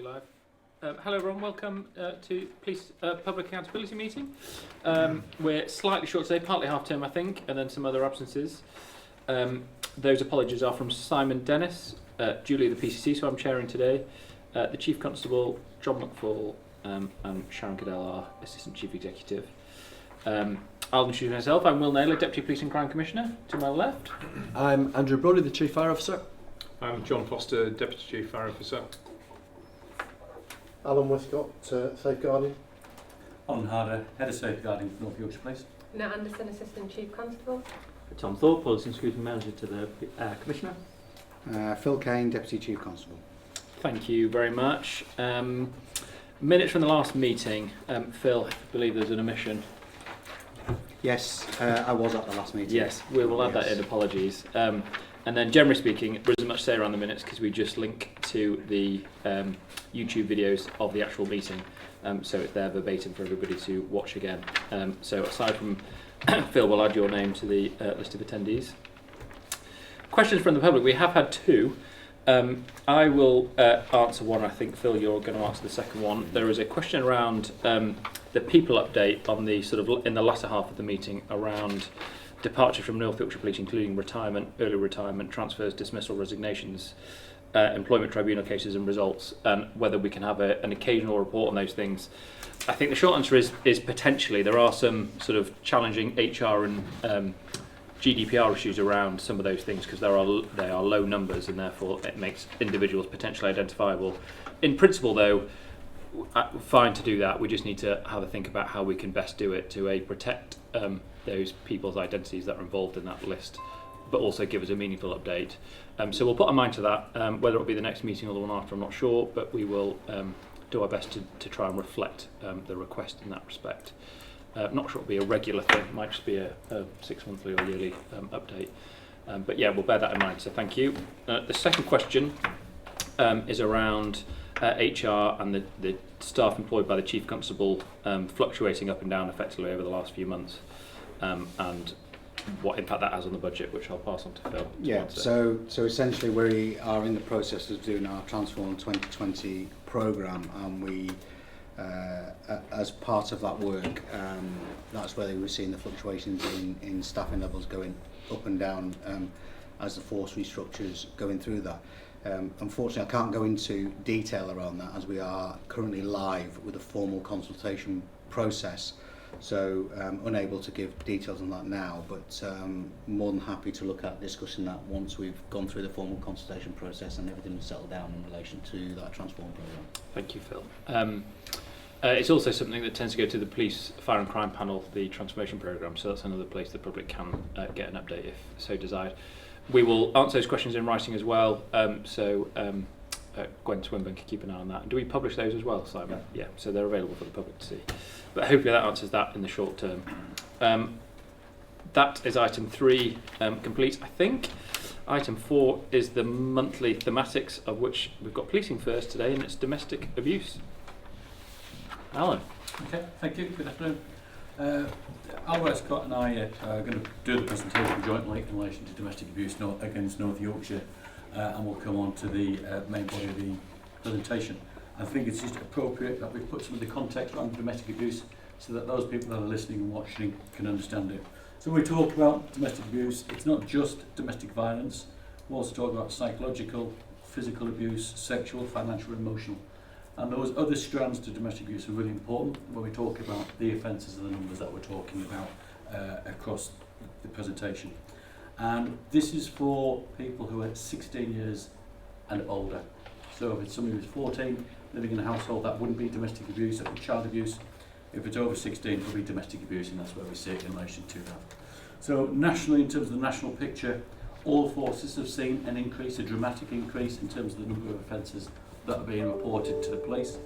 Live. Hello everyone, welcome to Police Public Accountability Meeting. We're slightly short today, partly half term I think, and then some other absences. Those apologies are from Simon Dennis, Julie the PCC, so I'm chairing today, the Chief Constable, John McFall, and Sharon Cadell, our Assistant Chief Executive. I'll introduce myself. I'm Will Naylor, Deputy Police and Crime Commissioner, to my left. I'm Andrew Brody, the Chief Fire Officer. I'm John Foster, Deputy Chief Fire Officer. Alan Westcott, Safeguarding. Alan Harder, Head of Safeguarding for North Yorkshire Police. Nat Anderson, Assistant Chief Constable. Tom Thorpe, Policy and Security Manager to the Commissioner. Phil Kane, Deputy Chief Constable. Thank you very much. Minutes from the last meeting. Phil, I believe there's an omission. Yes, I was at the last meeting. Yes, we will add that in, apologies. And then generally speaking, there isn't much to say around the minutes because we just link to the YouTube videos of the actual meeting, so it's there verbatim for everybody to watch again. So aside from Phil, we'll add your name to the list of attendees. Questions from the public, we have had two. I will answer one. I think Phil, you're going to answer the second one. There is a question around the people update on the sort of in the latter half of the meeting around departure from North Yorkshire Police, including retirement, early retirement, transfers, dismissal, resignations, employment tribunal cases and results, and whether we can have an occasional report on those things. I think the short answer is potentially. There are some sort of challenging HR and GDPR issues around some of those things because they are low numbers and therefore it makes individuals potentially identifiable. In principle though, fine to do that. We just need to have a think about how we can best do it to protect those people's identities that are involved in that list, but also give us a meaningful update. So we'll put our mind to that. Whether it'll be the next meeting or the one after, I'm not sure, but we will do our best to try and reflect the request in that respect. Not sure it'll be a regular thing, it might just be a 6-monthly or yearly update. But yeah, we'll bear that in mind, so thank you. The second question is around HR and the staff employed by the Chief Constable fluctuating up and down effectively over the last few months, and what impact that has on the budget, which I'll pass on to Phil. Yeah, so essentially we are in the process of doing our Transform 2020 programme, and we, as part of that work, that's where we're seeing the fluctuations in staffing levels going up and down as the force restructures going through that. Unfortunately, I can't go into detail around that as we are currently live with a formal consultation process, so unable to give details on that now, but more than happy to look at discussing that once we've gone through the formal consultation process and everything is settled down in relation to that Transform programme. Thank you, Phil. It's also something that tends to go to the Police, Fire and Crime Panel, the Transformation Programme, so that's another place the public can get an update if so desired. We will answer those questions in writing as well, so Gwen Swinburne can keep an eye on that. And do we publish those as well, Simon? Yeah, so they're available for the public to see. But hopefully that answers that in the short term. That is item 3 complete, I think. Item 4 is the monthly thematics, of which we've got policing first today, and it's domestic abuse. Alan. Okay, thank you. Good afternoon. Al Westcott and I are going to do the presentation jointly in relation to domestic abuse against North Yorkshire, and we'll come on to the main body of the presentation. I think it's just appropriate that we put some of the context around domestic abuse so that those people that are listening and watching can understand it. So when we talk about domestic abuse, it's not just domestic violence. We also talk about psychological, physical abuse, sexual, financial, emotional. And those other strands to domestic abuse are really important when we talk about the offences and the numbers that we're talking about across the presentation. And this is for people who are 16 years and older. So if it's somebody who's 14, living in a household, that wouldn't be domestic abuse, that would be child abuse. If it's over 16, it would be domestic abuse, and that's where we see it in relation to that. So nationally, in terms of the national picture, all forces have seen an increase, a dramatic increase in terms of the number of offences that are being reported to the police.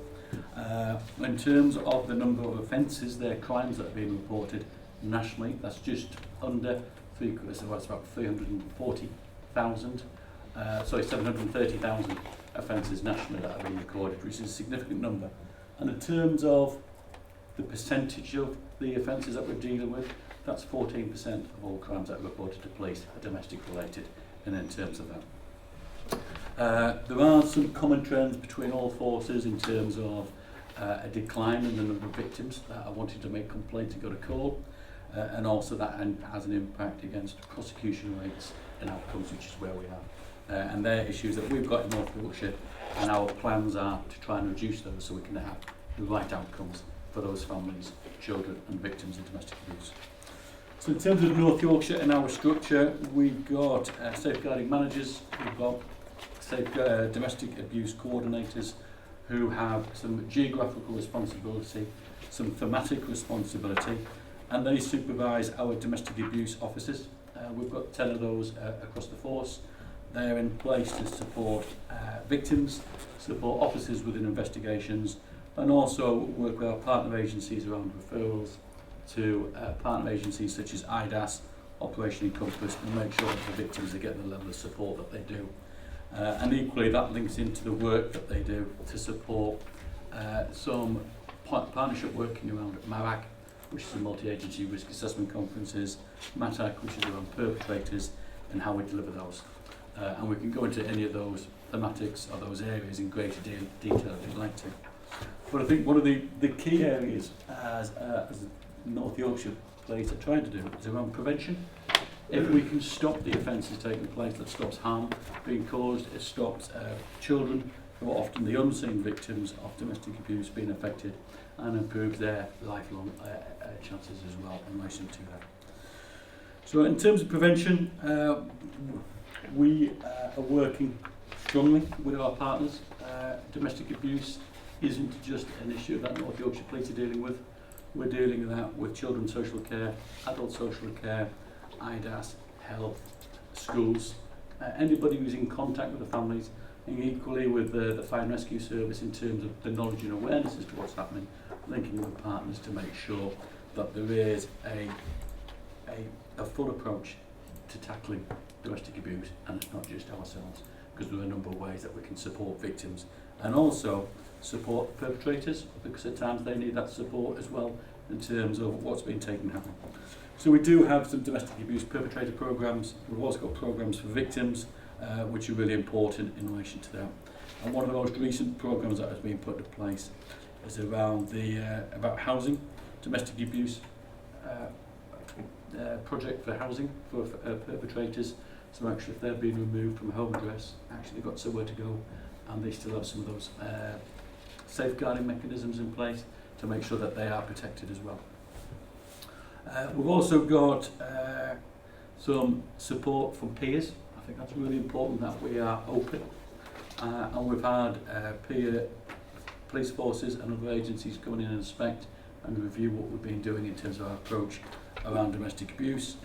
In terms of the number of offences, they're crimes that are being reported nationally, that's just under so that's about 340,000, 730,000 offences nationally that are being recorded, which is a significant number. And in terms of the percentage of the offences that we're dealing with, that's 14% of all crimes that are reported to police are domestic related, and in terms of that. There are some common trends between all forces in terms of a decline in the number of victims that are wanting to make complaints and go to court, and also that has an impact against prosecution rates and outcomes, which is where we are. And they're issues that we've got in North Yorkshire, and our plans are to try and reduce those so we can have the right outcomes for those families, children and victims of domestic abuse. So in terms of North Yorkshire and our structure, we've got safeguarding managers, we've got domestic abuse coordinators who have some geographical responsibility, some thematic responsibility, and they supervise our domestic abuse officers. We've got 10 of those across the force. They're in place to support victims, support officers within investigations, and also work with our partner agencies around referrals to partner agencies such as IDAS, Operation Encompass, and make sure that the victims are getting the level of support that they do. And equally, that links into the work that they do to support some partnership working around MARAC, which is a multi-agency risk assessment conferences, MATAC, which is around perpetrators, and how we deliver those. And we can go into any of those thematics or those areas in greater detail if you'd like to. But I think one of the key areas as North Yorkshire Police are trying to do is around prevention. If we can stop the offences taking place, that stops harm being caused, it stops children who are often the unseen victims of domestic abuse being affected, and improves their lifelong chances as well in relation to that. So in terms of prevention, we are working strongly with our partners. Domestic abuse isn't just an issue that North Yorkshire Police are dealing with. We're dealing with that with children's social care, adult social care, IDAS, health, schools, anybody who's in contact with the families, and equally with the fire and rescue service in terms of the knowledge and awareness as to what's happening, linking with partners to make sure that there is a full approach to tackling domestic abuse, and it's not just ourselves, because there are a number of ways that we can support victims and also support perpetrators, because at times they need that support as well in terms of what's been taken happen. So we do have some domestic abuse perpetrator programs. We've also got programs for victims, which are really important in relation to that. And one of the most recent programs that has been put into place is around about housing, domestic abuse project for housing for perpetrators. So actually, if they've been removed from a home address, actually they've got somewhere to go, and they still have some of those safeguarding mechanisms in place to make sure that they are protected as well. We've also got some support from peers. I think that's really important that we are open, and we've had peer police forces and other agencies coming in and inspect and review what we've been doing in terms of our approach around domestic abuse,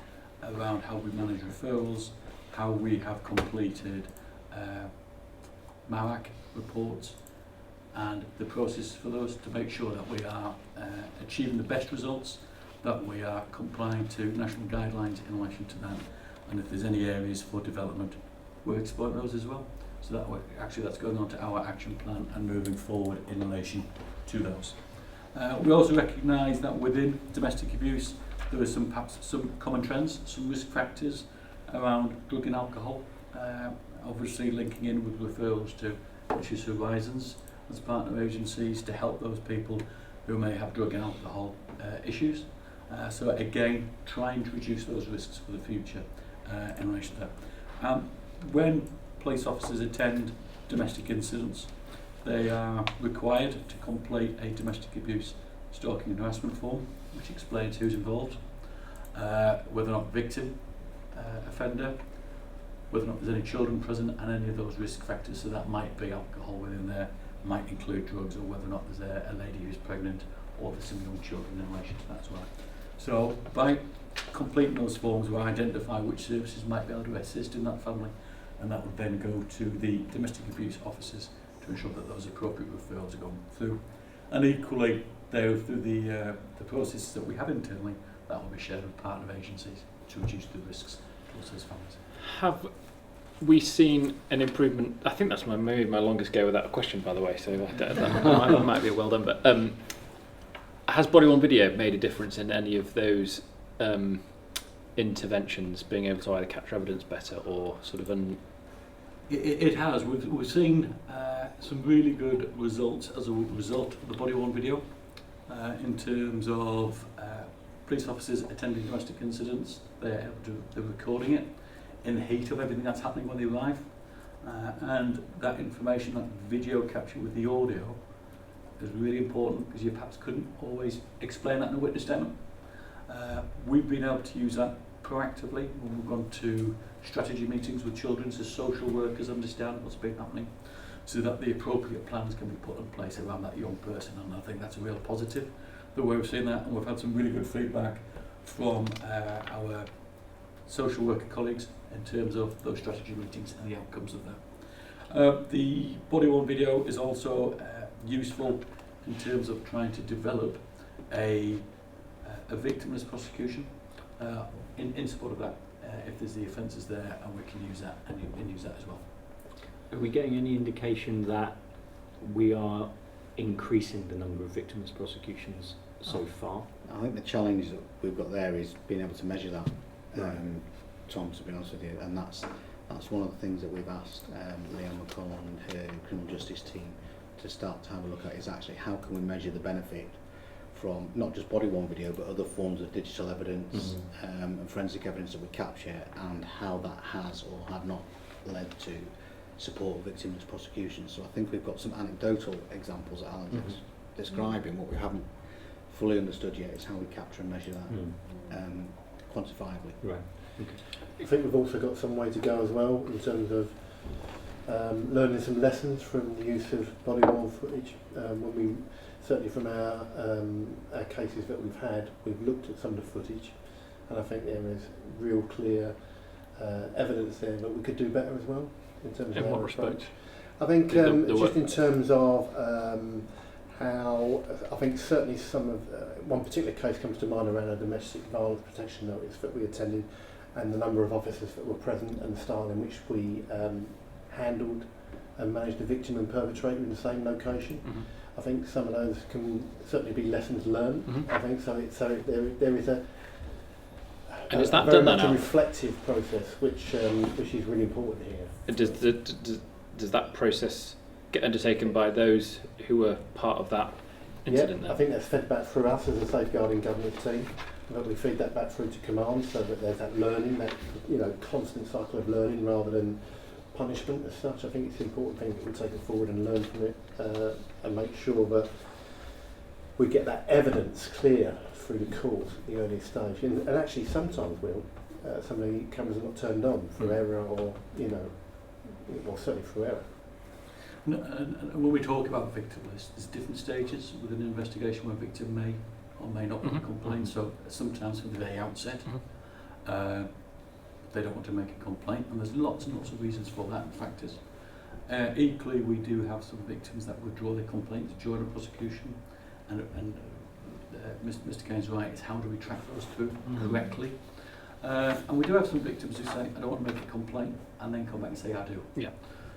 around how we manage referrals, how we have completed MARAC reports, and the process for those to make sure that we are achieving the best results, that we are complying to national guidelines in relation to that, and if there's any areas for development, we're exploring those as well. So that actually that's going on to our action plan and moving forward in relation to those. We also recognise that within domestic abuse there are perhaps some common trends, some risk factors around drug and alcohol, obviously linking in with referrals to Issues Horizons as partner agencies to help those people who may have drug and alcohol issues. So again, trying to reduce those risks for the future in relation to that. When police officers attend domestic incidents, they are required to complete a domestic abuse stalking and harassment form, which explains who's involved, whether or not victim, offender, whether or not there's any children present, and any of those risk factors. So that might be alcohol within there, might include drugs, or whether or not there's a lady who's pregnant, or there's some young children in relation to that as well. So by completing those forms, we identify which services might be able to assist in that family, and that would then go to the domestic abuse officers to ensure that those appropriate referrals are going through. And equally, through the processes that we have internally, that will be shared with partner agencies to reduce the risks towards those families. Have we seen an improvement? I think that's maybe my longest go with that question, by the way, so that might be well done. But has body-worn video made a difference in any of those interventions, being able to either capture evidence better or sort of It has. We've seen some really good results as a result of the body-worn video in terms of police officers attending domestic incidents. They're recording it in the heat of everything that's happening when they arrive, and that information, that video capture with the audio, is really important because you perhaps couldn't always explain that in a witness statement. We've been able to use that proactively when we've gone to strategy meetings with children, so social workers understand what's been happening, so that the appropriate plans can be put in place around that young person, and I think that's a real positive the way we've seen that, and we've had some really good feedback from our social worker colleagues in terms of those strategy meetings and the outcomes of that. The body-worn video is also useful in terms of trying to develop a victimless prosecution in support of that, if there's the offences there, and we can use that and use that as well. Are we getting any indication that we are increasing the number of victimless prosecutions so far? I think the challenge that we've got there is being able to measure that, Tom, to be honest with you, and that's one of the things that we've asked Leanne McCall and her criminal justice team to start to have a look at, is actually how can we measure the benefit from not just body-worn video but other forms of digital evidence and forensic evidence that we capture, and how that has or have not led to support victimless prosecution. So I think we've got some anecdotal examples that Alan's describing. What we haven't fully understood yet is how we capture and measure that quantifiably. Right. Okay. I think we've also got some way to go as well in terms of learning some lessons from the use of body-worn footage. When we, certainly from our cases that we've had, we've looked at some of the footage, and I think there is real clear evidence there that we could do better as well in terms of In what our respect? approach. I think The just in terms of how, I think certainly some of, one particular case comes to mind around a domestic violence protection notice that we attended, and the number of officers that were present and the style in which we handled and managed the victim and perpetrator in the same location. I think some of those can certainly be lessons learned. I think so. There is a And is that very done much now? a reflective process, which is really important here. Does that process get undertaken by those who were part of that incident? I think that's fed back through us as a safeguarding government team, but we feed that back through to command, so that there's that learning, that constant cycle of learning rather than punishment as such. I think it's an important thing that we take it forward and learn from it, and make sure that we get that evidence clear through the court at the early stage. And actually sometimes some of the cameras are not turned on for error, or well, certainly for error. And when we talk about victimless, there's different stages within an investigation where a victim may or may not make a complaint. So sometimes from the very outset, they don't want to make a complaint, and there's lots and lots of reasons for that and factors. Equally, we do have some victims that withdraw their complaints during a prosecution, and Mr. Kane's right, is how do we track those through correctly? And we do have some victims who say, I don't want to make a complaint, and then come back and say, I do. Yeah.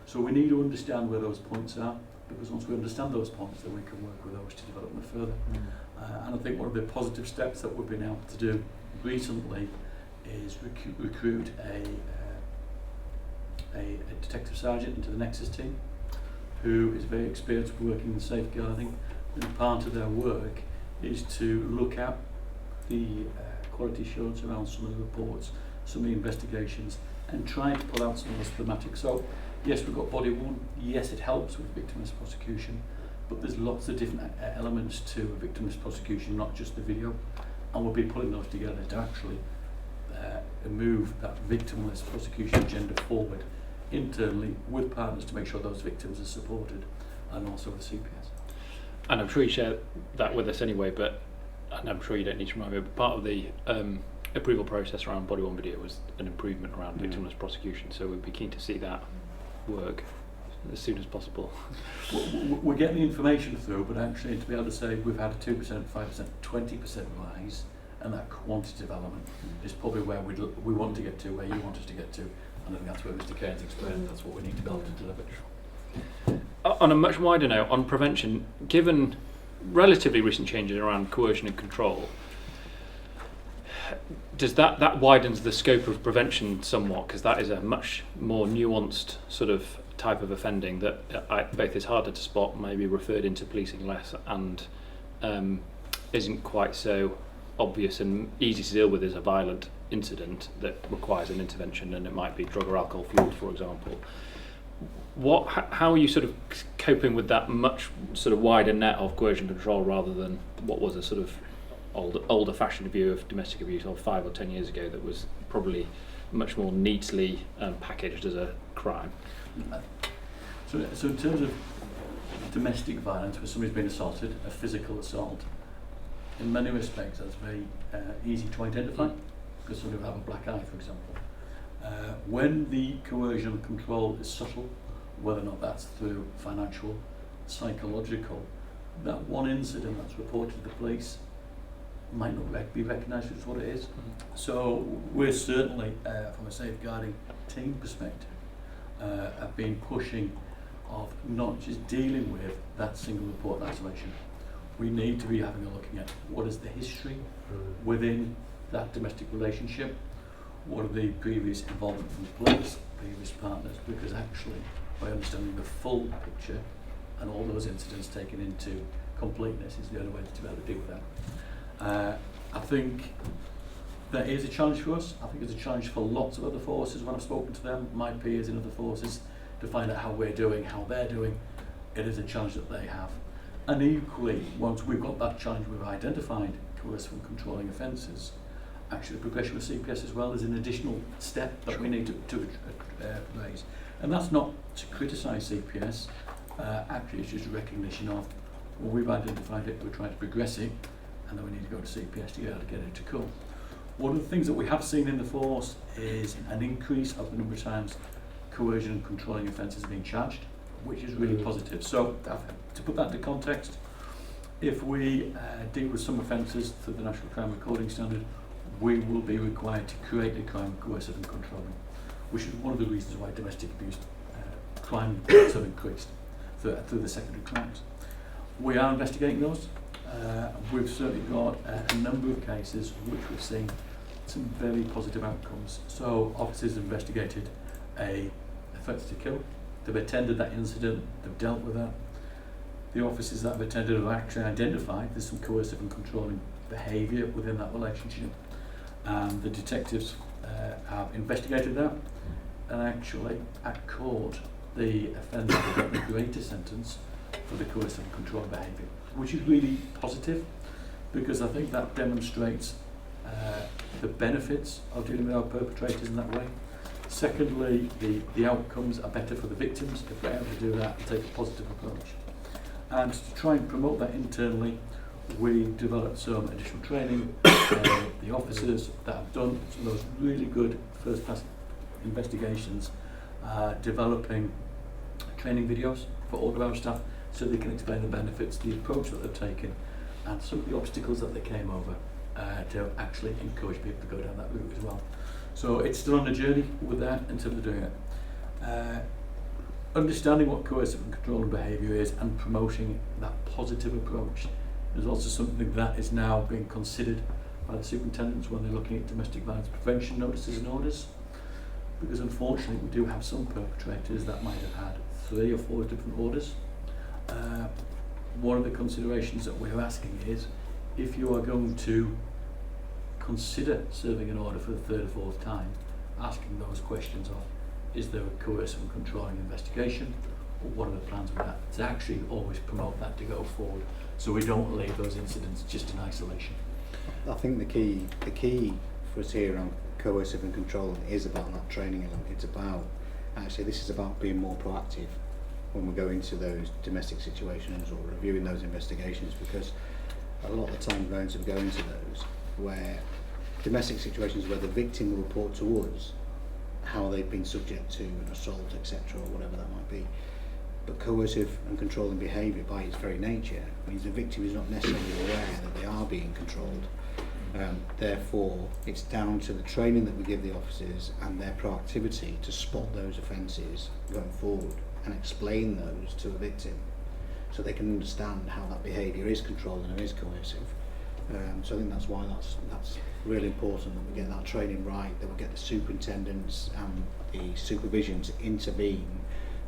So we need to understand where those points are, because once we understand those points, then we can work with those to develop them further. And I think one of the positive steps that we've been able to do recently is recruit a detective sergeant into the Nexus team, who is very experienced working in safeguarding, and part of their work is to look at the quality assurance around some of the reports, some of the investigations, and try to pull out some of the thematics. So yes, we've got body worn, yes, it helps with victimless prosecution, but there's lots of different elements to a victimless prosecution, not just the video, and we'll be pulling those together to actually move that victimless prosecution agenda forward internally with partners to make sure those victims are supported, and also with CPS. And I'm sure you share that with us anyway, and I'm sure you don't need to remind me, but part of the approval process around body-worn video was an improvement around victimless prosecution, so we'd be keen to see that work as soon as possible. We're getting the information through, but actually to be able to say we've had a 2%, 5%, 20% rise, and that quantitative element is probably where we want to get to, where you want us to get to, and I think that's where Mr. Cairns explained that's what we need to be able to deliver. On a much wider note, on prevention, given relatively recent changes around coercion and control, does that widens the scope of prevention somewhat, because that is a much more nuanced sort of type of offending that both is harder to spot, maybe referred into policing less, and isn't quite so obvious and easy to deal with as a violent incident that requires an intervention, and it might be drug or alcohol fueled, for example. How are you sort of coping with that much sort of wider net of coercion control, rather than what was a sort of older fashioned view of domestic abuse of 5 or 10 years ago that was probably much more neatly packaged as a crime? So in terms of domestic violence, where somebody's been assaulted, a physical assault, in many respects that's very easy to identify, because somebody will have a black eye, for example. When the coercion control is subtle, whether or not that's through financial, psychological, that one incident that's reported to the police might not be recognised as what it is. So we're certainly, from a safeguarding team perspective, have been pushing of not just dealing with that single report in isolation. We need to be having a looking at what is the history within that domestic relationship, what are the previous involvement from the police, previous partners, because actually by understanding the full picture and all those incidents taken into completeness is the only way to be able to deal with that. I think that is a challenge for us. I think it's a challenge for lots of other forces. When I've spoken to them, my peers in other forces, to find out how we're doing, how they're doing, it is a challenge that they have. And equally, once we've got that challenge, we've identified coercive and controlling offences, actually progression with CPS as well is an additional step that we need to raise. And that's not to criticise CPS, actually it's just a recognition of, well, we've identified it, we're trying to progress it, and then we need to go to CPS to be able to get it to come. One of the things that we have seen in the force is an increase of the number of times coercion and controlling offences are being charged, which is really positive. So to put that into context, if we deal with some offences through the National Crime Recording Standard, we will be required to create a crime of coercive and controlling, which is one of the reasons why domestic abuse crime rates have increased through the secondary crimes. We are investigating those. We've certainly got a number of cases which we've seen some very positive outcomes. So officers investigated a offence to kill, they've attended that incident, they've dealt with that. The officers that have attended have actually identified there's some coercive and controlling behaviour within that relationship. The detectives have investigated that, and actually at court the offender got the greater sentence for the coercive and controlling behaviour, which is really positive, because I think that demonstrates the benefits of dealing with our perpetrators in that way. Secondly, the outcomes are better for the victims if we're able to do that and take a positive approach. And to try and promote that internally, we developed some additional training for the officers that have done some of those really good first-class investigations, developing training videos for all of our staff so they can explain the benefits, the approach that they've taken, and some of the obstacles that they came over to actually encourage people to go down that route as well. So it's still on a journey with that in terms of doing it. Understanding what coercive and controlling behaviour is and promoting that positive approach is also something that is now being considered by the superintendents when they're looking at domestic violence prevention notices and orders, because unfortunately we do have some perpetrators that might have had 3 or 4 different orders. One of the considerations that we're asking is, if you are going to consider serving an order for the 3rd or 4th time, asking those questions of, is there a coercive and controlling investigation, or what are the plans with that, to actually always promote that to go forward, so we don't leave those incidents just in isolation. I think the key for us here on coercive and controlling is about that training element. It's about, actually this is about being more proactive when we go into those domestic situations or reviewing those investigations, because a lot of the time we're going to go into those where domestic situations where the victim will report to us how they've been subject to an assault, etc., or whatever that might be. But coercive and controlling behaviour by its very nature means the victim is not necessarily aware that they are being controlled. Therefore, it's down to the training that we give the officers and their proactivity to spot those offences going forward and explain those to the victim so they can understand how that behaviour is controlling and is coercive, So I think that's why that's really important, that we get that training right, that we get the superintendents and the supervision to intervene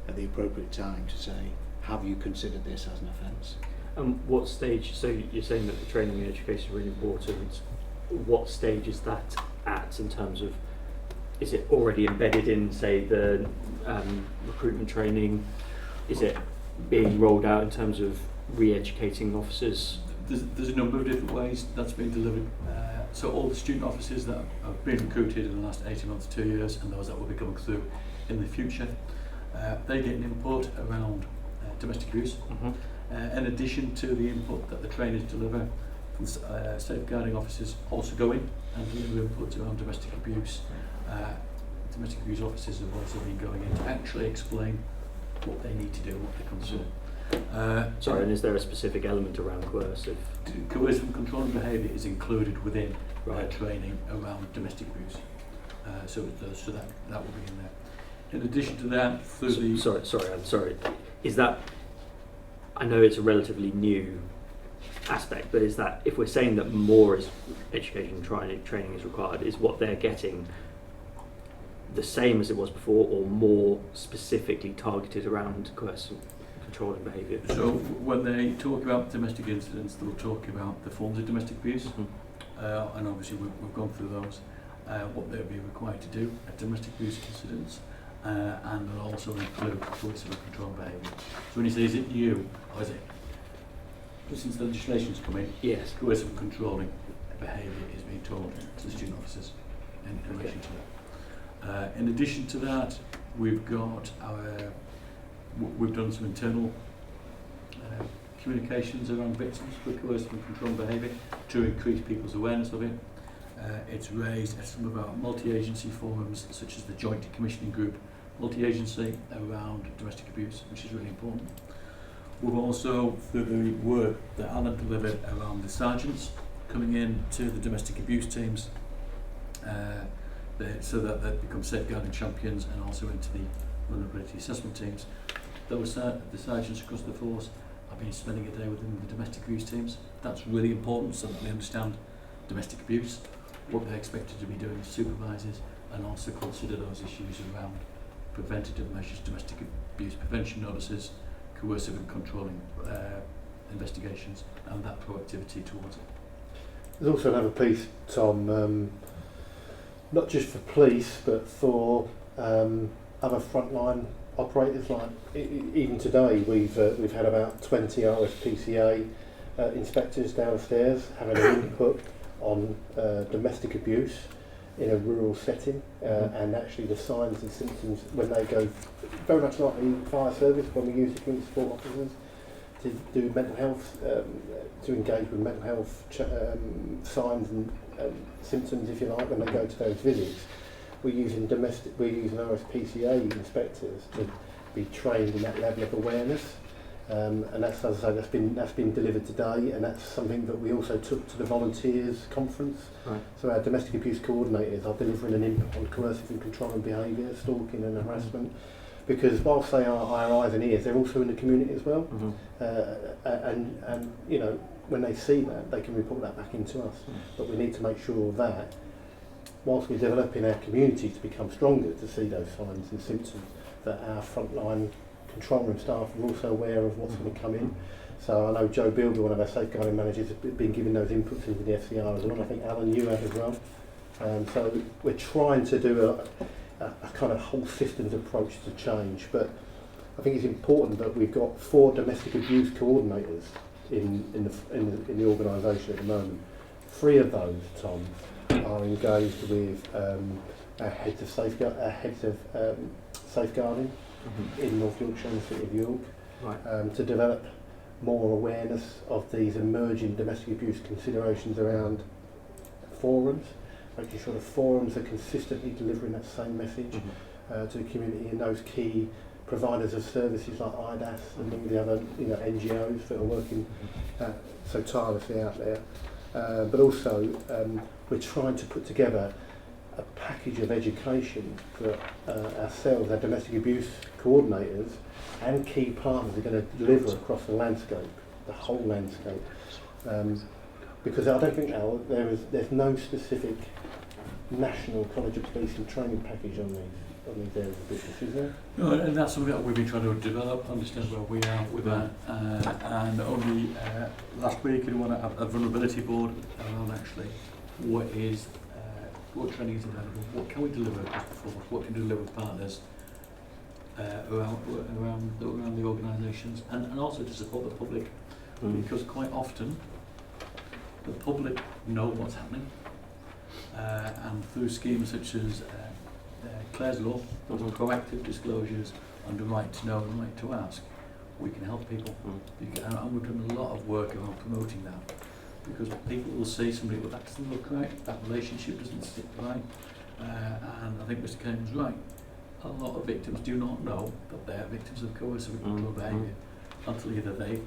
at the appropriate time to say, have you considered this as an offence? What stage, so you're saying that the training and education is really important, what stage is that at in terms of, is it already embedded in, say, the recruitment training? Is it being rolled out in terms of re-educating officers? There's a number of different ways that's been delivered. So all the student officers that have been recruited in the last 18 months, 2 years, and those that will be coming through in the future, they get an input around domestic abuse. In addition to the input that the trainers deliver, safeguarding officers also go in and deliver input around domestic abuse. Domestic abuse officers have also been going in to actually explain what they need to do, what they're concerned. Sorry, and is there a specific element around coercive? Coercive and controlling behaviour is included within training around domestic abuse. So that will be in there. In addition to that, through I'm sorry. Is that, I know it's a relatively new aspect, but is that, if we're saying that more is education training is required, is what they're getting the same as it was before, or more specifically targeted around coercive controlling behaviour? So when they talk about domestic incidents, they'll talk about the forms of domestic abuse, and obviously we've gone through those, what they'll be required to do at domestic abuse incidents, and they'll also include coercive and controlling behaviour. So when you say, is it new, or is it, since the legislation's come in, yes, coercive and controlling behaviour is being taught to the student officers in relation to that. In addition to that, we've got we've done some internal communications around victims with coercive and controlling behaviour to increase people's awareness of it. It's raised at some of our multi-agency forums, such as the Joint Commissioning Group multi-agency around domestic abuse, which is really important. We've also, through the work that Alan delivered around the sergeants coming in to the domestic abuse teams, so that they become safeguarding champions, and also into the vulnerability assessment teams. Those the sergeants across the force have been spending a day within the domestic abuse teams. That's really important, so that they understand domestic abuse, what they're expected to be doing as supervisors, and also consider those issues around preventative measures, domestic abuse prevention notices, coercive and controlling investigations, and that proactivity towards it. There's also another piece, Tom, not just for police, but for other frontline operators. Like even today, we've had about 20 RSPCA inspectors downstairs having an input on domestic abuse in a rural setting, and actually the signs and symptoms when they go, very much like the fire service when we use the community support officers to do mental health, to engage with mental health signs and symptoms, if you like, when they go to those visits. We're using RSPCA inspectors to be trained in that level of awareness, and that's, as I say, that's been delivered today, and that's something that we also took to the volunteers conference. Right. So our domestic abuse coordinators are delivering an input on coercive and controlling behaviour, stalking and harassment, because whilst they are our eyes and ears, they're also in the community as well. And you know, when they see that, they can report that back into us. But we need to make sure that, whilst we're developing our community to become stronger, to see those signs and symptoms, that our frontline control room staff are also aware of what's going to come in. So I know Joe Bilby, one of our safeguarding managers, has been giving those inputs into the FCR as well. I think Alan, you have as well. So we're trying to do a kind of whole systems approach to change. But I think it's important that we've got 4 domestic abuse coordinators in the organisation at the moment. 3 of those, Tom, are engaged with our heads of safeguarding in North Yorkshire and the City of York, Right. to develop more awareness of these emerging domestic abuse considerations around forums, making sure the forums are consistently delivering that same message to the community, and those key providers of services like IDAS and all the other NGOs that are working so tirelessly out there. But also we're trying to put together a package of education that ourselves, our domestic abuse coordinators and key partners are going to deliver across the landscape, the whole landscape. Because I don't think now there's no specific national College of Policing training package on these areas of business, is there? No, and that's something that we've been trying to develop, understand where we are with that. And only last week we want to have a vulnerability board around actually what training is available, what can we deliver across the force, what can we deliver with partners around the organisations, and also to support the public, because quite often the public know what's happening, and through schemes such as Clare's Law, those proactive disclosures under right to know and right to ask, we can help people. And we've done a lot of work around promoting that, because people will see somebody, well, that doesn't look right, that relationship doesn't sit right, and I think Mr. Kane was right. A lot of victims do not know that they are victims of coercive and control behaviour until either they've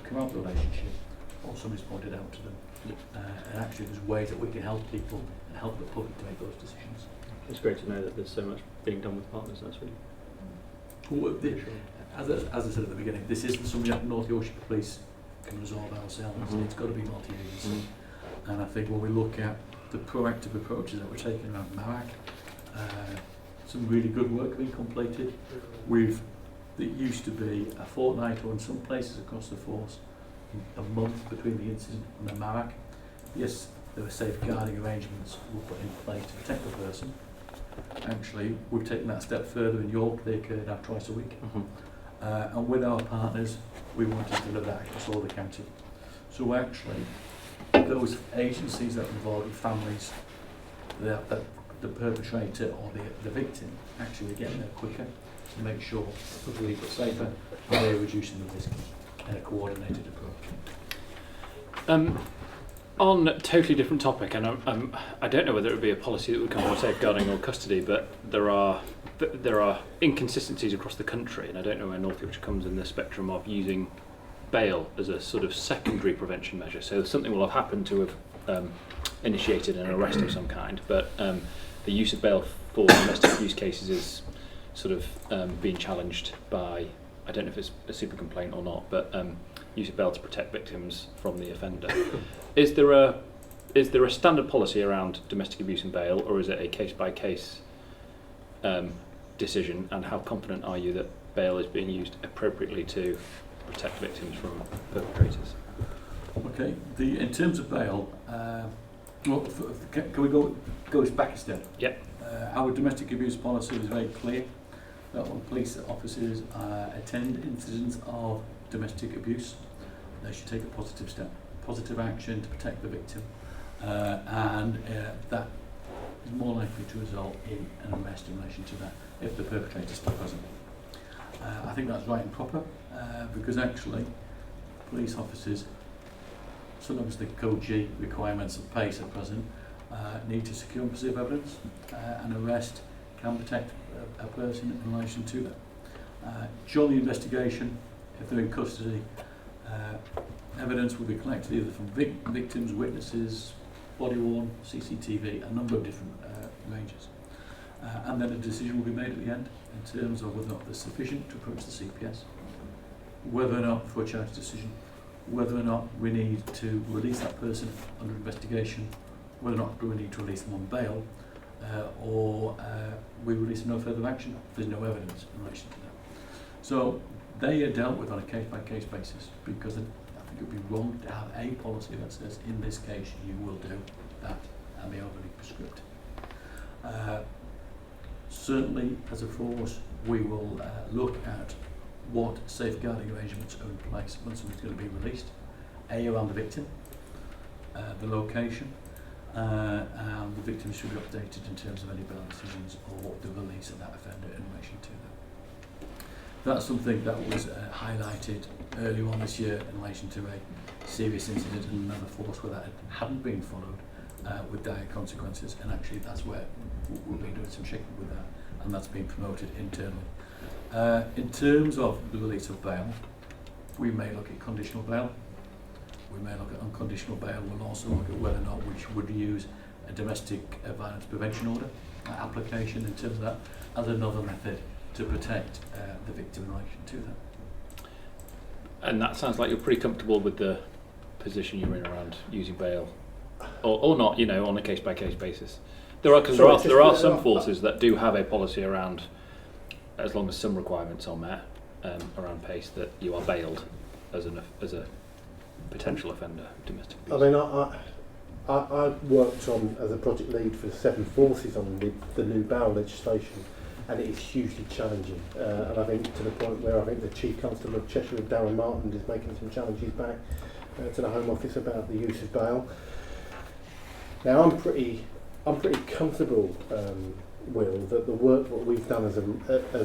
come out of the relationship or somebody's pointed out to them. And actually there's ways that we can help people and help the public to make those decisions. It's great to know that there's so much being done with partners. That's really As I said at the beginning, this isn't something that North Yorkshire Police can resolve ourselves. It's got to be multi-agency. And I think when we look at the proactive approaches that we're taking around MARAC, some really good work being completed. It used to be a fortnight, or in some places across the force, a month between the incident and the MARAC. Yes, there were safeguarding arrangements were put in place to protect the person. Actually, we've taken that step further in York. They occur now twice a week. And with our partners, we want to deliver that across all the county. So actually, those agencies that are involved with families, the perpetrator or the victim, actually are getting there quicker to make sure the people are safer and they're reducing the risk in a coordinated approach. On a totally different topic, and I don't know whether it would be a policy that would come from safeguarding or custody, but there are inconsistencies across the country, and I don't know where North Yorkshire comes in the spectrum of using bail as a sort of secondary prevention measure. So something will have happened to have initiated an arrest of some kind, but the use of bail for domestic abuse cases is sort of being challenged by, I don't know if it's a super complaint or not, but use of bail to protect victims from the offender. Is there a standard policy around domestic abuse and bail, or is it a case-by-case decision, and how confident are you that bail is being used appropriately to protect victims from perpetrators? Okay, in terms of bail, can we go back a step? Yep. Our domestic abuse policy is very clear that when police officers attend incidents of domestic abuse, they should take a positive step, positive action to protect the victim, and that is more likely to result in an arrest in relation to that if the perpetrator is still present. I think that's right and proper, because actually police officers, so long as the Code G requirements of PACE are present, need to secure and preserve evidence. An arrest can protect a person in relation to that. During the investigation, if they're in custody, evidence will be collected either from victims, witnesses, body worn, CCTV, a number of different ranges. And then a decision will be made at the end in terms of whether or not they're sufficient to approach the CPS, whether or not, for a charge decision, whether or not we need to release that person under investigation, whether or not we need to release them on bail, or we release no further action. There's no evidence in relation to that. So they are dealt with on a case-by-case basis, because I think it would be wrong to have a policy that says, in this case, you will do that, and be overly prescriptive. Certainly, as a force, we will look at what safeguarding arrangements are in place when somebody's going to be released, around the victim, the location, and the victim should be updated in terms of any bail decisions or the release of that offender in relation to that. That's something that was highlighted earlier on this year in relation to a serious incident in another force where that hadn't been followed with dire consequences, and actually that's where we've been doing some checking with that, and that's been promoted internally. In terms of the release of bail, we may look at conditional bail, we may look at unconditional bail. We'll also look at whether or not we would use a domestic violence prevention order application in terms of that as another method to protect the victim in relation to that. And that sounds like you're pretty comfortable with the position you're in around using bail, or not, on a case-by-case basis. There are some forces that do have a policy around, as long as some requirements are met around pace, that you are bailed as a potential offender, domestic abuse. I mean, I worked on as a project lead for the 7 forces on the new bail legislation, and it is hugely challenging. And I think to the point where I think the Chief Constable of Cheshire, Darren Martin, is making some challenges back to the Home Office about the use of bail. Now, I'm pretty comfortable, Will, that the work that we've done as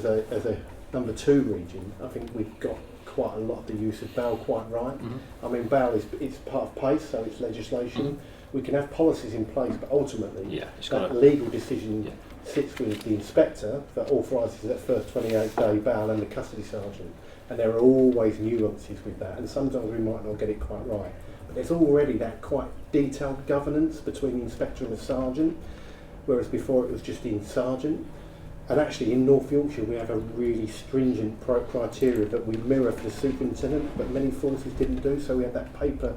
a number 2 region, I think we've got quite a lot of the use of bail quite right. Mm-hmm. I mean, bail it's part of PACE, so it's legislation. Mm-hmm. We can have policies in place, but ultimately It's that got legal decision Yeah. sits with the inspector that authorises that first 28-day bail and the custody sergeant. And there are always nuances with that, and sometimes we might not get it quite right. But there's already that quite detailed governance between the inspector and the sergeant, whereas before it was just the sergeant. And actually in North Yorkshire we have a really stringent criteria that we mirror for the superintendent, but many forces didn't do, so we have that paper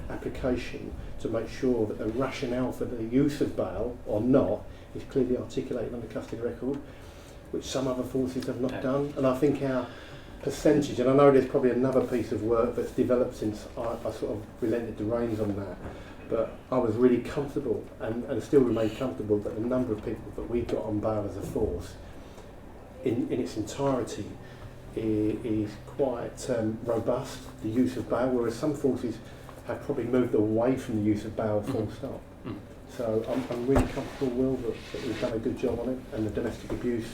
application to make sure that the rationale for the use of bail or not is clearly articulated on the custody record, which some other forces have not done. And I think our percentage, and I know there's probably another piece of work that's developed since I sort of relented the reins on that, but I was really comfortable and still remain comfortable that the number of people that we've got on bail as a force in its entirety is quite robust, the use of bail, whereas some forces have probably moved away from the use of bail full stop. Mm. So I'm really comfortable, Will, that we've done a good job on it, and the domestic abuse,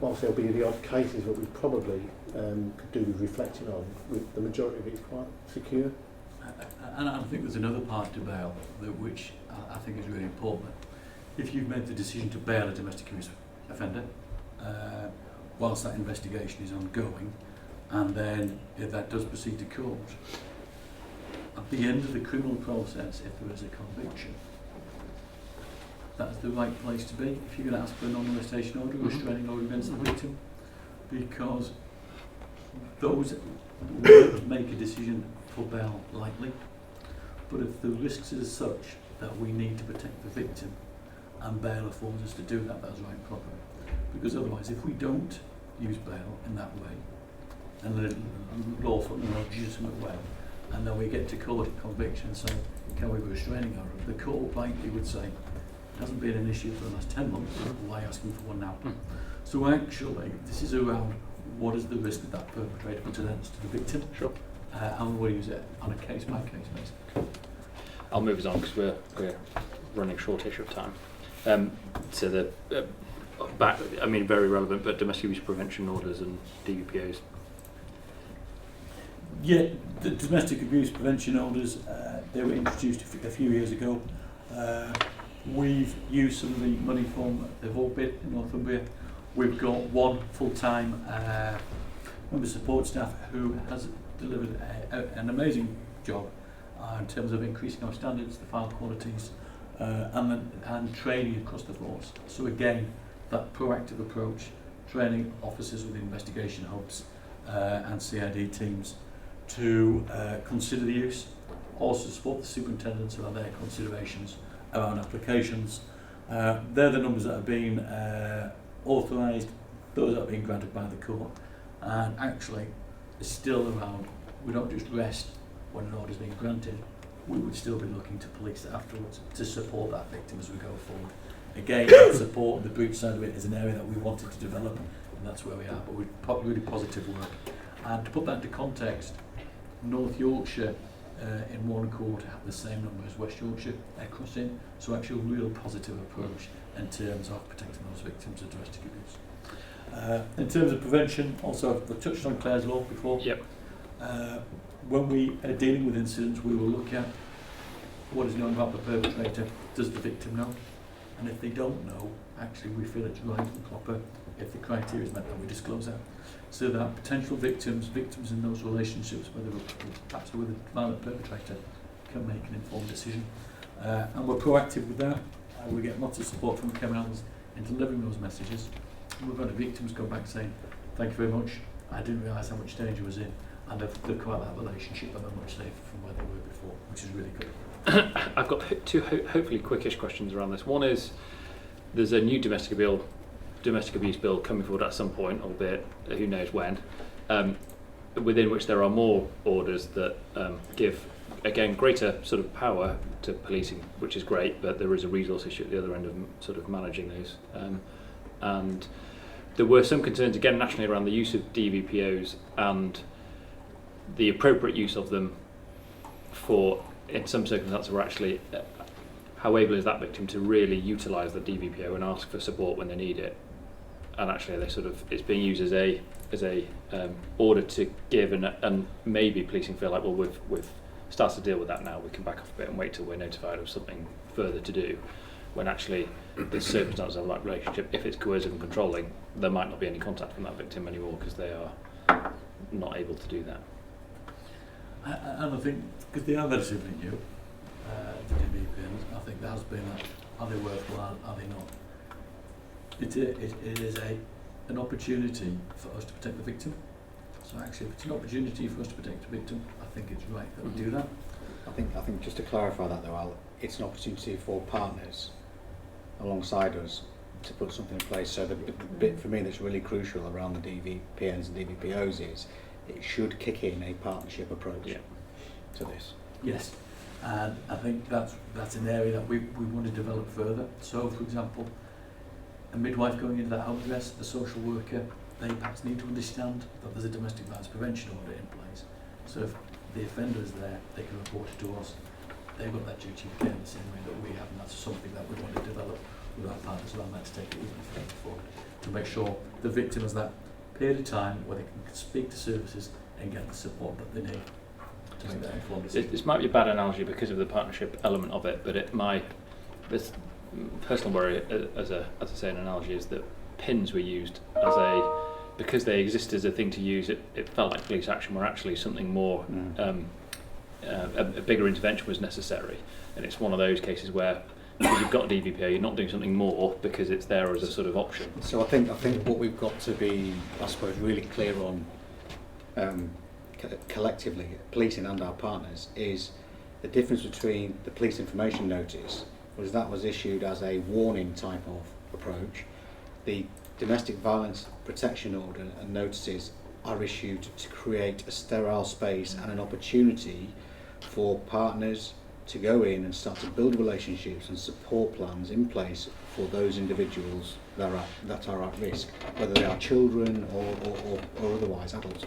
whilst there'll be the odd cases that we probably could do with reflecting on, with the majority of it is quite secure. And I think there's another part to bail which I think is really important. If you've made the decision to bail a domestic abuse offender, whilst that investigation is ongoing, and then if that does proceed to court, at the end of the criminal process, if there is a conviction, that's the right place to be if you're going to ask for a non-molestation order or a restraining order against the victim, because those will make a decision for bail lightly, but if the risks are such that we need to protect the victim and bail affords us to do that, that's right and proper. Because otherwise, if we don't use bail in that way, and a lawful and legitimate way, and then we get to court a conviction and say, can we have a restraining order? The court rightly would say, it hasn't been an issue for the last 10 months, why asking for one now? So actually, this is around what is the risk that that perpetrator presents to the victim, Sure. and we'll use it on a case-by-case basis. I'll move us on because we're running shortish of time. So the very relevant, but domestic abuse prevention orders and DVPOs. Yeah, the domestic abuse prevention orders, they were introduced a few years ago. We've used some of the money from the VOBIT in Northumbria. We've got one full-time member support staff who has delivered an amazing job in terms of increasing our standards, the file qualities, and training across the force. So again, that proactive approach, training officers with investigation hubs and CID teams to consider the use, also support the superintendents around their considerations around applications. They're the numbers that have been authorised, those that have been granted by the court, and actually it's still around. We don't just rest when an order is being granted, we would still be looking to police it afterwards to support that victim as we go forward. Again, that support, the breach side of it is an area that we wanted to develop, and that's where we are, but we've really positive work. And to put that into context, North Yorkshire in one court have the same number as West Yorkshire, they're crossing, so actually a real positive approach in terms of protecting those victims of domestic abuse. In terms of prevention, also I've touched on Clare's Law before. Yep. When we are dealing with incidents, we will look at what is known about the perpetrator, does the victim know? And if they don't know, actually we feel it's right and proper, if the criteria is met, that we disclose that. So that potential victims in those relationships, whether perhaps with a violent perpetrator, can make an informed decision. And we're proactive with that. We get lots of support from criminals in delivering those messages. We've had victims go back saying, thank you very much, I didn't realise how much danger was in, and they've come out of that relationship and they're much safer from where they were before, which is really good. I've got two hopefully quickish questions around this. One is, there's a new domestic abuse bill coming forward at some point, albeit who knows when, within which there are more orders that give, again, greater sort of power to policing, which is great, but there is a resource issue at the other end of sort of managing those. And there were some concerns, again, nationally around the use of DVPOs and the appropriate use of them for, in some circumstances, were actually, how able is that victim to really utilise the DVPO and ask for support when they need it? And actually, they sort of, it's being used as a order to give, and maybe policing feel like, well, we've started to deal with that now. We can back off a bit and wait till we're notified of something further to do. When actually, the circumstances of that relationship, if it's coercive and controlling, there might not be any contact from that victim anymore because they are not able to do that. And I think, because they are relatively new, the DVPNs, I think there has been that, are they worthwhile, are they not? It is an opportunity for us to protect the victim. So actually, if it's an opportunity for us to protect the victim, I think it's right that we do that. I think just to clarify that though, Al, it's an opportunity for partners alongside us to put something in place. So the bit for me that's really crucial around the DVPNs and DVPOs is it should kick in a partnership approach to this. Yes, and I think that's an area that we want to develop further. So, for example, a midwife going into that home address, the social worker, they perhaps need to understand that there's a domestic violence prevention order in place. So if the offender is there, they can report it to us. They've got that duty of care in the same way that we have, and that's something that we want to develop with our partners around that to take it even further forward, to make sure the victim has that period of time where they can speak to services and get the support that they need to make that informed decision. This might be a bad analogy because of the partnership element of it, but this personal worry, as I say, an analogy, is that pins were used as because they exist as a thing to use. It felt like police action were actually something more. A bigger intervention was necessary, and it's one of those cases where because you've got a DVPO, you're not doing something more because it's there as a sort of option. So I think what we've got to be, I suppose, really clear on collectively, policing and our partners, is the difference between the police information notice, was that was issued as a warning type of approach. The domestic violence protection order and notices are issued to create a sterile space and an opportunity for partners to go in and start to build relationships and support plans in place for those individuals that are at risk, whether they are children or otherwise adults.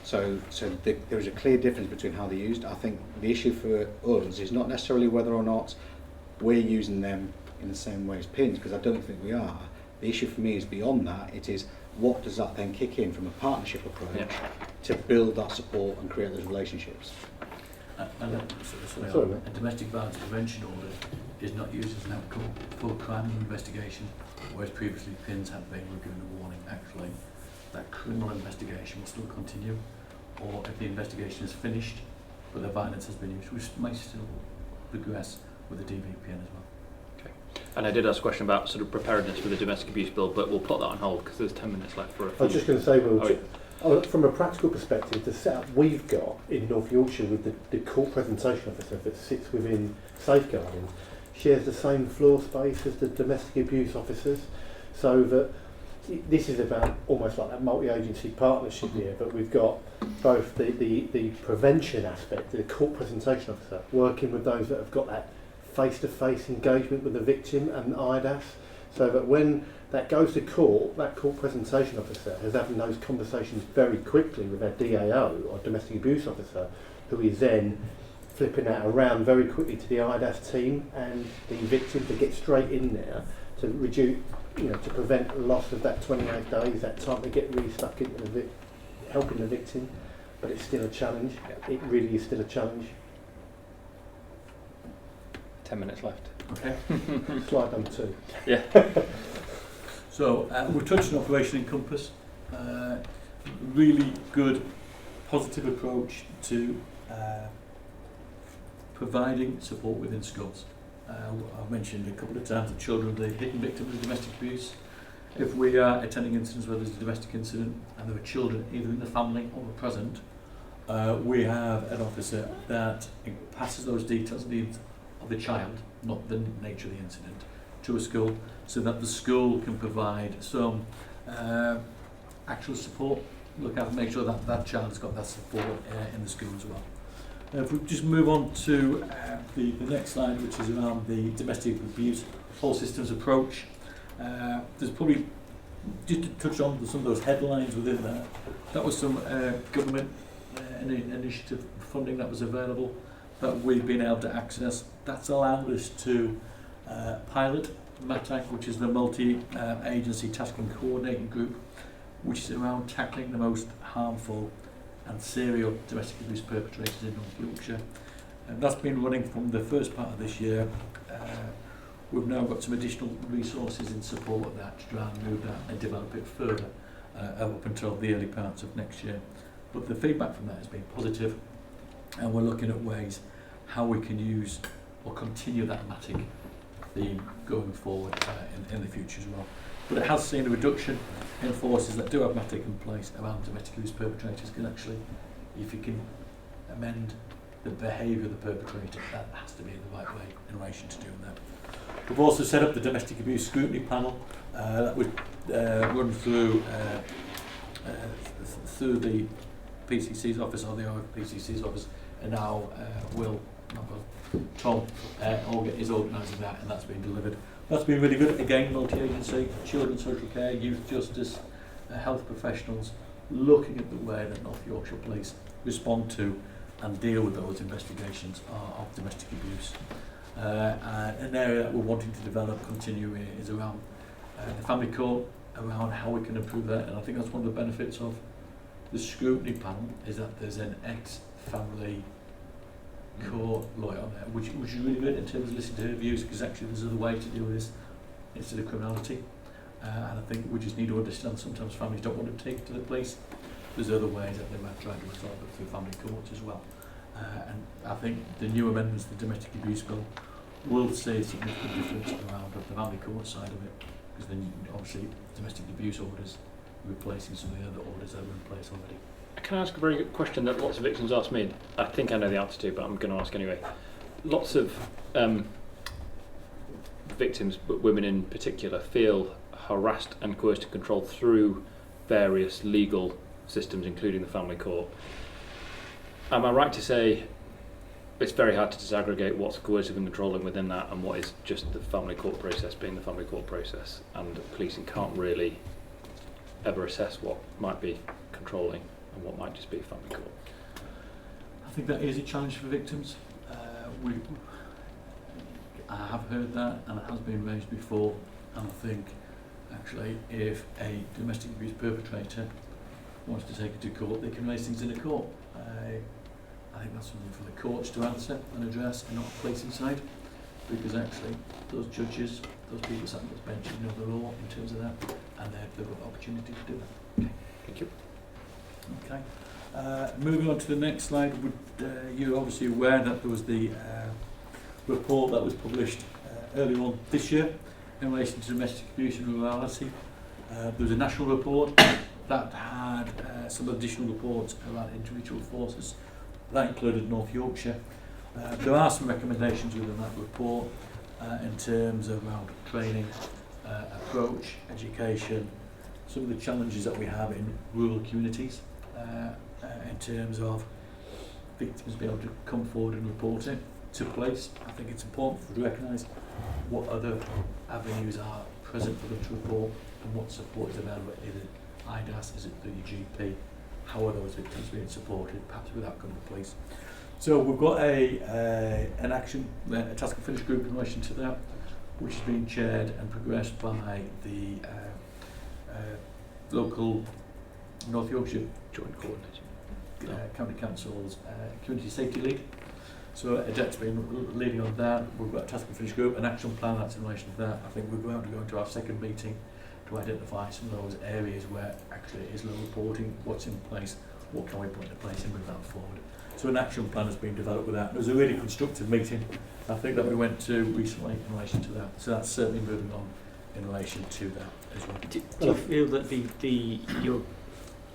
So there is a clear difference between how they're used. I think the issue for us is not necessarily whether or not we're using them in the same way as pins, because I don't think we are. The issue for me is beyond that. It is, what does that then kick in from a partnership approach to build that support and create those relationships? A domestic violence prevention order is not used as an outcome for crime investigation, whereas previously pins have been, we're given a warning. Actually, that criminal investigation will still continue, or if the investigation is finished but the violence has been used, we may still progress with the DVPN as well. Okay. And I did ask a question about sort of preparedness for the domestic abuse bill, but we'll put that on hold because there's 10 minutes left for a few. I was just going to say, Will, from a practical perspective, the setup we've got in North Yorkshire with the court presentation officer that sits within safeguarding shares the same floor space as the domestic abuse officers, so that this is about almost like that multi-agency partnership here, but we've got both the prevention aspect, the court presentation officer, working with those that have got that face-to-face engagement with the victim and IDAS, so that when that goes to court, that court presentation officer is having those conversations very quickly with their DAO or domestic abuse officer, who is then flipping that around very quickly to the IDAS team and the victim to get straight in there to reduce, to prevent loss of that 28 days, that time to get really stuck into helping the victim. But it's still a challenge. It really is still a challenge. 10 minutes left. Okay. Slide number 2. Yeah. So we've touched on Operation Encompass. Really good, positive approach to providing support within schools. I've mentioned a couple of times that children are the hidden victims of domestic abuse. If we are attending incidents where there's a domestic incident and there are children either in the family or present, we have an officer that passes those details of the child, not the nature of the incident, to a school, so that the school can provide some actual support, look at, make sure that that child has got that support in the school as well. If we just move on to the next slide, which is around the domestic abuse whole systems approach. There's probably, just to touch on some of those headlines within that, that was some government initiative funding that was available that we've been able to access. That's allowed us to pilot MATAC, which is the multi-agency task and coordinating group, which is around tackling the most harmful and serial domestic abuse perpetrators in North Yorkshire. And that's been running from the first part of this year. We've now got some additional resources in support of that to try and move that and develop it further up until the early parts of next year. But the feedback from that has been positive, and we're looking at ways how we can use or continue that MATIC theme going forward in the future as well. But it has seen a reduction in forces that do have MATIC in place around domestic abuse perpetrators, because actually, if you can amend the behaviour of the perpetrator, that has to be the right way in relation to doing that. We've also set up the domestic abuse scrutiny panel that would run through the PCC's office, or the OFPCC's office, and now Tom is organising that, and that's been delivered. That's been really good. Again, multi-agency, children's social care, youth justice, health professionals, looking at the way that North Yorkshire Police respond to and deal with those investigations of domestic abuse. And an area that we're wanting to develop, continue is around the family court, around how we can improve that. And I think that's one of the benefits of the scrutiny panel, is that there's an ex-family court lawyer on there, which is really good in terms of listening to her views, because actually there's other way to deal with this instead of criminality. And I think we just need to understand sometimes families don't want to take it to the police. There's other ways that they might try to resolve it through family courts as well. And I think the new amendments to the domestic abuse bill will see a significant difference around the family court side of it, because then obviously domestic abuse orders replacing some of the other orders that are in place already. Can I ask a very good question that lots of victims ask me? I think I know the answer to, but I'm going to ask anyway. Lots of victims, but women in particular, feel harassed and coerced and controlled through various legal systems, including the family court. Am I right to say it's very hard to disaggregate what's coercive and controlling within that and what is just the family court process being the family court process, and policing can't really ever assess what might be controlling and what might just be family court? I think that is a challenge for victims. I have heard that, and it has been raised before, and I think actually if a domestic abuse perpetrator wants to take it to court, they can raise things in a court. I think that's something for the courts to answer and address, and not the policing side, because actually those judges, those people sat on those benches know the law in terms of that, and they've got the opportunity to do that. Okay. Thank you. Okay. Moving on to the next slide, you're obviously aware that there was the report that was published earlier on this year in relation to domestic abuse and rurality. There was a national report that had some additional reports around individual forces. That included North Yorkshire. There are some recommendations within that report in terms of around training, approach, education, some of the challenges that we have in rural communities in terms of victims being able to come forward and report it to police. I think it's important to recognise what other avenues are present for them to report and what support is available. Is it IDAS, is it the GP? How are those victims being supported, perhaps without coming to police? So we've got an action, a task and finish group in relation to that, which has been chaired and progressed by the local North Yorkshire Joint Coordinator, County Council's Community Safety Lead. So Adette's been leading on that. We've got a task and finish group, an action plan that's in relation to that. I think we're going to go into our second meeting to identify some of those areas where actually it is low reporting, what's in place, what can we put into place and move that forward. So an action plan has been developed with that. It was a really constructive meeting, I think, that we went to recently in relation to that. So that's certainly moving on in relation to that as well. Do you feel that you're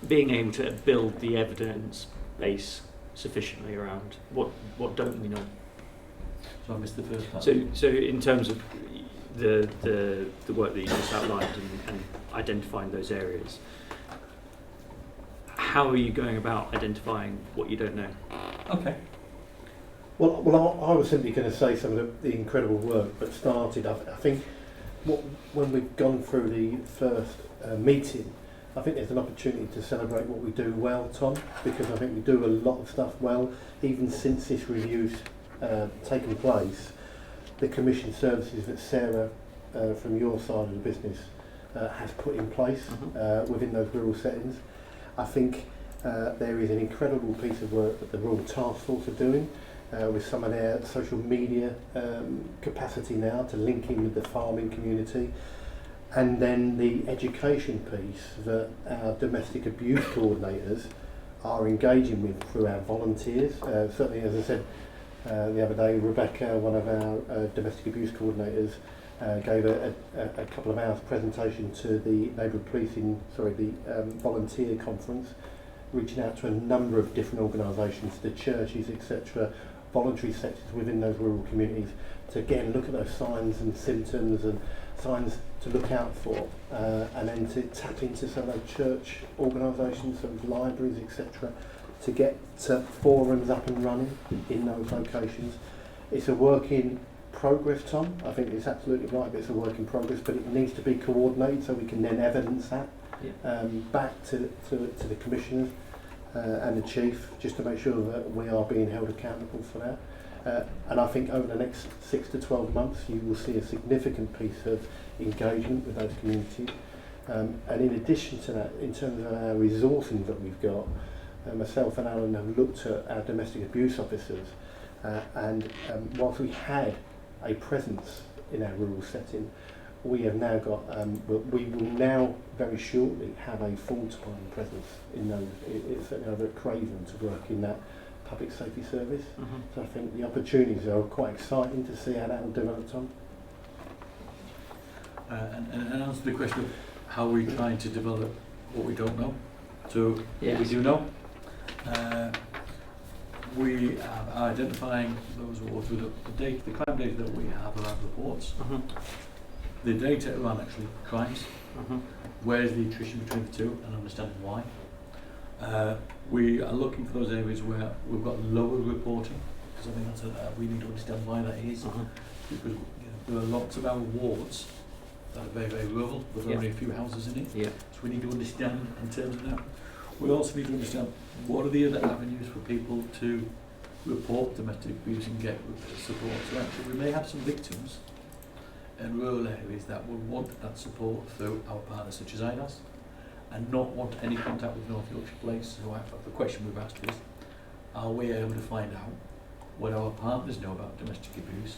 being able to build the evidence base sufficiently around what don't we know? So I missed the first part. So in terms of the work that you just outlined and identifying those areas, how are you going about identifying what you don't know? Okay. Well, I was simply going to say some of the incredible work that started. I think when we've gone through the first meeting, I think there's an opportunity to celebrate what we do well, Tom, because I think we do a lot of stuff well, even since this review's taken place. The commission services that Sarah, from your side of the business, has put in place within those rural settings. I think there is an incredible piece of work that the Rural Task Force are doing with some of their social media capacity now to link in with the farming community. And then the education piece that our domestic abuse coordinators are engaging with through our volunteers. Certainly, as I said the other day, Rebecca, one of our domestic abuse coordinators, gave a couple of hours presentation to the volunteer conference, reaching out to a number of different organisations, the churches, etc., voluntary sectors within those rural communities, to again look at those signs and symptoms and signs to look out for, and then to tap into some of those church organisations, some libraries, etc., to get forums up and running in those locations. It's a work in progress, Tom. I think it's absolutely right that it's a work in progress, but it needs to be coordinated so we can then evidence that back to the commissioners and the chief, just to make sure that we are being held accountable for that. And I think over the next 6 to 12 months you will see a significant piece of engagement with those communities. And in addition to that, in terms of our resourcing that we've got, myself and Alan have looked at our domestic abuse officers, and whilst we had a presence in our rural setting, we have now got, we will now very shortly have a full-time presence in those. It's certainly over at Craven to work in that public safety service. So I think the opportunities are quite exciting to see how that will develop, Tom. And answer the question of how we're trying to develop what we don't know. So what we do know, we are identifying those through the data, the crime data that we have around reports, the data around actually crimes, where is the attrition between the two, and understanding why. We are looking for those areas where we've got lower reporting, because I think that's we need to understand why that is, because there are lots of our wards that are very, very rural, with only a few houses in it, so we need to understand in terms of that. We also need to understand what are the other avenues for people to report domestic abuse and get support. So actually we may have some victims in rural areas that will want that support through our partners such as IDAS, and not want any contact with North Yorkshire Police. So the question we've asked is, are we able to find out what our partners know about domestic abuse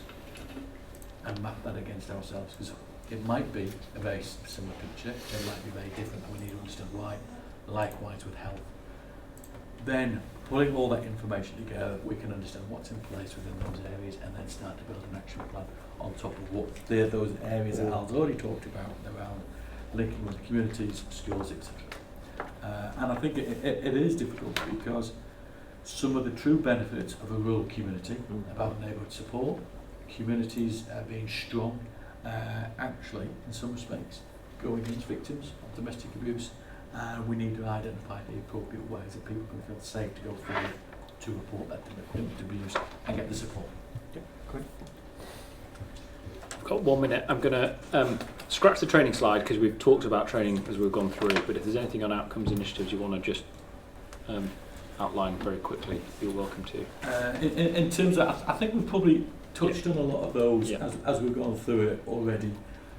and map that against ourselves? Because it might be a very similar picture, it might be very different, and we need to understand why. Likewise with health. Then pulling all that information together, we can understand what's in place within those areas, and then start to build an action plan on top of what those areas that Al's already talked about around linking with the communities, schools, etc. And I think it is difficult, because some of the true benefits of a rural community about neighbourhood support, communities being strong, actually in some respects go against victims of domestic abuse. And we need to identify the appropriate ways that people can feel safe to go forward to report that domestic abuse and get the support. Great. I've got 1 minute. I'm going to scratch the training slide, because we've talked about training as we've gone through it, but if there's anything on outcomes initiatives you want to just outline very quickly, you're welcome to. In terms of, I think we've probably touched on a lot of those as we've gone through it already,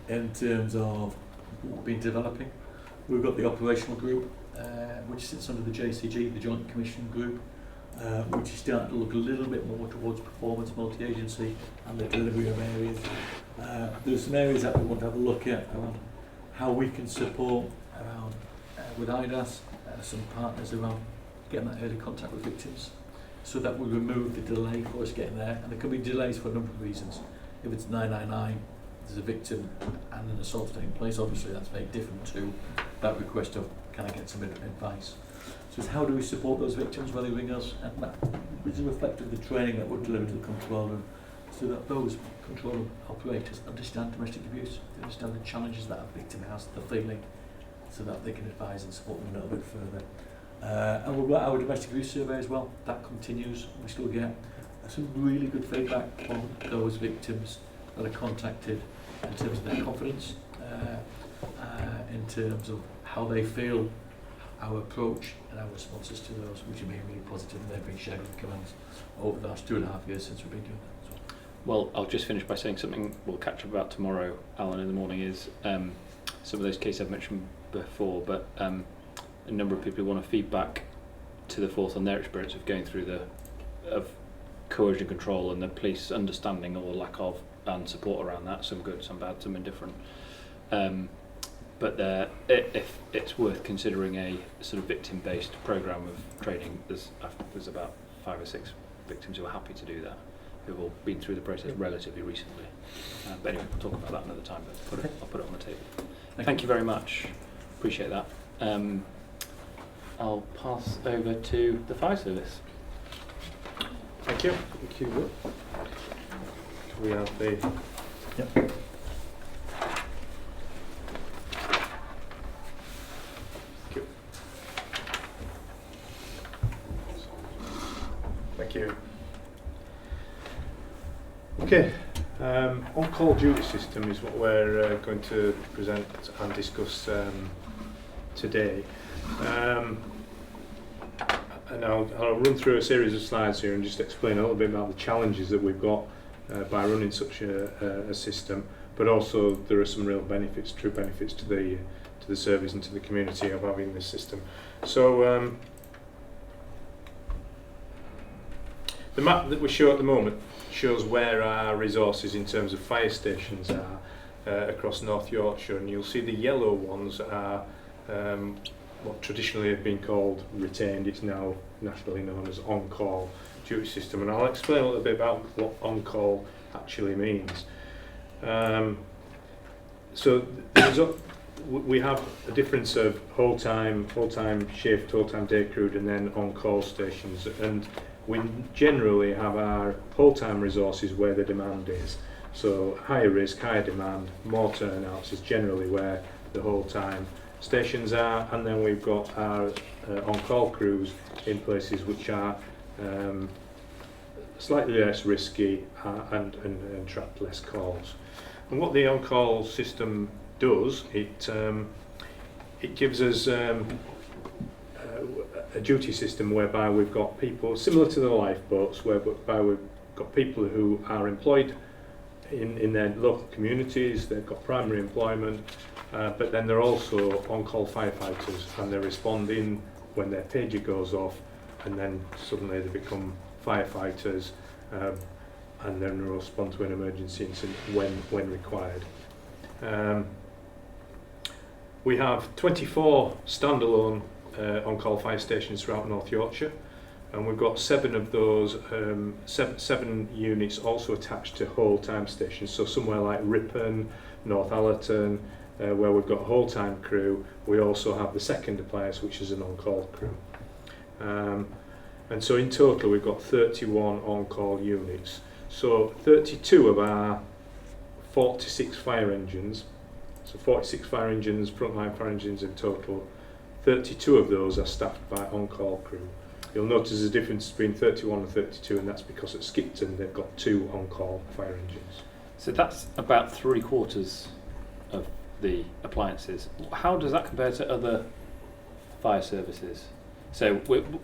in terms of what we've been developing. We've got the operational group, which sits under the JCG, the Joint Commission Group, which is starting to look a little bit more towards performance, multi-agency, and the delivery of areas. There's some areas that we want to have a look at around how we can support around with IDAS, some partners around getting that early contact with victims, so that we remove the delay for us getting there. And there can be delays for a number of reasons. If it's 999, there's a victim and an assault taking place, obviously that's very different to that request of, can I get some advice? So it's how do we support those victims when they ring us, and that is a reflect of the training that we're delivering to the control room, so that those control room operators understand domestic abuse, they understand the challenges that a victim has, the feeling, so that they can advise and support them a little bit further. And we've got our domestic abuse survey as well, that continues. We still get some really good feedback on those victims that are contacted in terms of their confidence, in terms of how they feel, our approach and our responses to those, which have been really positive, and they've been shared with the commands over the last 2.5 years since we've been doing that. So. Well, I'll just finish by saying something we'll catch up about tomorrow, Alan, in the morning, is some of those cases I've mentioned before, but a number of people who want to feedback to the force on their experience of going through of coercion control and the police understanding or lack of and support around that, some good, some bad, some indifferent. But if it's worth considering a sort of victim-based programme of training, there's about 5 or 6 victims who are happy to do that, who've all been through the process relatively recently. But anyway, we'll talk about that another time, but I'll put it on the table. Thank you very much. Appreciate that. I'll pass over to the fire service. Thank you. Thank you. We have the... Yep. Thank you. Okay, on-call duty system is what we're going to present and discuss today. And I'll run through a series of slides here and just explain a little bit about the challenges that we've got by running such a system, but also there are some real benefits, true benefits to the service and to the community of having this system. So the map that we show at the moment shows where our resources in terms of fire stations are across North Yorkshire, and you'll see the yellow ones are what traditionally had been called retained. It's now nationally known as on-call duty system, and I'll explain a little bit about what on-call actually means. So we have a difference of whole-time shift, whole-time day crewed, and then on-call stations, and we generally have our whole-time resources where the demand is. So higher risk, higher demand, more turnouts is generally where the whole-time stations are, and then we've got our on-call crews in places which are slightly less risky and attract less calls. And what the on-call system does, it gives us a duty system whereby we've got people similar to the lifeboats, whereby we've got people who are employed in their local communities. They've got primary employment, but then they're also on-call firefighters, and they're responding when their pager goes off, and then suddenly they become firefighters, and then respond to an emergency incident when required. We have 24 standalone on-call fire stations throughout North Yorkshire, and we've got 7 of those, 7 units also attached to whole-time stations. So somewhere like Ripon, North Allerton, where we've got a whole-time crew, we also have the second place, which is an on-call crew. And so in total we've got 31 on-call units. So 32 of our 46 fire engines, so 46 fire engines, frontline fire engines in total, 32 of those are staffed by on-call crew. You'll notice there's a difference between 31 and 32, and that's because at Skipton they've got 2 on-call fire engines. So that's about 3/4 of the appliances. How does that compare to other fire services? So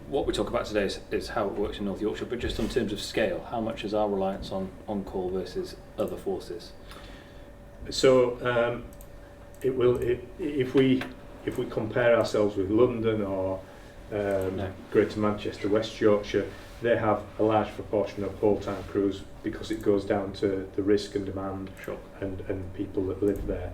what we talk about today is how it works in North Yorkshire, but just in terms of scale, how much is our reliance on on-call versus other forces? So if we compare ourselves with London or Greater Manchester, West Yorkshire, they have a large proportion of whole-time crews because it goes down to the risk and demand. Sure. and people that live there.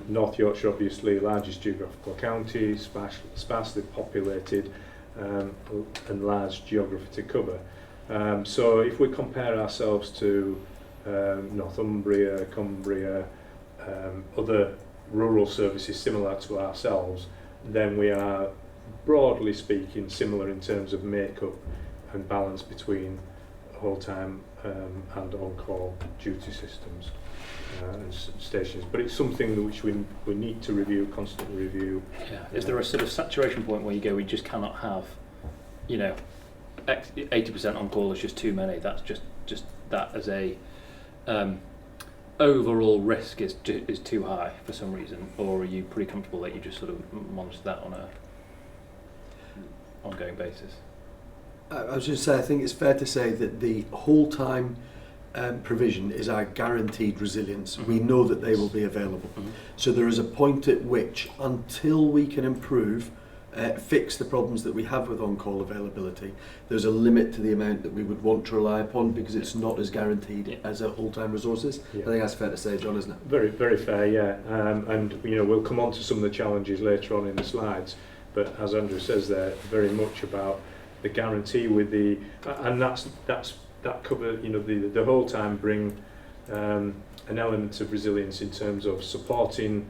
North Yorkshire, obviously, largest geographical county, sparsely populated, and large geography to cover. So if we compare ourselves to Northumbria, Cumbria, other rural services similar to ourselves, then we are, broadly speaking, similar in terms of makeup and balance between whole-time and on-call duty systems and stations. But it's something which we need to review, constantly review. Yeah. Is there a sort of saturation point where you go, we just cannot have, 80% on call is just too many? That's just that as a overall risk is too high for some reason, or are you pretty comfortable that you just sort of monitor that on a ongoing basis? I was just say, I think it's fair to say that the whole time provision is our guaranteed resilience. Mm-hmm. We know that they will be available. Mm-hmm. So there is a point at which, until we can improve, fix the problems that we have with on-call availability, there's a limit to the amount that we would want to rely upon, because it's not as guaranteed as a whole-time resources. Yeah. I think that's fair to say, John, isn't it? Very, very fair, yeah. And we'll come on to some of the challenges later on in the slides, but as Andrew says there, very much about the guarantee with the, and that cover, the whole time bring an element of resilience in terms of supporting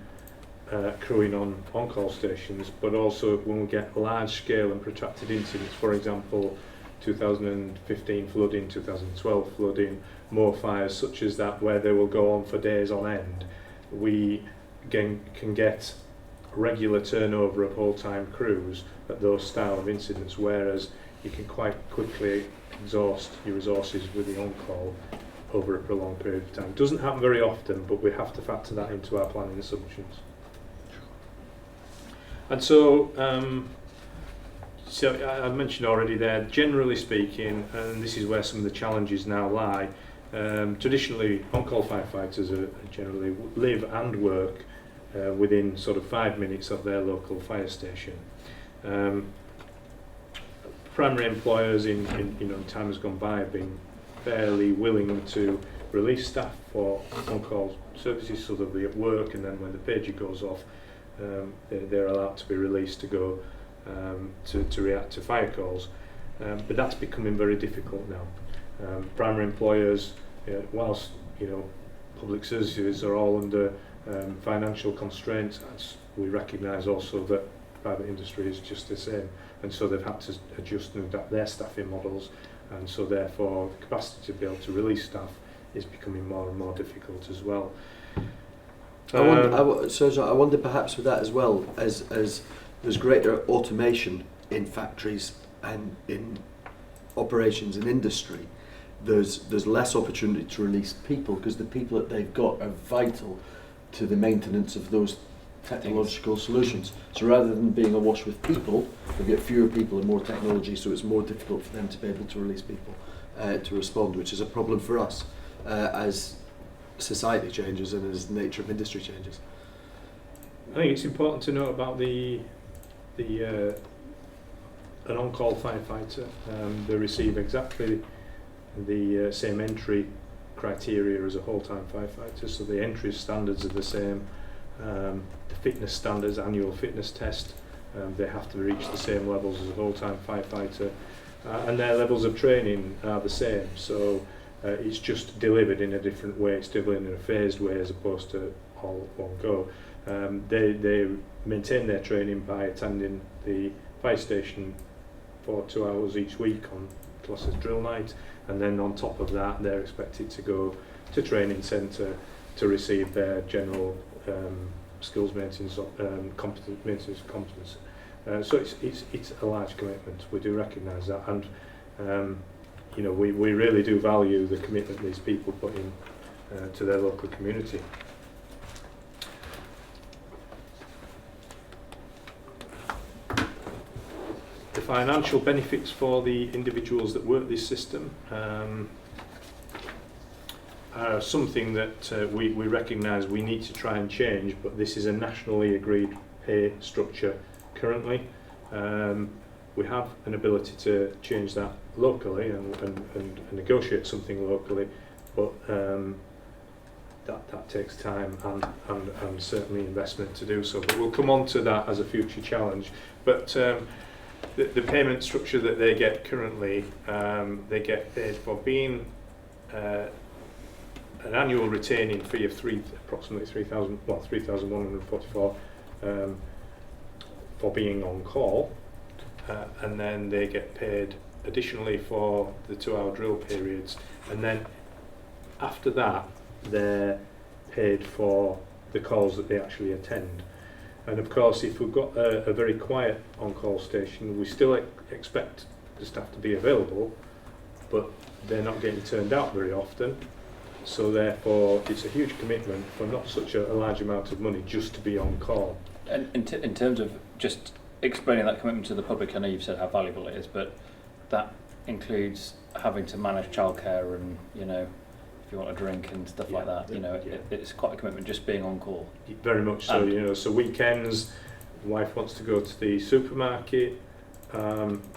crewing on-call stations, but also when we get large-scale and protracted incidents, for example, 2015 flooding, 2012 flooding, more fires such as that, where they will go on for days on end, we can get regular turnover of whole-time crews at those style of incidents, whereas you can quite quickly exhaust your resources with the on-call over a prolonged period of time. It doesn't happen very often, but we have to factor that into our planning assumptions. And so, I mentioned already there, generally speaking, and this is where some of the challenges now lie, traditionally on-call firefighters are generally live and work within sort of 5 minutes of their local fire station. Primary employers in time has gone by have been fairly willing to release staff for on-call services so that they're at work, and then when the pager goes off, they're allowed to be released to go to react to fire calls. But that's becoming very difficult now. Primary employers, whilst public services are all under financial constraints, we recognise also that private industry is just the same, and so they've had to adjust and adapt their staffing models, and so therefore the capacity to be able to release staff is becoming more and more difficult as well. I wonder perhaps with that as well, as there's greater automation in factories and in operations in industry, there's less opportunity to release people, because the people that they've got are vital to the maintenance of those technological solutions. So rather than being awash with people, we get fewer people and more technology, so it's more difficult for them to be able to release people to respond, which is a problem for us as society changes and as the nature of industry changes. I think it's important to note about an on-call firefighter. They receive exactly the same entry criteria as a whole-time firefighter, so the entry standards are the same. The fitness standards, annual fitness test, they have to reach the same levels as a whole-time firefighter, and their levels of training are the same, so it's just delivered in a different way. It's delivered in a phased way as opposed to all at one go. They maintain their training by attending the fire station for 2 hours each week on classes drill night, and then on top of that they're expected to go to training centre to receive their general skills maintenance, maintenance competence. So it's a large commitment. We do recognise that, and we really do value the commitment these people put in to their local community. The financial benefits for the individuals that work this system are something that we recognise we need to try and change, but this is a nationally agreed pay structure currently. We have an ability to change that locally and negotiate something locally, but that takes time and certainly investment to do so. But we'll come on to that as a future challenge. But the payment structure that they get currently, they get paid for being an annual retaining fee of approximately 3,144 for being on call, and then they get paid additionally for the 2-hour drill periods, and then after that they're paid for the calls that they actually attend. And of course, if we've got a very quiet on-call station, we still expect the staff to be available, but they're not getting turned out very often, so therefore it's a huge commitment for not such a large amount of money just to be on call. And in terms of just explaining that commitment to the public, I know you've said how valuable it is, but that includes having to manage childcare and, you know, if you want a drink and stuff like that, you know, it's quite a commitment just being on call. Very much so, you know, so weekends, the wife wants to go to the supermarket,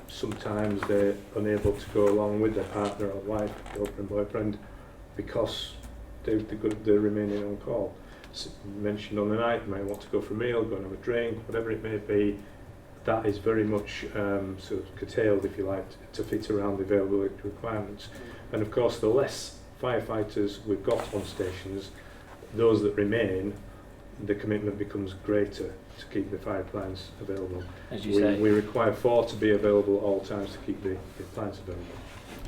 sometimes they're unable to go along with their partner or wife, girlfriend, boyfriend, because they're remaining on call. So you mentioned on the night, they might want to go for a meal, go and have a drink, whatever it may be. That is very much sort of curtailed, if you like, to fit around the availability requirements. And of course, the less firefighters we've got on stations, those that remain, the commitment becomes greater to keep the fire plants available. As you say, we require 4 to be available at all times to keep the plants available.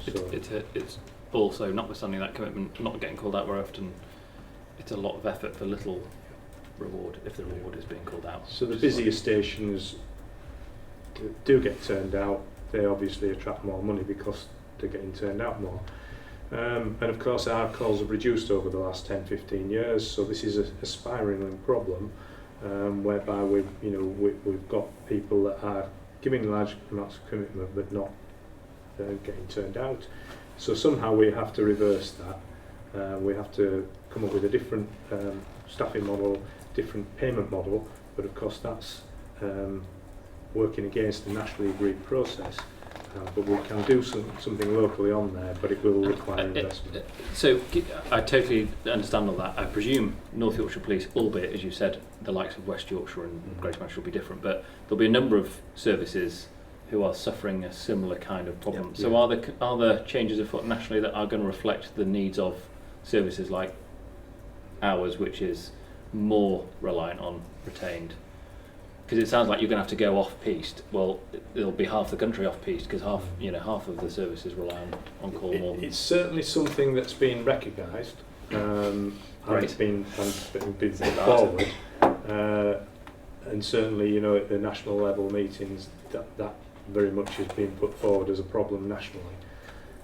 So it's also, notwithstanding that commitment, not getting called out very often, it's a lot of effort for little reward if the reward is being called out. So the busier stations that do get turned out, they obviously attract more money because they're getting turned out more. And of course our calls have reduced over the last 10-15 years, so this is a spiralling problem whereby we've got people that are giving large amounts of commitment but not getting turned out. So somehow we have to reverse that. We have to come up with a different staffing model, different payment model, but of course that's working against the nationally agreed process. But we can do something locally on there, but it will require investment. So I totally understand all that. I presume North Yorkshire Police, albeit, as you said, the likes of West Yorkshire and Greater Manchester will be different, but there'll be a number of services who are suffering a similar kind of problem. Yep. So are there changes afoot nationally that are going to reflect the needs of services like ours, which is more reliant on retained? Because it sounds like you're going to have to go off-piste. Well, it'll be half the country off-piste because half of the services rely on call more. It's certainly something that's been recognised and it's been put forward. And certainly, at the national level meetings, that very much has been put forward as a problem nationally.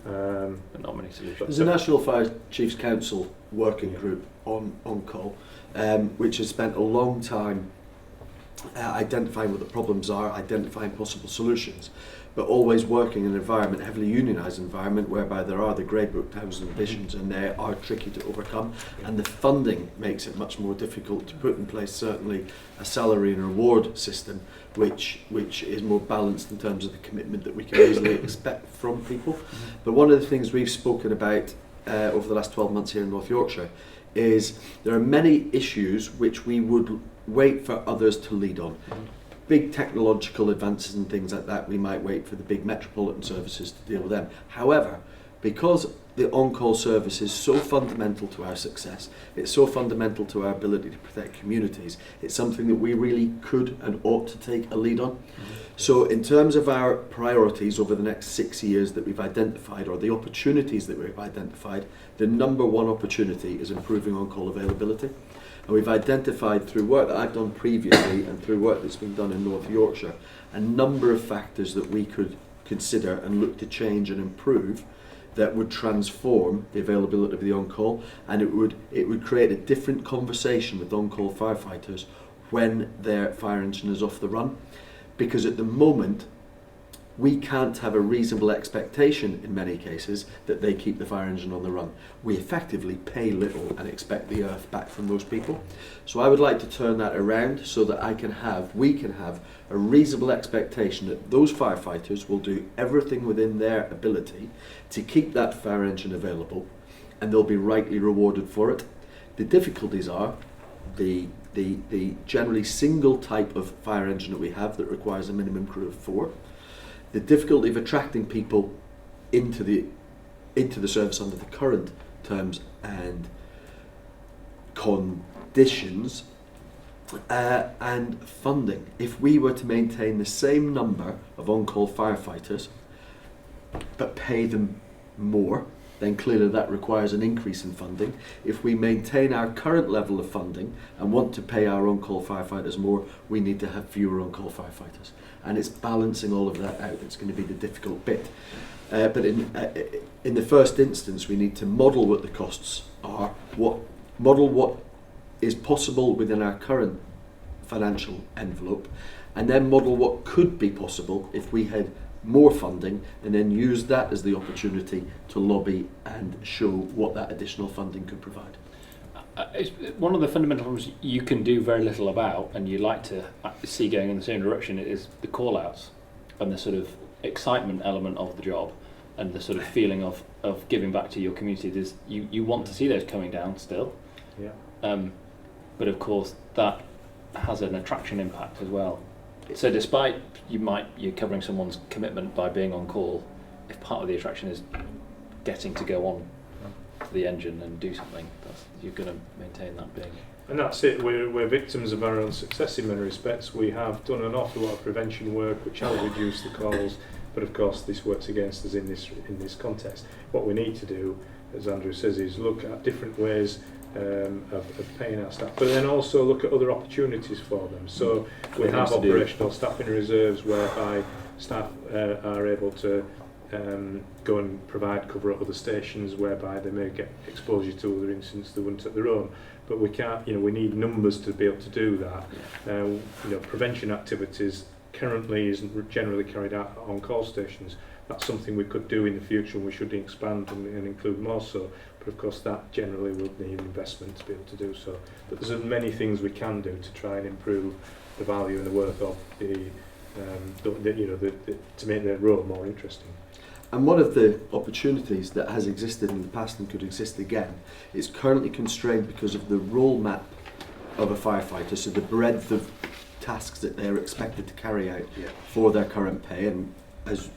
But not many solutions. There's a National Fire Chiefs Council working group on call, which has spent a long time identifying what the problems are, identifying possible solutions, but always working in an environment, heavily unionised environment, whereby there are the grey book terms and conditions and they are tricky to overcome, and the funding makes it much more difficult to put in place certainly a salary and reward system which is more balanced in terms of the commitment that we can easily expect from people. But one of the things we've spoken about over the last 12 months here in North Yorkshire is there are many issues which we would wait for others to lead on. Big technological advances and things like that, we might wait for the big metropolitan services to deal with them. However, because the on-call service is so fundamental to our success, it's so fundamental to our ability to protect communities, it's something that we really could and ought to take a lead on. So in terms of our priorities over the next 6 years that we've identified, or the opportunities that we've identified, the number one opportunity is improving on-call availability. And we've identified through work that I've done previously and through work that's been done in North Yorkshire, a number of factors that we could consider and look to change and improve that would transform the availability of the on-call, and it would create a different conversation with on-call firefighters when their fire engine is off the run. Because at the moment, we can't have a reasonable expectation in many cases that they keep the fire engine on the run. We effectively pay little and expect the earth back from those people. So I would like to turn that around so that we can have a reasonable expectation that those firefighters will do everything within their ability to keep that fire engine available, and they'll be rightly rewarded for it. The difficulties are the generally single type of fire engine that we have that requires a minimum crew of 4. The difficulty of attracting people into the service under the current terms and conditions and funding. If we were to maintain the same number of on-call firefighters but pay them more, then clearly that requires an increase in funding. If we maintain our current level of funding and want to pay our on-call firefighters more, we need to have fewer on-call firefighters. And it's balancing all of that out that's going to be the difficult bit. But in the first instance, we need to model what the costs are, model what is possible within our current financial envelope, and then model what could be possible if we had more funding, and then use that as the opportunity to lobby and show what that additional funding could provide. It's one of the fundamental problems you can do very little about, and you like to see going in the same direction, is the call-outs and the sort of excitement element of the job and the sort of feeling of giving back to your community. You want to see those coming down still. Yeah. But of course that has an attraction impact as well. So despite you're covering someone's commitment by being on call, if part of the attraction is getting to go on to the engine and do something, you're going to maintain that being. And that's it. We're victims of our own success in many respects. We have done an awful lot of prevention work which has reduced the calls, but of course this works against us in this context. What we need to do, as Andrew says, is look at different ways of paying our staff, but then also look at other opportunities for them. So we have operational staffing reserves whereby staff are able to go and provide cover at other stations whereby they may get exposure to other incidents they wouldn't at their own. But we can't, we need numbers to be able to do that. Prevention activities currently isn't generally carried out on call stations. That's something we could do in the future, and we should expand and include more so. But of course that generally will need investment to be able to do so. But there's many things we can do to try and improve the value and the worth of to make their role more interesting. And one of the opportunities that has existed in the past and could exist again is currently constrained because of the role map of a firefighter, so the breadth of tasks that they're expected to carry out for their current pay. And as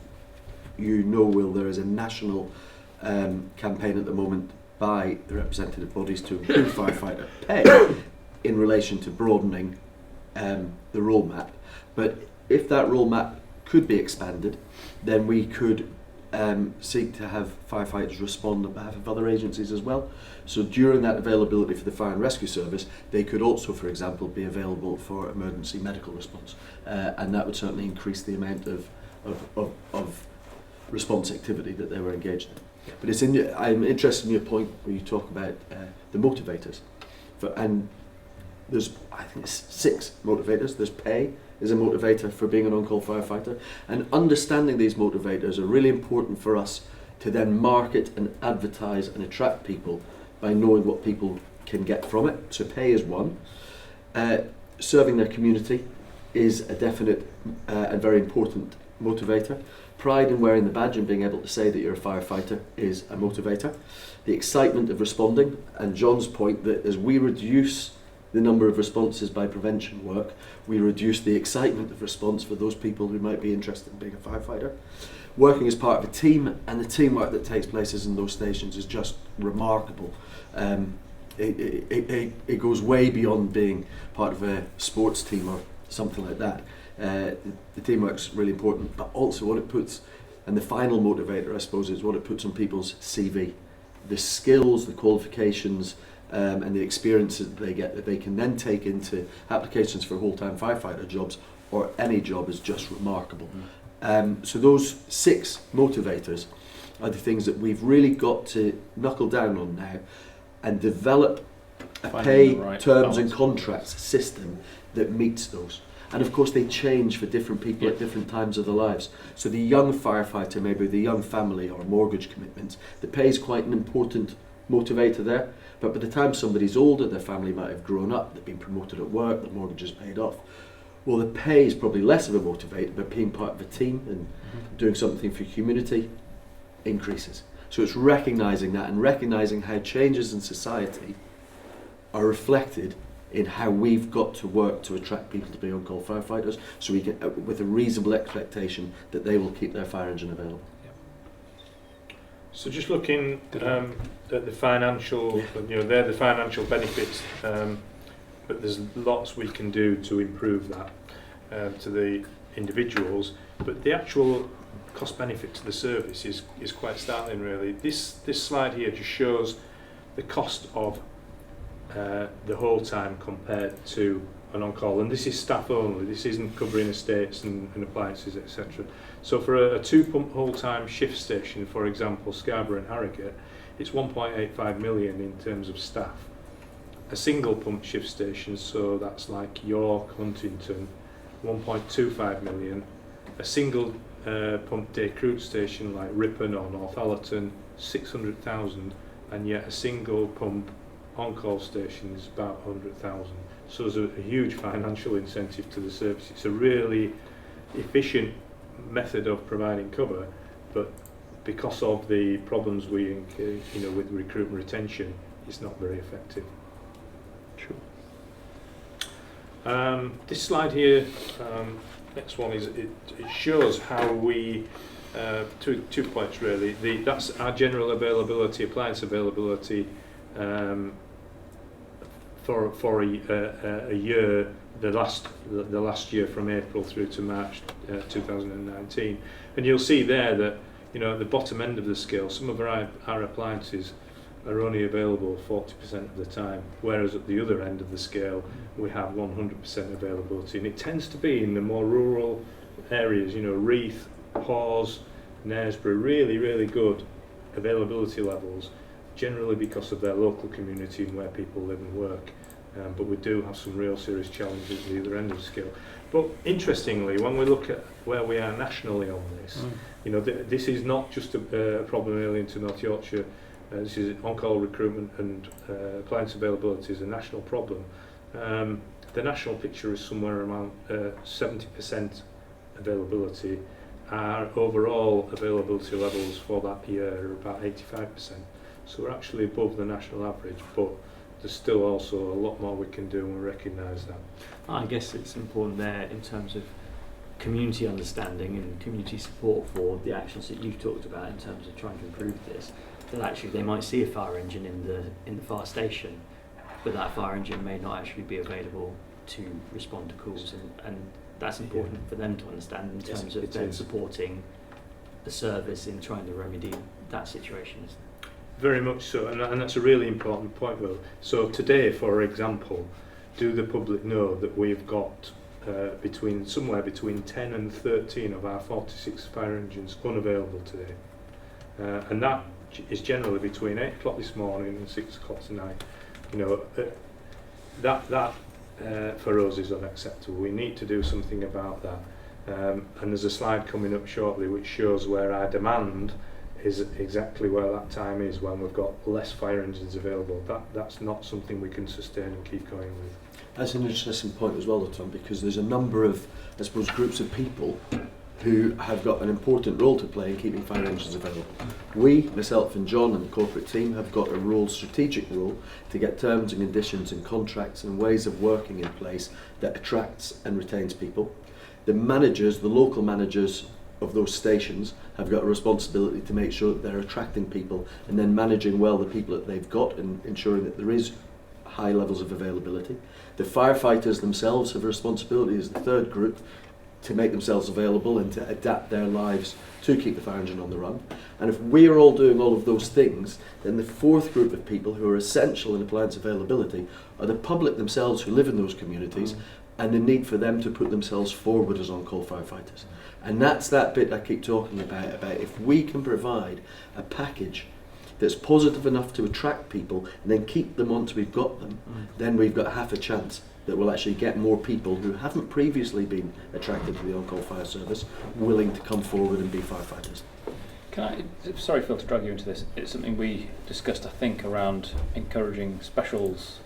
you know, Will, there is a national campaign at the moment by the representative bodies to improve firefighter pay in relation to broadening the role map. But if that role map could be expanded, then we could seek to have firefighters respond on behalf of other agencies as well. So during that availability for the fire and rescue service, they could also, for example, be available for emergency medical response, and that would certainly increase the amount of response activity that they were engaged in. But I'm interested in your point where you talk about the motivators, and there's, I think it's 6 motivators. There's pay is a motivator for being an on-call firefighter, and understanding these motivators are really important for us to then market and advertise and attract people by knowing what people can get from it. So pay is one. Serving their community is a definite and very important motivator. Pride in wearing the badge and being able to say that you're a firefighter is a motivator. The excitement of responding, and John's point that as we reduce the number of responses by prevention work, we reduce the excitement of response for those people who might be interested in being a firefighter. Working as part of a team, and the teamwork that takes place in those stations is just remarkable. It goes way beyond being part of a sports team or something like that. The teamwork's really important, but also what it puts, and the final motivator I suppose, is what it puts on people's CV. The skills, the qualifications, and the experiences that they get that they can then take into applications for full-time firefighter jobs or any job is just remarkable. So those 6 motivators are the things that we've really got to knuckle down on now and develop a pay, terms and contracts system that meets those. And of course they change for different people at different times of their lives. So the young firefighter, maybe the young family or mortgage commitments, the pay is quite an important motivator there. But by the time somebody's older, their family might have grown up, they've been promoted at work, the mortgage is paid off. Well, the pay is probably less of a motivator, but being part of a team and doing something for community increases. So it's recognising that and recognising how changes in society are reflected in how we've got to work to attract people to be on-call firefighters, so we can, with a reasonable expectation that they will keep their fire engine available. So just looking at the financial, they're the financial benefits, but there's lots we can do to improve that to the individuals. But the actual cost benefit to the service is quite startling, really. This slide here just shows the cost of the whole time compared to an on-call, and this is staff only. This isn't covering estates and appliances, etc. So for a 2-pump whole-time shift station, for example, Scarborough and Harrogate, it's 1.85 million in terms of staff. A single pump shift station, so that's like York, Huntington, 1.25 million. A single pump day crude station like Ripon or Northallerton, 600,000, and yet a single pump on-call station is about 100,000. So there's a huge financial incentive to the service. It's a really efficient method of providing cover, but because of the problems we incur, with recruitment retention, it's not very effective. Sure. This slide here, next one is it shows how we two points really. That's our general availability, appliance availability. For a year, the last year from April through to March 2019, and you'll see there that at the bottom end of the scale, some of our appliances are only available 40% of the time, whereas at the other end of the scale we have 100% availability, and it tends to be in the more rural areas. Reeth, Hawes, Knaresborough, really good availability levels, generally because of their local community and where people live and work. But we do have some real serious challenges at the other end of the scale. But interestingly, when we look at where we are nationally on this, this is not just a problem really into North Yorkshire. This is on-call recruitment and appliance availability is a national problem. The national picture is somewhere around 70% availability. Our overall availability levels for that year are about 85%. So we're actually above the national average, but there's still also a lot more we can do, and we recognise that. I guess it's important there in terms of community understanding and community support for the actions that you've talked about in terms of trying to improve this. That actually they might see a fire engine in the fire station, but that fire engine may not actually be available to respond to calls, and that's important for them to understand in terms of then supporting the service in trying to remedy that situation. Very much so, and that's a really important point, Will. So today, for example, do the public know that we've got somewhere between 10 and 13 of our 46 fire engines unavailable today, and that is generally between 8 o'clock this morning and 6 o'clock tonight. That for us is unacceptable. We need to do something about that, and there's a slide coming up shortly which shows where our demand is exactly where that time is when we've got less fire engines available. That's not something we can sustain and keep going with. That's an interesting point as well, Tom, because there's a number of, I suppose, groups of people who have got an important role to play in keeping fire engines available. We, myself and John and the corporate team, have got a strategic role to get terms and conditions and contracts and ways of working in place that attracts and retains people. The local managers of those stations have got a responsibility to make sure that they're attracting people and then managing well the people that they've got and ensuring that there is high levels of availability. The firefighters themselves have a responsibility as the third group to make themselves available and to adapt their lives to keep the fire engine on the run. And if we're all doing all of those things, then the fourth group of people who are essential in appliance availability are the public themselves who live in those communities, and the need for them to put themselves forward as on-call firefighters. And that's that bit I keep talking about if we can provide a package that's positive enough to attract people and then keep them once we've got them, then we've got half a chance that we'll actually get more people who haven't previously been attracted to the on-call fire service willing to come forward and be firefighters. Sorry, Phil, to drag you into this. It's something we discussed, I think, around encouraging specials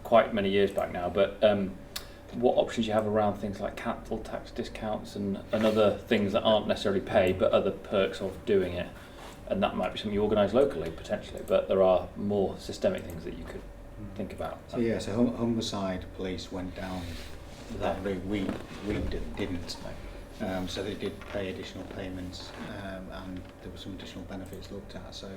quite many years back now, but what options you have around things like capital tax discounts and other things that aren't necessarily pay but other perks of doing it, and that might be something you organise locally potentially, but there are more systemic things that you could think about. So Humberside Police went down that route. We didn't. So they did pay additional payments, and there were some additional benefits looked at. So,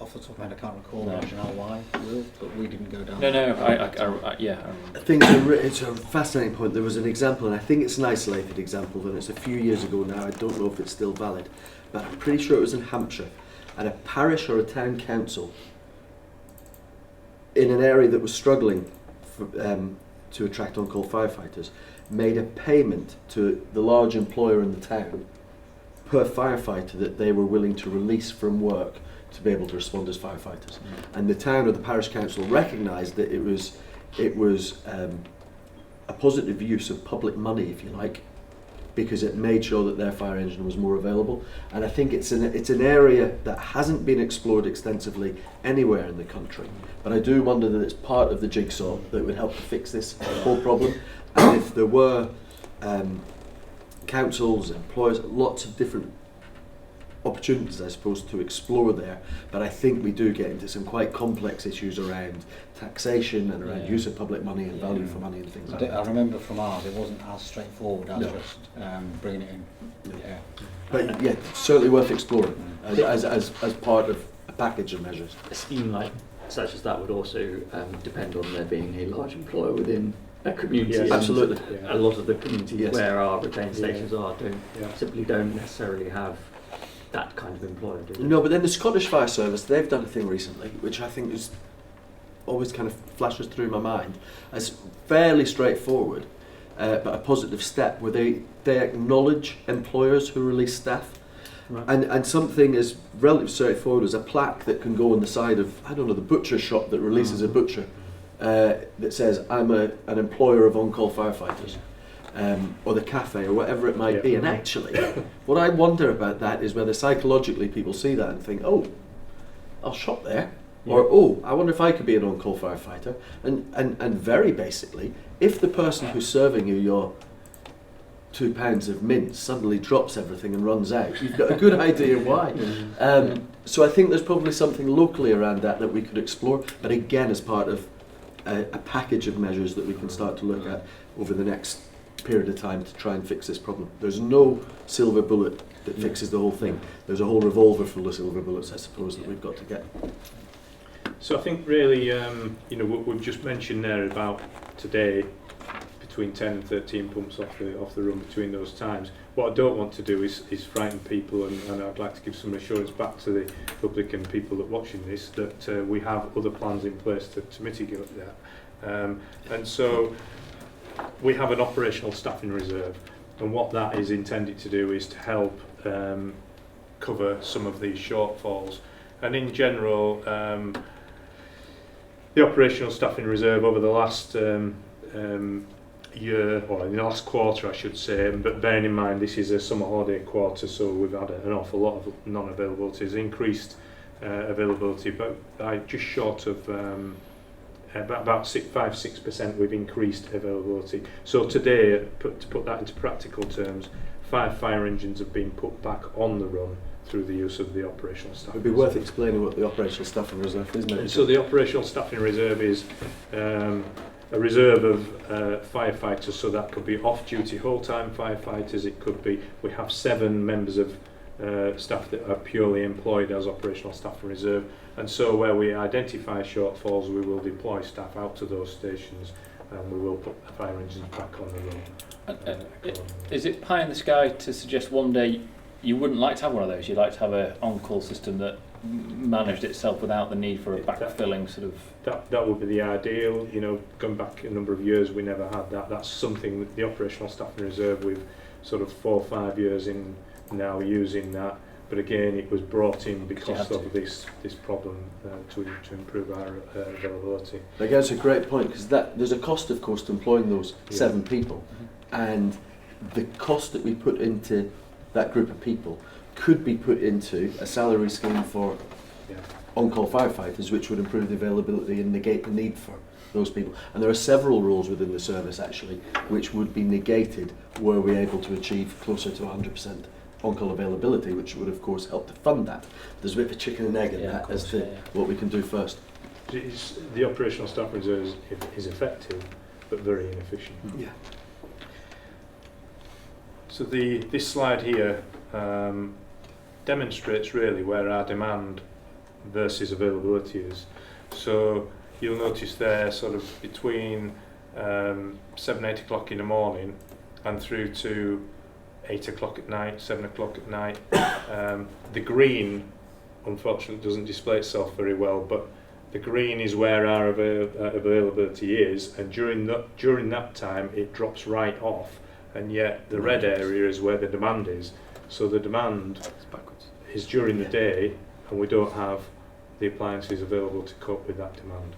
off the top of my head, I can't recall the rationale why, Will, but we didn't go down. I think it's a fascinating point. There was an example, and I think it's an isolated example, and it's a few years ago now. I don't know if it's still valid, but I'm pretty sure it was in Hampshire, and a parish or a town council in an area that was struggling for, to attract on-call firefighters made a payment to the large employer in the town per firefighter that they were willing to release from work to be able to respond as firefighters. And the town or the parish council recognised that it was a positive use of public money, if you like, because it made sure that their fire engine was more available. And I think it's an area that hasn't been explored extensively anywhere in the country. But I do wonder that it's part of the jigsaw that would help to fix this whole problem. And if there were councils, employers, lots of different opportunities, I suppose, to explore there. But I think we do get into some quite complex issues around taxation and around use of public money and value for money and things like that. I remember from ours, it wasn't as straightforward as just bringing it in. Yeah. But yeah, certainly worth exploring as part of a package of measures. A scheme like such as that would also depend on there being a large employer within a community. Yes, absolutely. A lot of the communities Yes. where our retain stations are simply don't necessarily have that kind of employer, do they? No, but then the Scottish Fire Service, they've done a thing recently, which I think is always kind of flashes through my mind as fairly straightforward, but a positive step, where they acknowledge employers who release staff. Right. And something as relatively straightforward as a plaque that can go on the side of, I don't know, the butcher shop that releases a butcher that says, I'm an employer of on-call firefighters. Or the cafe or whatever it might be. And actually, what I wonder about that is whether psychologically people see that and think, oh, I'll shop there. Yeah. Or, oh, I wonder if I could be an on-call firefighter. And very basically, if the person who's serving you your £2 of mince suddenly drops everything and runs out, you've got a good idea why. So I think there's probably something locally around that we could explore, but again as part of a package of measures that we can start to look at over the next period of time to try and fix this problem. There's no silver bullet that fixes the whole thing. There's a whole revolver full of silver bullets, I suppose, that we've got to get. So I think really, what we've just mentioned there about today, between 10 and 13 pumps off the run between those times. What I don't want to do is frighten people, and I'd like to give some assurance back to the public and people that are watching this that we have other plans in place to mitigate that. And so we have an operational staffing reserve, and what that is intended to do is to help cover some of these shortfalls. And in general, the operational staffing reserve over the last year, or in the last quarter I should say, but bearing in mind this is a summer holiday quarter, so we've had an awful lot of non-availabilities, increased availability, but just short of about 5-6% we've increased availability. So today, to put that into practical terms, 5 fire engines have been put back on the run through the use of the operational staffing It would be worth explaining what the operational staffing reserve is, isn't it? So the operational staffing reserve is a reserve of firefighters, so that could be off-duty whole-time firefighters, it could be, we have 7 members of staff that are purely employed as operational staffing reserve, and so where we identify shortfalls we will deploy staff out to those stations and we will put the fire engines back on the run. Is it pie in the sky to suggest one day you wouldn't like to have one of those? You'd like to have an on-call system that managed itself without the need for a backfilling sort of... That would be the ideal. Going back a number of years we never had that. That's something that the operational staffing reserve, we've sort of 4 or 5 years in now using that, but again it was brought in because of this problem to improve our availability. Again, it's a great point, because there's a cost, of course, to employing those 7 people, and the cost that we put into that group of people could be put into a salary scheme for on-call firefighters, which would improve the availability and negate the need for those people. And there are several roles within the service actually which would be negated were we able to achieve closer to 100% on-call availability, which would of course help to fund that. There's a bit of a chicken and egg in that as to what we can do first. The operational staff reserve is effective but very inefficient. Yeah. So this slide here demonstrates really where our demand versus availability is. So you'll notice there, sort of between 7-8 o'clock in the morning and through to 8 o'clock at night, 7 o'clock at night. The green, unfortunately, doesn't display itself very well, but the green is where our availability is, and during that time it drops right off, and yet the red area is where the demand is. So the demand is during the day, and we don't have the appliances available to cope with that demand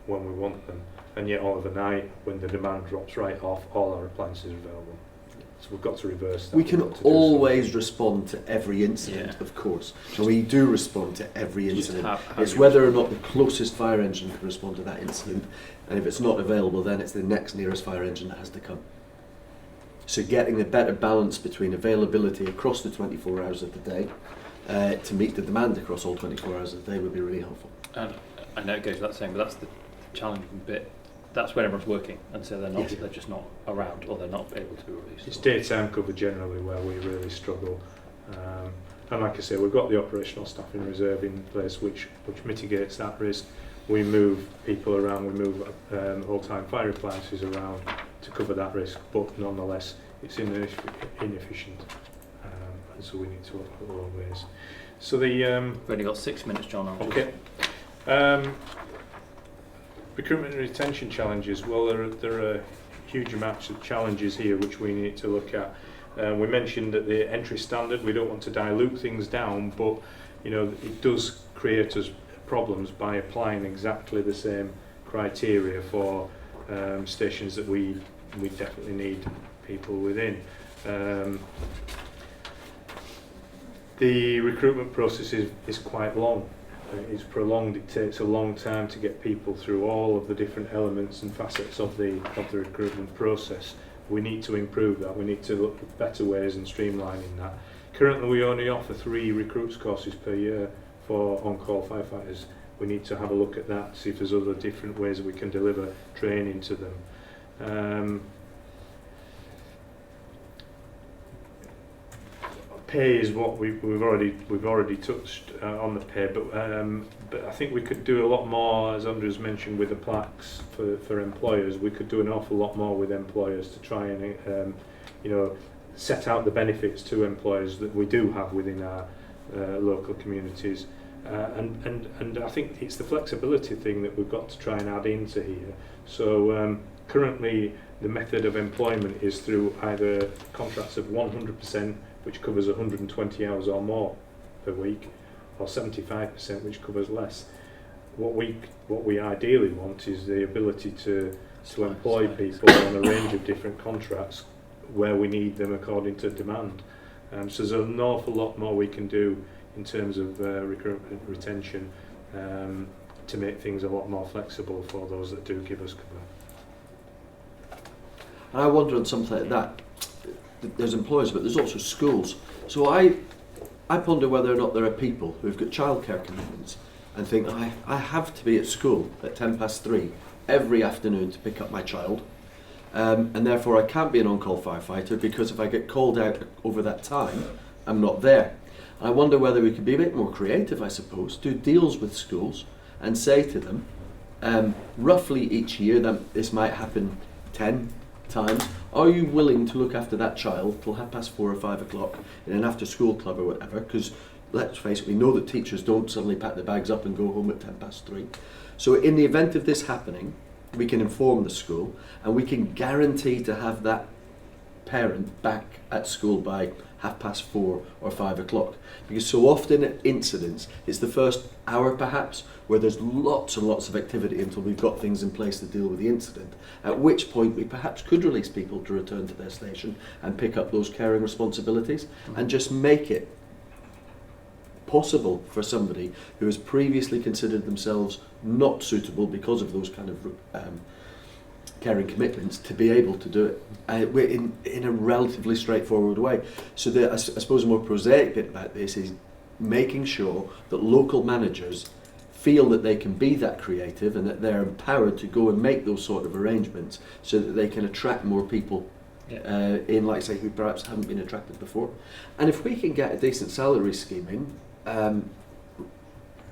when we want them, and yet overnight, when the demand drops right off, all our appliances are available. So we've got to reverse that. We can always respond to every incident, of course, and we do respond to every incident. It's whether or not the closest fire engine can respond to that incident, and if it's not available, then it's the next nearest fire engine that has to come. So getting a better balance between availability across the 24 hours of the day to meet the demand across all 24 hours of the day would be really helpful. And I know it goes without saying, but that's the challenging bit. That's when everyone's working, and so they're not. Yes. They're just not around, or they're not able to be released. It's daytime cover generally where we really struggle. And like I say, we've got the operational staff in reserve in place, which mitigates that risk. We move people around, we move all-time fire appliances around to cover that risk, but nonetheless, it's inefficient, and so we need to look at other ways. So We've only got 6 minutes, John. Okay. Recruitment and retention challenges. Well, there are huge amounts of challenges here which we need to look at. We mentioned that the entry standard, we don't want to dilute things down, but you know, it does create us problems by applying exactly the same criteria for stations that we definitely need people within. The recruitment process is quite long. It's prolonged. It takes a long time to get people through all of the different elements and facets of the recruitment process. We need to improve that. We need to look at better ways and streamlining that. Currently, we only offer 3 recruits courses per year for on-call firefighters. We need to have a look at that, see if there's other different ways that we can deliver training to them. Pay is what we've already touched on the pay, but I think we could do a lot more, as Andrew's mentioned, with the plaques for employers. We could do an awful lot more with employers to try and set out the benefits to employers that we do have within our local communities, and I think it's the flexibility thing that we've got to try and add into here. So currently the method of employment is through either contracts of 100%, which covers 120 hours or more per week, or 75%, which covers less. What we ideally want is the ability to employ people on a range of different contracts where we need them according to demand. So there's an awful lot more we can do in terms of recruitment and retention to make things a lot more flexible for those that do give us cover. And I wonder on something like that, there's employers, but there's also schools. So I ponder whether or not there are people who've got childcare commitments and think, I have to be at school at 3:10 every afternoon to pick up my child, and therefore I can't be an on-call firefighter because if I get called out over that time, I'm not there. I wonder whether we could be a bit more creative, I suppose, do deals with schools and say to them, roughly each year, that this might happen 10 times, are you willing to look after that child till 4:30 or 5 o'clock in an after-school club or whatever? Because let's face it, we know that teachers don't suddenly pack their bags up and go home at 3:10. So in the event of this happening, we can inform the school and we can guarantee to have that parent back at school by 4:30 or 5 o'clock. Because so often at incidents, it's the first hour perhaps where there's lots and lots of activity until we've got things in place to deal with the incident, at which point we perhaps could release people to return to their station and pick up those caring responsibilities and just make it possible for somebody who has previously considered themselves not suitable because of those kind of caring commitments to be able to do it in a relatively straightforward way. So I suppose a more prosaic bit about this is making sure that local managers feel that they can be that creative and that they're empowered to go and make those sort of arrangements so that they can attract more people in, like I say, who perhaps haven't been attracted before. And if we can get a decent salary scheme in,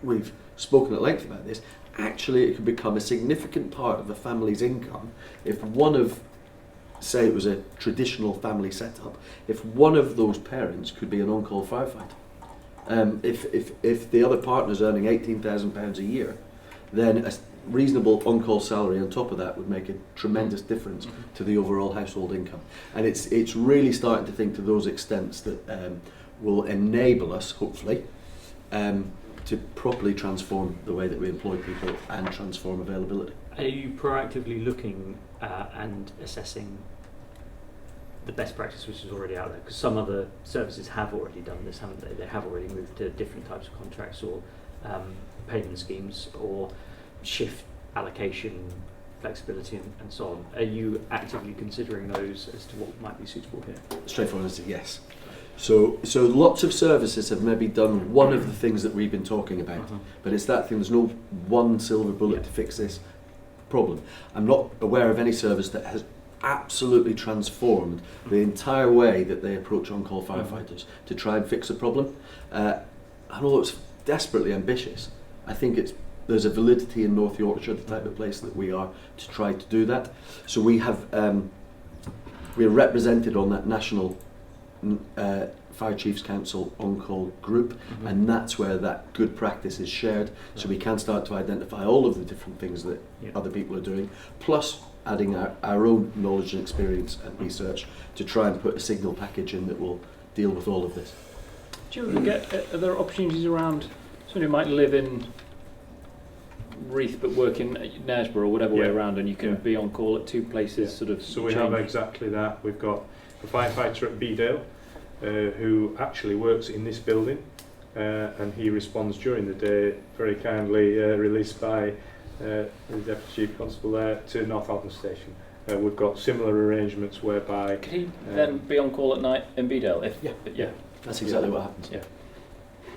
we've spoken at length about this, actually it could become a significant part of a family's income if one of, say it was a traditional family setup, if one of those parents could be an on-call firefighter. If the other partner's earning £18,000 a year, then a reasonable on-call salary on top of that would make a tremendous difference to the overall household income. And it's really starting to think to those extents that will enable us, hopefully, to properly transform the way that we employ people and transform availability. Are you proactively looking and assessing the best practice which is already out there? Because some other services have already done this, haven't they? They have already moved to different types of contracts or payment schemes or shift allocation, flexibility and so on. Are you actively considering those as to what might be suitable here? Straightforward answer, yes. So lots of services have maybe done one of the things that we've been talking about, but it's that thing, there's no one silver bullet to fix this problem. I'm not aware of any service that has absolutely transformed the entire way that they approach on-call firefighters to try and fix a problem. And although it's desperately ambitious, I think there's a validity in North Yorkshire, the type of place that we are, to try to do that. So we have we're represented on that national Fire Chiefs Council on-call group, and that's where that good practice is shared, so we can start to identify all of the different things that other people are doing, plus adding our own knowledge and experience and research to try and put a signal package in that will deal with all of this. Do you ever get, are there opportunities around somebody who might live in Reeth but work in Knaresborough or whatever way around, and you can be on call at two places sort of? So we have exactly that. We've got a firefighter at Beedale who actually works in this building, and he responds during the day, very kindly released by the Deputy Chief Constable there to Northampton Station. We've got similar arrangements whereby... Could he then be on call at night in Beedale? Yeah. That's exactly what happens. Yeah.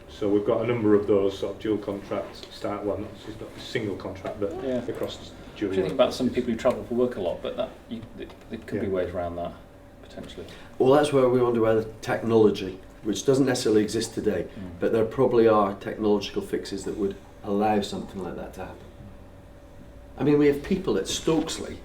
So we've got a number of those sort of dual contracts, well, not a single contract, but across dual. What do you think about some people who travel for work a lot, but there could be ways around that, potentially? Well, that's where we wonder whether technology, which doesn't necessarily exist today, but there probably are technological fixes that would allow something like that to happen. I mean, we have people at Stokesley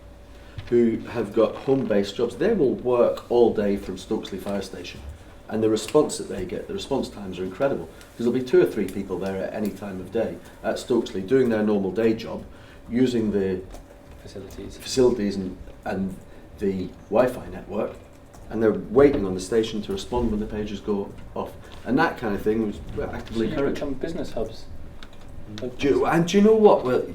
who have got home-based jobs. They will work all day from Stokesley Fire Station, and the response that they get, the response times are incredible, because there'll be 2 or 3 people there at any time of day at Stokesley doing their normal day job, using the facilities and the Wi-Fi network, and they're waiting on the station to respond when the pages go off. And that kind of thing was actively encouraged. Become business hubs. Do you know what? Well,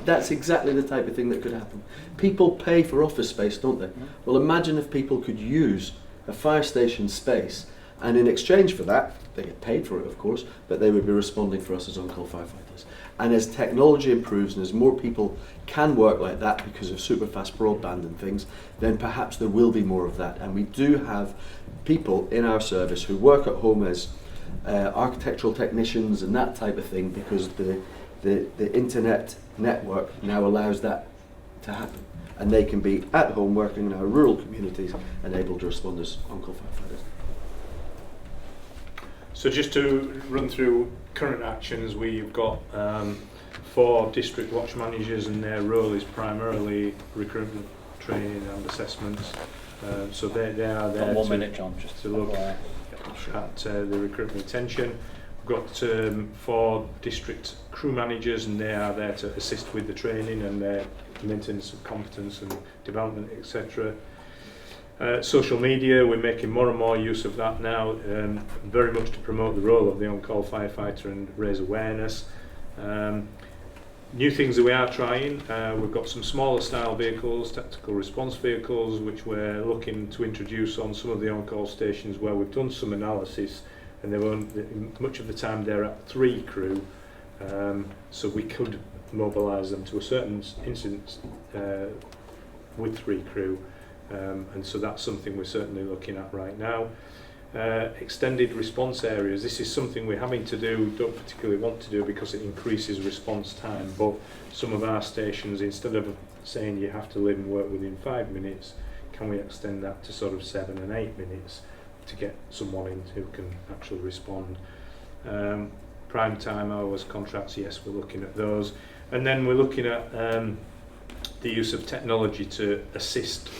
that's exactly the type of thing that could happen. People pay for office space, don't they? Well, imagine if people could use a fire station space, and in exchange for that, they get paid for it, of course, but they would be responding for us as on-call firefighters. And as technology improves and as more people can work like that because of super fast broadband and things, then perhaps there will be more of that. And we do have people in our service who work at home as architectural technicians and that type of thing, because the internet network now allows that to happen, and they can be at home working in our rural communities and able to respond as on-call firefighters. So just to run through current actions, we've got 4 district watch managers, and their role is primarily recruitment, training and assessments. So they are there 1 minute, John, just to look at the recruitment retention. We've got 4 district crew managers, and they are there to assist with the training and maintenance of competence and development, etc. Social media, we're making more and more use of that now, very much to promote the role of the on-call firefighter and raise awareness. New things that we are trying, we've got some smaller style vehicles, tactical response vehicles, which we're looking to introduce on some of the on-call stations where we've done some analysis, and much of the time they're at 3 crew, so we could mobilise them to a certain incident with 3 crew, and so that's something we're certainly looking at right now. Extended response areas, this is something we're having to do, don't particularly want to do because it increases response time, but some of our stations, instead of saying you have to live and work within 5 minutes, can we extend that to sort of 7 and 8 minutes to get someone in who can actually respond. Prime time hours contracts, yes, we're looking at those. And then we're looking at the use of technology to assist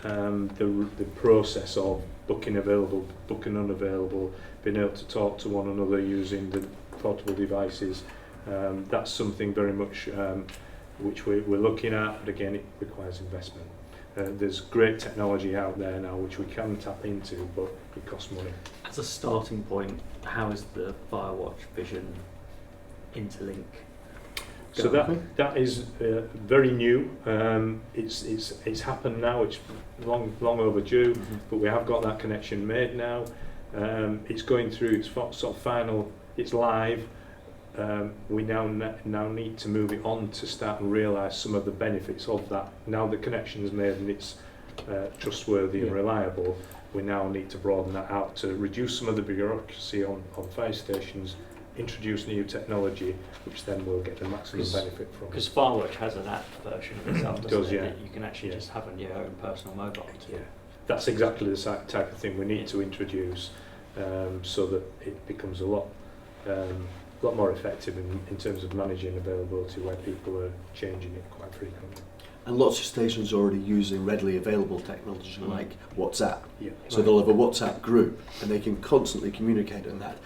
the process of booking available, booking unavailable, being able to talk to one another using the portable devices. That's something very much which we're looking at, but again it requires investment. There's great technology out there now which we can tap into, but it costs money. As a starting point, how is the Firewatch vision interlink? So that is very new. It's happened now. It's long overdue, but we have got that connection made now. It's going through its sort of final. It's live. We now need to move it on to start and realise some of the benefits of that. Now the connection is made and it's trustworthy and reliable. We now need to broaden that out to reduce some of the bureaucracy on fire stations, introduce new technology, which then will get the maximum benefit from. Because Firewatch has an app version of itself, doesn't it? Yeah. That you can actually just have on your own personal mobile. Yeah, that's exactly the type of thing we need to introduce, so that it becomes a lot more effective in terms of managing availability, where people are changing it quite frequently. And lots of stations are already using readily available technology like WhatsApp. Yeah. So they'll have a WhatsApp group and they can constantly communicate on that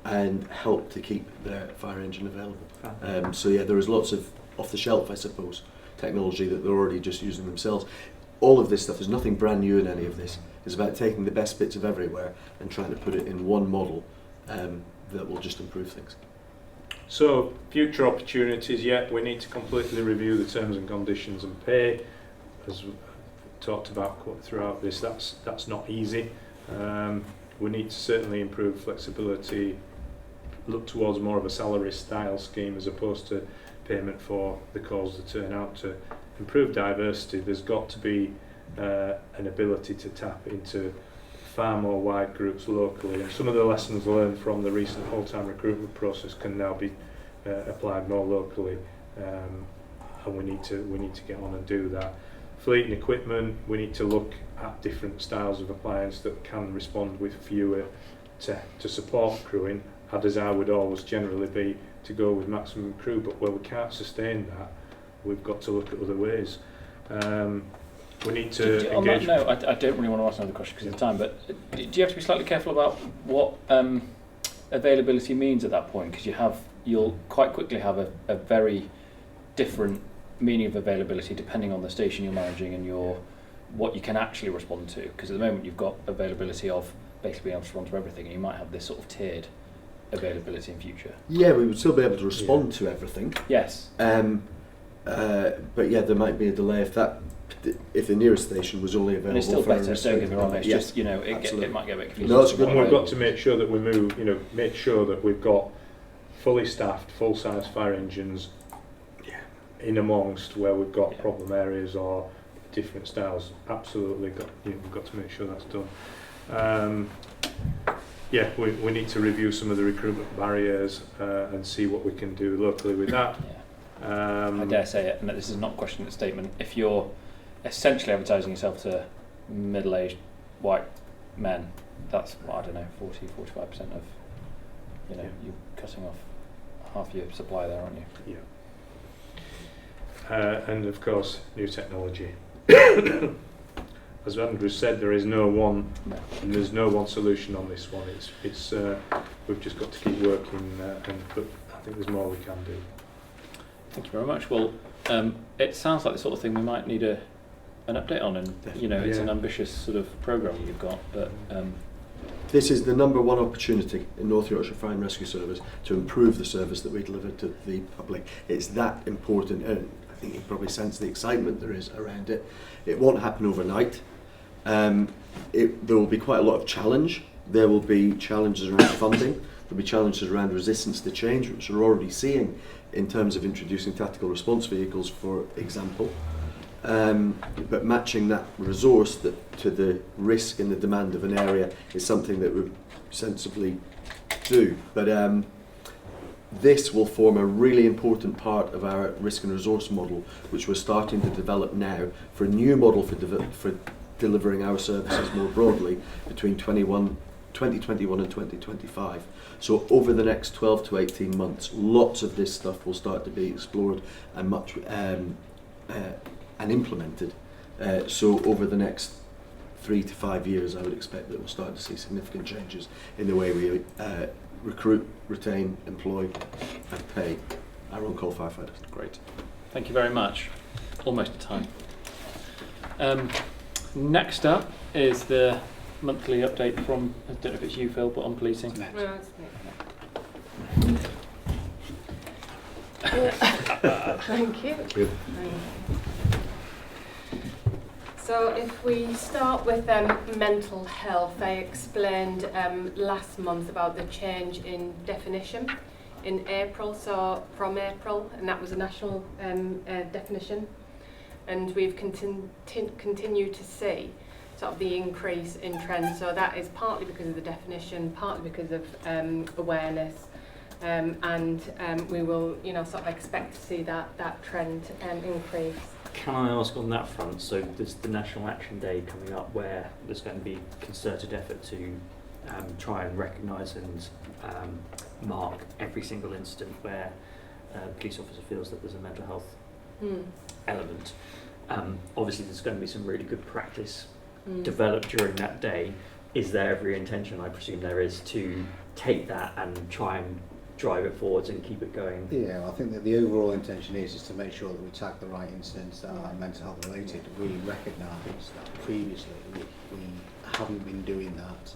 and help to keep their fire engine available. So yeah, there is lots of off-the-shelf, I suppose, technology that they're already just using themselves. All of this stuff, there's nothing brand new in any of this. It's about taking the best bits of everywhere and trying to put it in one model that will just improve things. So, future opportunities, we need to completely review the terms and conditions and pay. As we talked about throughout this, that's not easy. We need to certainly improve flexibility, look towards more of a salary style scheme as opposed to payment for the calls that turn out, to improve diversity. There's got to be an ability to tap into far more wide groups locally, and some of the lessons learned from the recent whole-time recruitment process can now be applied more locally, and we need to get on and do that. Fleet and equipment, we need to look at different styles of appliance that can respond with fewer to support crewing. Our desire would always generally be to go with maximum crew, but where we can't sustain that, we've got to look at other ways. We need to engage. On that note, I don't really want to ask another question because of the time, but do you have to be slightly careful about what availability means at that point? Because you'll quite quickly have a very different meaning of availability depending on the station you're managing and what you can actually respond to. Because at the moment you've got availability of basically being able to respond to everything, and you might have this sort of tiered availability in future. Yeah, we would still be able to respond to everything. Yes. But yeah, there might be a delay if the nearest station was only available. And it's still for better, don't get me wrong, it's just, it might get a bit confusing. No, that's a good And we've got to make sure that we make sure that we've got fully staffed, full-size fire engines in amongst where we've got problem areas or different styles. Absolutely, we've got to make sure that's done. We need to review some of the recruitment barriers and see what we can do locally with that. I dare say it, and this is not a question, it's a statement. If you're essentially advertising yourself to middle-aged white men, that's, 40-45% of, you're cutting off half your supply there, aren't you? Yeah. And of course, new technology. As Andrew said, there is no one, and there's no one solution on this one. It's we've just got to keep working, but I think there's more we can do. Thank you very much. Well, it sounds like the sort of thing we might need an update on, and it's an ambitious sort of programme you've got, but this is the number one opportunity in North Yorkshire Fire and Rescue Service to improve the service that we deliver to the public. It's that important, and I think you probably sense the excitement there is around it. It won't happen overnight. There will be quite a lot of challenge. There will be challenges around funding. There'll be challenges around resistance to change, which we're already seeing in terms of introducing tactical response vehicles, for example. But matching that resource to the risk and the demand of an area is something that we sensibly do. But this will form a really important part of our risk and resource model, which we're starting to develop now, for a new model for delivering our services more broadly between 2021 and 2025. So over the next 12 to 18 months, lots of this stuff will start to be explored and and implemented. So over the next 3 to 5 years, I would expect that we'll start to see significant changes in the way we recruit, retain, employ and pay our on-call firefighters. Great. Thank you very much. Almost at time. Next up is the monthly update from, I don't know if it's you, Phil, but on policing. No, it's me. Thank you. Good. So if we start with mental health, I explained last month about the change in definition in April, so from April, and that was a national definition, and we've continued to see sort of the increase in trends. So that is partly because of the definition, partly because of awareness, and we will, sort of expect to see that trend increase. Can I ask on that front, so there's the National Action Day coming up where there's going to be concerted effort to try and recognise and mark every single incident where a police officer feels that there's a mental health element. Obviously there's going to be some really good practice developed during that day. Is there every intention, I presume there is, to take that and try and drive it forwards and keep it going? Yeah, I think that the overall intention is to make sure that we tag the right incidents that are mental health related. We recognise that previously we haven't been doing that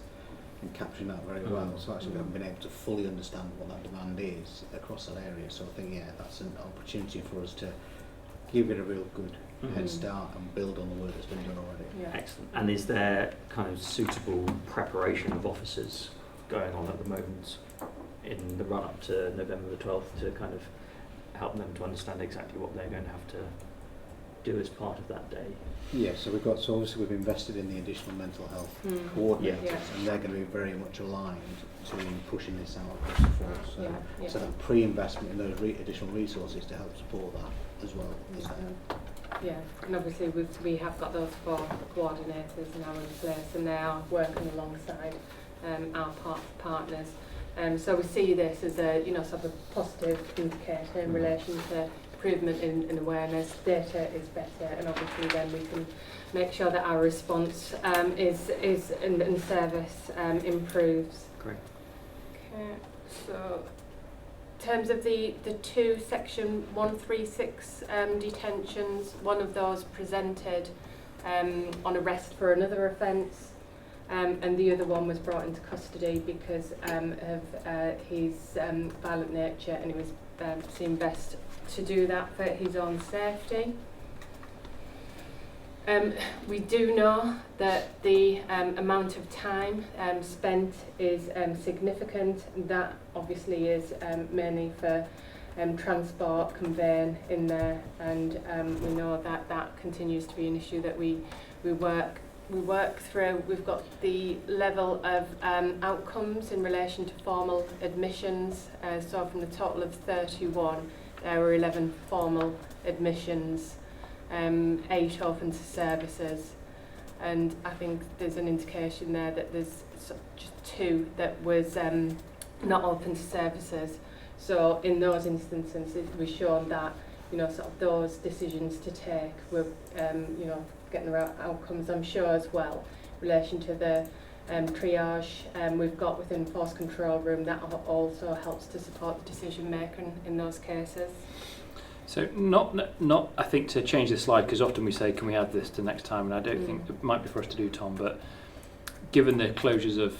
and capturing that very well, so actually we haven't been able to fully understand what that demand is across that area. So I think, that's an opportunity for us to give it a real good head start and build on the work that's been done already. Yeah. Excellent. And is there kind of suitable preparation of officers going on at the moment in the run-up to November the 12th to kind of help them to understand exactly what they're going to have to do as part of that day? Yeah, so obviously we've invested in the additional mental health coordinators, and they're going to be very much aligned to pushing this out across the force. So that pre-investment in those additional resources to help support that as well is there. Yeah, and obviously we have got those 4 coordinators now in place, and they are working alongside our partners. So we see this as a sort of a positive indicator in relation to improvement in awareness. Data is better, and obviously then we can make sure that our response is and service improves. Great. Okay, so in terms of the 2 section 136 detentions, one of those presented on arrest for another offence. And the other one was brought into custody because of his violent nature, and it was seen best to do that for his own safety. We do know that the amount of time spent is significant, and that obviously is mainly for transport, conveying in there, and we know that continues to be an issue that we work through. We've got the level of outcomes in relation to formal admissions. So from the total of 31, there were 11 formal admissions, 8 open to services, and I think there's an indication there that there's just 2 that was not open to services. So in those instances, it was shown that sort of those decisions to take were getting the right outcomes. I'm sure as well in relation to the triage we've got within force control room, that also helps to support the decision making in those cases. So not I think to change this slide, because often we say can we add this to next time, and I don't think it might be for us to do, Tom, but given the closures of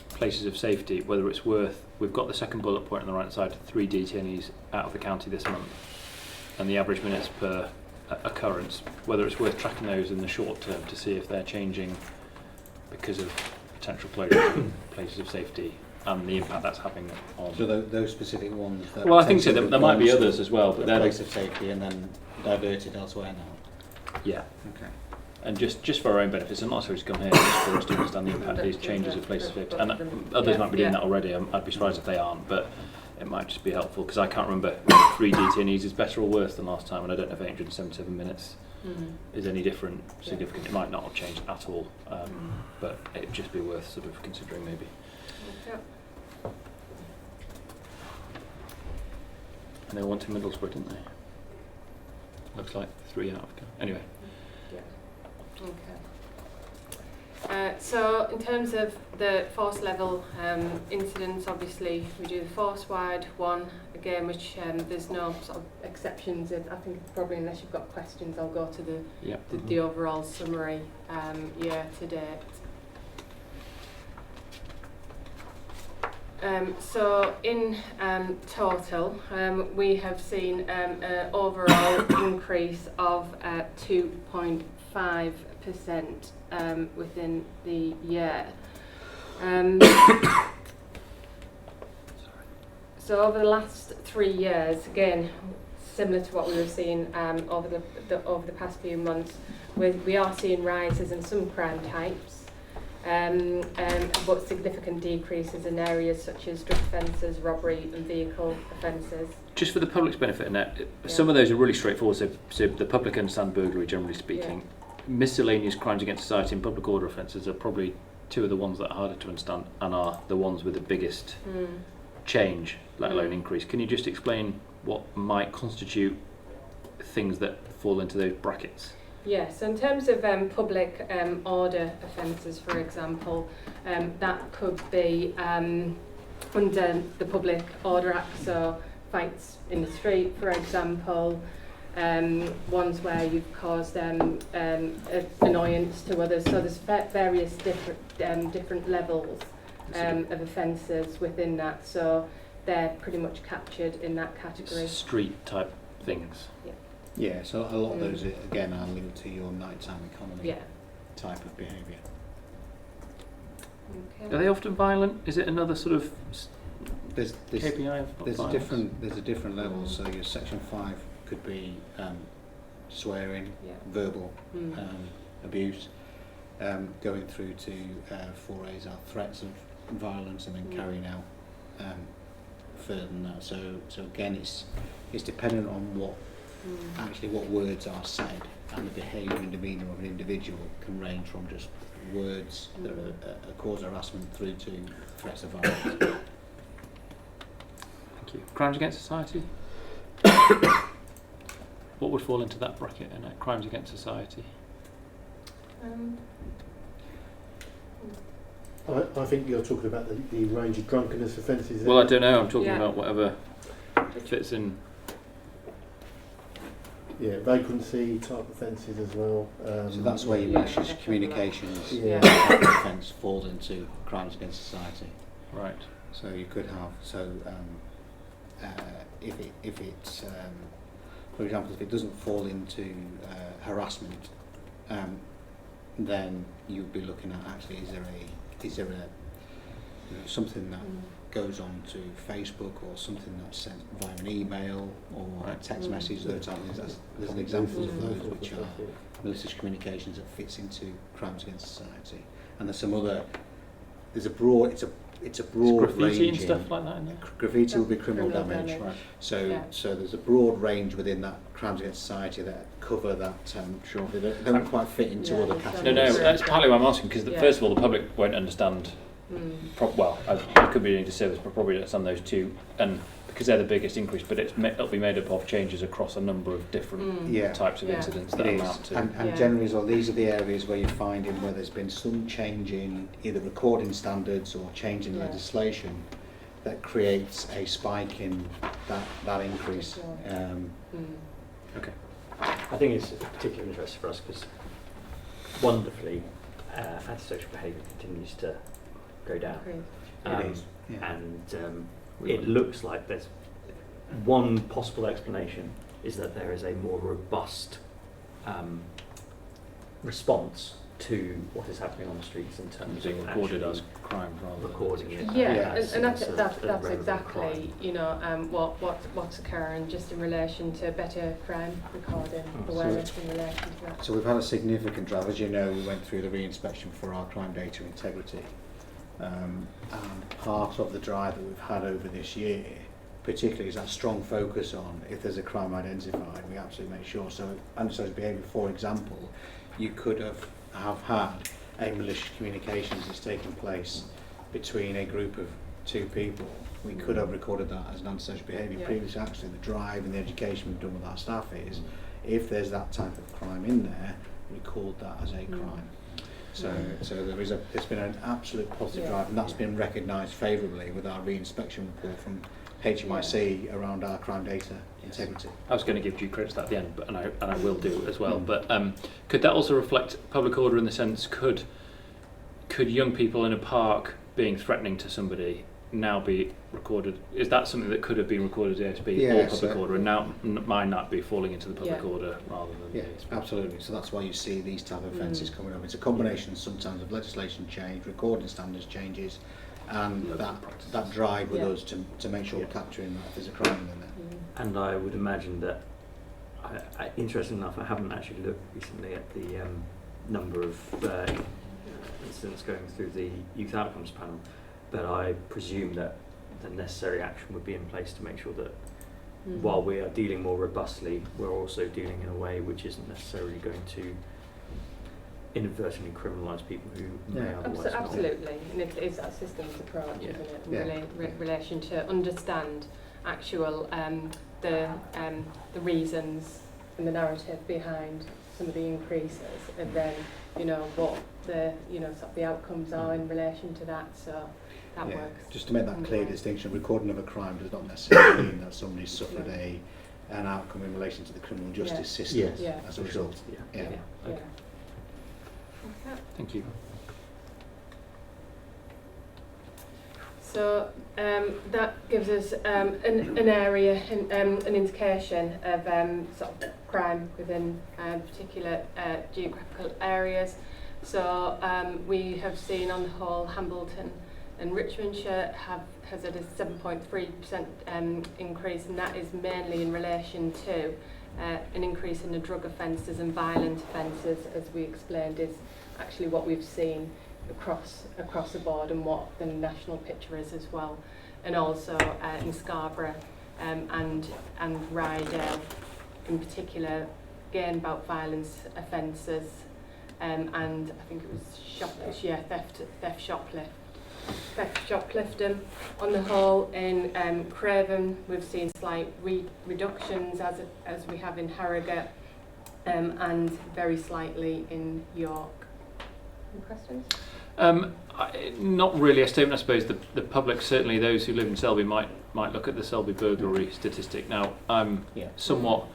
places of safety, whether it's worth, we've got the second bullet point on the right side, 3 detainees out of the county this month and the average minutes per occurrence, whether it's worth tracking those in the short term to see if they're changing because of potential closures of places of safety and the impact that's having on. So those specific ones. That well, I think so. There might be others as well, but they're place of safety and then diverted elsewhere now. Yeah. Okay. And just for our own benefits, and not so to come here, just for us to understand the impact of these changes of places of safety. And others might be doing that already. I'd be surprised if they aren't, but it might just be helpful because I can't remember 3 detainees is better or worse than last time, and I don't know if 877 minutes is any different, significant. It might not have changed at all, but it'd just be worth sort of considering maybe. Yeah. And they went to Middlesbrough, didn't they? Looks like 3 out of anyway. Yeah. Okay. So in terms of the force level incidents, obviously we do the force-wide one again, which there's no sort of exceptions. I think probably unless you've got questions, I'll go to the overall summary year to date. So in total, we have seen an overall increase of 2.5% within the year. So over the last 3 years, again, similar to what we were seeing over the past few months, we are seeing rises in some crime types. But significant decreases in areas such as drug offences, robbery and vehicle offences. Just for the public's benefit, Annette, some of those are really straightforward, so the public understand burglary generally speaking. Yeah. Miscellaneous crimes against society and public order offences are probably two of the ones that are harder to understand and are the ones with the biggest change, let alone increase. Can you just explain what might constitute things that fall into those brackets? Yes, so in terms of public order offences, for example, that could be under the Public Order Act, so fights in the street, for example, ones where you've caused annoyance to others. So there's various different levels of offences within that, so they're pretty much captured in that category. Street type things. Yeah. Yeah, so a lot of those again are linked to your nighttime economy type of behaviour. Okay. Are they often violent? Is it another sort of There's KPI of there's violence? there's a different levels. So your section 5 could be swearing, verbal abuse, going through to 4A's are threats of violence, and then carrying out further than that. So again, it's dependent on what words are said, and the behaviour and demeanour of an individual can range from just words that are cause harassment through to threats of violence. Thank you. Crimes against society? What would fall into that bracket, Annette? Crimes against society? I think you're talking about the range of drunkenness offences. Well, I don't know. I'm talking about whatever fits in. Yeah, vagrancy type offences as well. So that's where your malicious communications offence falls into crimes against society. Right. So you could have if it's for example, if it doesn't fall into harassment, then you'd be looking at actually is there a something that goes on to Facebook or something that's sent via an email or a text message. Those type of things. There's an example of those which are malicious communications that fits into crimes against society. And there's some other. There's a broad. It's a broad graffiti range. And stuff like that in there? Graffiti will be criminal damage. Right. So there's a broad range within that crimes against society that cover that. Sure. They don't quite fit into other categories. No, that's partly why I'm asking, because first of all, the public won't understand. Well, it could be doing a disservice, but probably understand those two, and because they're the biggest increase. But it'll be made up of changes across a number of different types of incidents that amount to. And generally, as well, these are the areas where you're finding where there's been some change in either recording standards or change in legislation that creates a spike in that increase. Okay. I think it's of particular interest for us because wonderfully, antisocial behaviour continues to go down. It looks like there's one possible explanation is that there is a more robust response to what is happening on the streets in terms being of recorded as crime rather than recording it. And that's exactly what's occurring just in relation to better crime recording awareness in relation to that. So we've had a significant drive. As you know, we went through the re-inspection for our crime data integrity, and part of the drive that we've had over this year particularly is that strong focus on if there's a crime identified, we absolutely make sure. So antisocial behaviour, for example, you could have had a malicious communications that's taken place between a group of two people. We could have recorded that as an antisocial behaviour previously. Actually, the drive and the education we've done with our staff is, if there's that type of crime in there, record that as a crime. So there's been an absolute positive drive, and that's been recognised favourably with our re-inspection report from HMIC around our crime data integrity. I was going to give due credit at the end, but and I will do as well. But could that also reflect public order in the sense, could young people in a park being threatening to somebody now be recorded? Is that something that could have been recorded as ASB or public order, and now might not be falling into the public order rather than ASB? Absolutely. So that's why you see these type of offences coming up. It's a combination sometimes of legislation change, recording standards changes, and that drive with us to make sure we're capturing that if there's a crime in there. And I would imagine that, interestingly enough, I haven't actually looked recently at the number of incidents going through the youth outcomes panel, but I presume that the necessary action would be in place to make sure that while we are dealing more robustly, we're also dealing in a way which isn't necessarily going to inadvertently criminalise people who may otherwise not. Absolutely, and it is that systems approach, isn't it, in relation to understand actual the reasons and the narrative behind some of the increases, and then what the sort of the outcomes are in relation to that. So that works. Just to make that clear distinction, recording of a crime does not necessarily mean that somebody suffered an outcome in relation to the criminal justice system as a result. Okay. Thank you. So that gives us an area, an indication of sort of crime within particular geographical areas. So we have seen on the whole Hambleton and Richmondshire has had a 7.3% increase, and that is mainly in relation to an increase in the drug offences and violent offences, as we explained, is actually what we've seen across the board and what the national picture is as well. And also in Scarborough and Rydale in particular, again about violence offences, and I think it was theft shoplifting. On the whole, in Craven we've seen slight reductions as we have in Harrogate, and very slightly in York. Any questions? Not really a statement. I suppose the public, certainly those who live in Selby, might look at the Selby burglary statistic. Now, I'm somewhat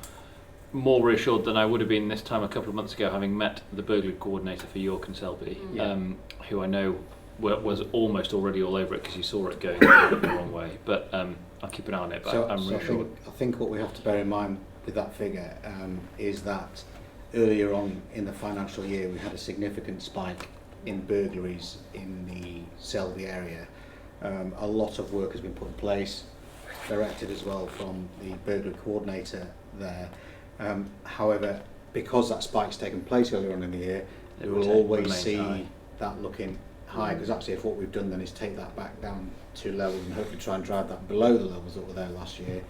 more reassured than I would have been this time a couple of months ago, having met the burglary coordinator for York and Selby, who I know was almost already all over it because you saw it going the wrong way. But I'll keep an eye on it. But I'm reassured. I think what we have to bear in mind with that figure is that earlier on in the financial year we had a significant spike in burglaries in the Selby area. A lot of work has been put in place, directed as well from the burglary coordinator there. However, because that spike's taken place earlier on in the year, we will always see that looking high, because actually if what we've done then is take that back down to levels and hopefully try and drive that below the levels that were there last year,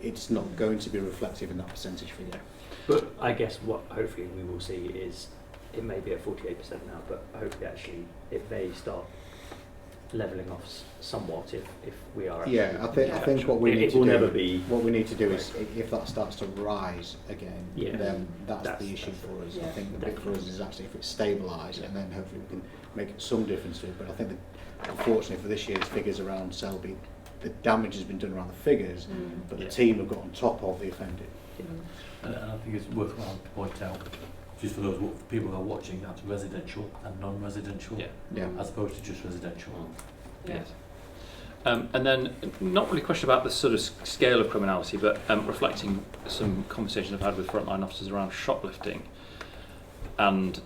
it's not going to be reflective in that percentage figure. But I guess what hopefully we will see is, it may be at 48% now, but hopefully actually it may start levelling off somewhat if we are. I think what we need to will do, never be. What we need to do is, if that starts to rise again, then that's the issue for us. I think the big for us is actually if it's stabilised, and then hopefully we can make some difference to it. But I think that, unfortunately for this year's figures around Selby, the damage has been done around the figures, but the team have got on top of the offended. And I think it's worthwhile to point out, just for those people who are watching, that's residential and non-residential, as opposed to just residential. Yes. And then, not really a question about the sort of scale of criminality, but reflecting some conversations I've had with frontline officers around shoplifting, and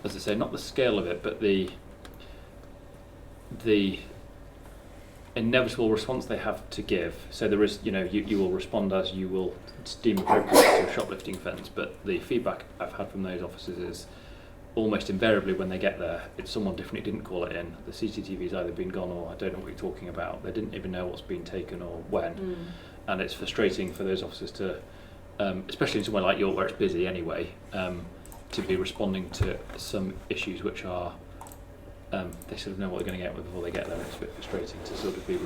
as I say, not the scale of it, but the inevitable response they have to give. So there is, you will respond as you will deem appropriate to a shoplifting offence, but the feedback I've had from those officers is almost invariably when they get there, it's someone different who didn't call it in. The CCTV's either been gone or I don't know what you're talking about. They didn't even know what's been taken or when. And it's frustrating for those officers to, especially in somewhere like York where it's busy anyway, to be responding to some issues which are, they sort of know what they're going to get with before they get there. It's a bit frustrating to sort of be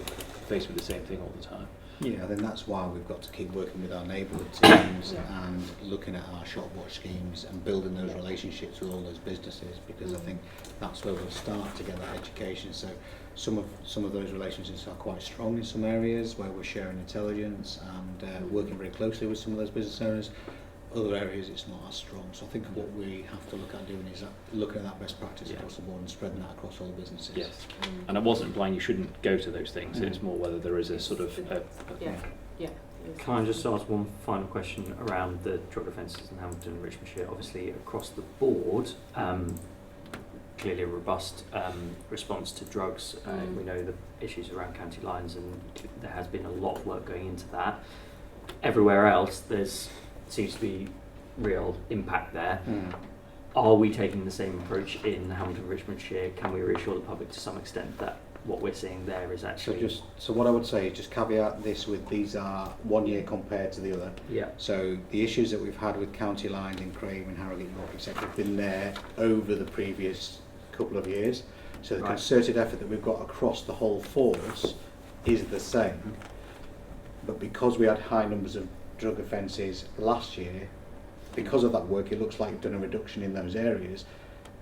faced with the same thing all the time. Yeah, I think that's why we've got to keep working with our neighbourhood teams and looking at our shop watch schemes and building those relationships with all those businesses, because I think that's where we'll start to get that education. So some of those relationships are quite strong in some areas where we're sharing intelligence and working very closely with some of those business owners. Other areas it's not as strong. So I think what we have to look at doing is looking at that best practice across the board and spreading that across all businesses. Yes, and I wasn't implying you shouldn't go to those things. It's more whether there is a sort of Can I just ask one final question around the drug offences in Hamilton and Richmondshire? Obviously, across the board, clearly a robust response to drugs. We know the issues around county lines, and there has been a lot of work going into that. Everywhere else, there's seems to be real impact there. Are we taking the same approach in Hamilton and Richmondshire? Can we reassure the public to some extent that what we're seeing there is actually... So what I would say is just caveat this with these are 1 year compared to the other. Yeah. So the issues that we've had with county lines in Craven, Harrogate, York, etc. have been there over the previous couple of years. So the concerted effort that we've got across the whole force is the same. But because we had high numbers of drug offences last year, because of that work, it looks like we've done a reduction in those areas.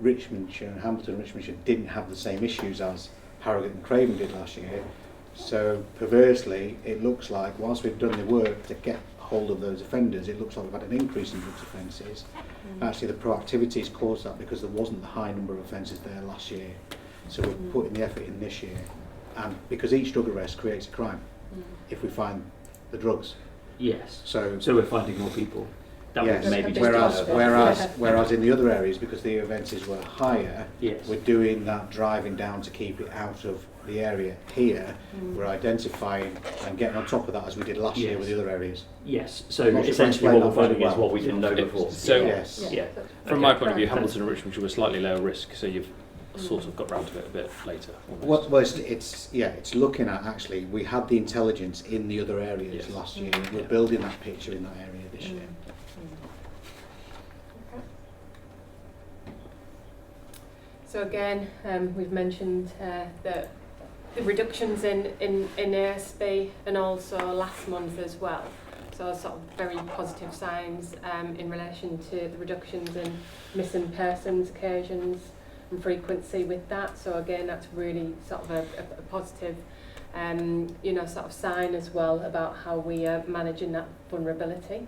Richmondshire and Hamilton and Richmondshire didn't have the same issues as Harrogate and Craven did last year. So perversely, it looks like whilst we've done the work to get hold of those offenders, it looks like we've had an increase in drugs offences. Actually, the proactivity has caused that because there wasn't the high number of offences there last year. So we're putting the effort in this year, and because each drug arrest creates a crime if we find the drugs. Yes. So we're finding more people. That yes. would maybe Whereas in the other areas, because the offences were higher, yes, we're doing that driving down to keep it out of the area. Here, we're identifying and getting on top of that as we did last year with the other areas. Yes. So essentially, what we're finding is what we didn't know before. So yes. Yeah. From my point of view, Hamilton and Richmond were slightly lower risk, so you've sort of got round to it a bit later. Well, it's looking at actually we had the intelligence in the other areas last year. We're building that picture in that area this year. So again, we've mentioned that the reductions in ASB and also last month as well. So sort of very positive signs in relation to the reductions in missing persons occasions and frequency with that. So again, that's really sort of a positive, sort of sign as well about how we are managing that vulnerability.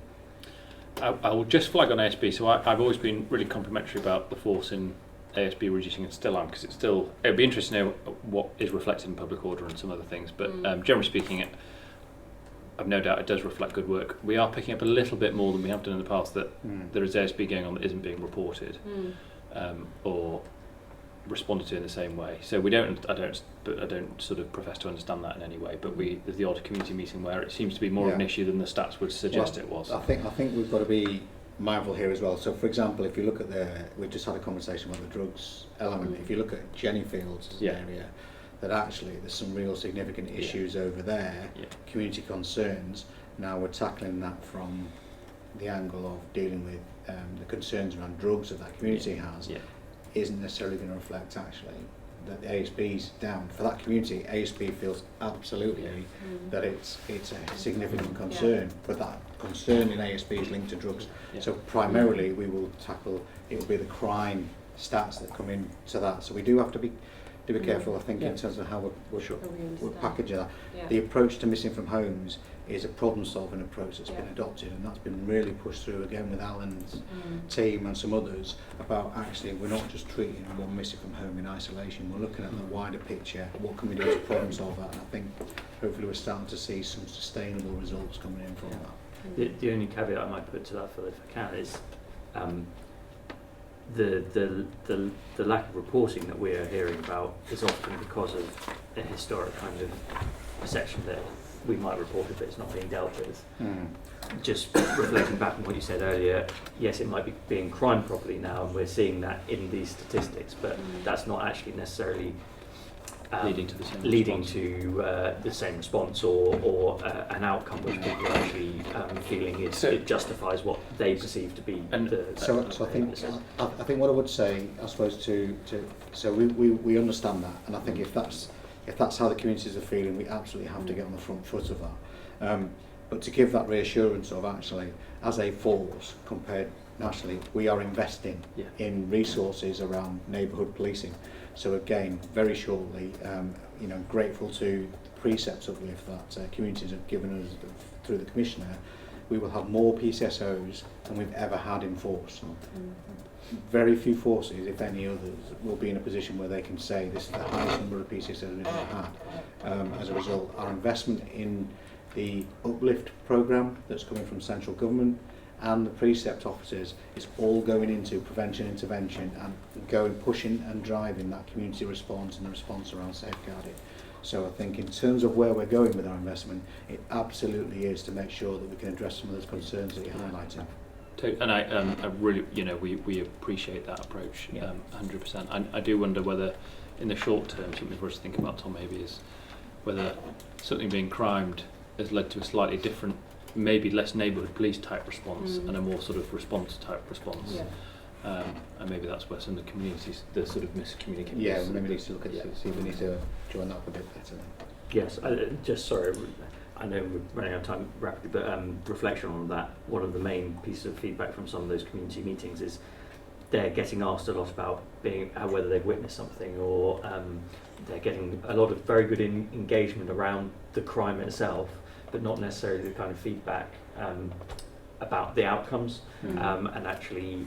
I will just flag on ASB. So I've always been really complimentary about the force in ASB reducing, and still am, because it would be interesting to know what is reflected in public order and some other things. But generally speaking, I've no doubt it does reflect good work. We are picking up a little bit more than we have done in the past that there is ASB going on that isn't being reported or responded to in the same way. So I don't sort of profess to understand that in any way. But there's the odd community meeting where it seems to be more of an issue than the stats would suggest it was. I think we've got to be mindful here as well. So for example, if you look at we just had a conversation about the drugs element. If you look at Jennyfields as an area, that actually there's some real significant issues over there, community concerns. Now we're tackling that from the angle of dealing with the concerns around drugs that community has. Isn't necessarily going to reflect actually that the ASB's down. For that community, ASB feels absolutely that it's a significant concern, but that concern in ASB is linked to drugs. So primarily we will tackle, it will be the crime stats that come into that. So we do have to be careful, I think, in terms of how we're packaging that. The approach to missing from homes is a problem-solving approach that's been adopted, and that's been really pushed through again with Alan's team and some others about actually we're not just treating one missing from home in isolation, we're looking at the wider picture, what can we do to problem solve that, and I think hopefully we're starting to see some sustainable results coming in from that. The only caveat I might put to that, Phil, if I can, is the lack of reporting that we are hearing about is often because of a historic kind of perception that we might report it, but it's not being dealt with. Just reflecting back on what you said earlier, yes, it might be being crimed properly now, and we're seeing that in these statistics, but that's not actually necessarily leading to the same response or an outcome which people are actually feeling it justifies what they perceive to be. So I think what I would say, I suppose, so we understand that, and I think if that's how the communities are feeling, we absolutely have to get on the front foot of that. But to give that reassurance of actually, as a force compared nationally, we are investing in resources around neighbourhood policing. So again, very shortly, grateful to the precepts uplift that communities have given us through the Commissioner, we will have more PCSOs than we've ever had in force. Very few forces, if any others, will be in a position where they can say this is the highest number of PCSOs we've ever had. As a result, our investment in the uplift programme that's coming from central government and the precept officers is all going into prevention, intervention, and pushing and driving that community response and the response around safeguarding. So I think in terms of where we're going with our investment, it absolutely is to make sure that we can address some of those concerns that you're highlighting. And I really, we appreciate that approach, 100%. I do wonder whether, in the short term, something for us to think about, Tom, maybe is whether something being crimed has led to a slightly different, maybe less neighbourhood police type response and a more sort of response type response. And maybe that's where some of the communities, the sort of miscommunication. Yeah, maybe we need to look at see if we need to join that up a bit better then. Yes, sorry, I know we're running out of time rapidly, but reflection on that, one of the main pieces of feedback from some of those community meetings is they're getting asked a lot about whether they've witnessed something, or they're getting a lot of very good engagement around the crime itself, but not necessarily the kind of feedback about the outcomes. And actually,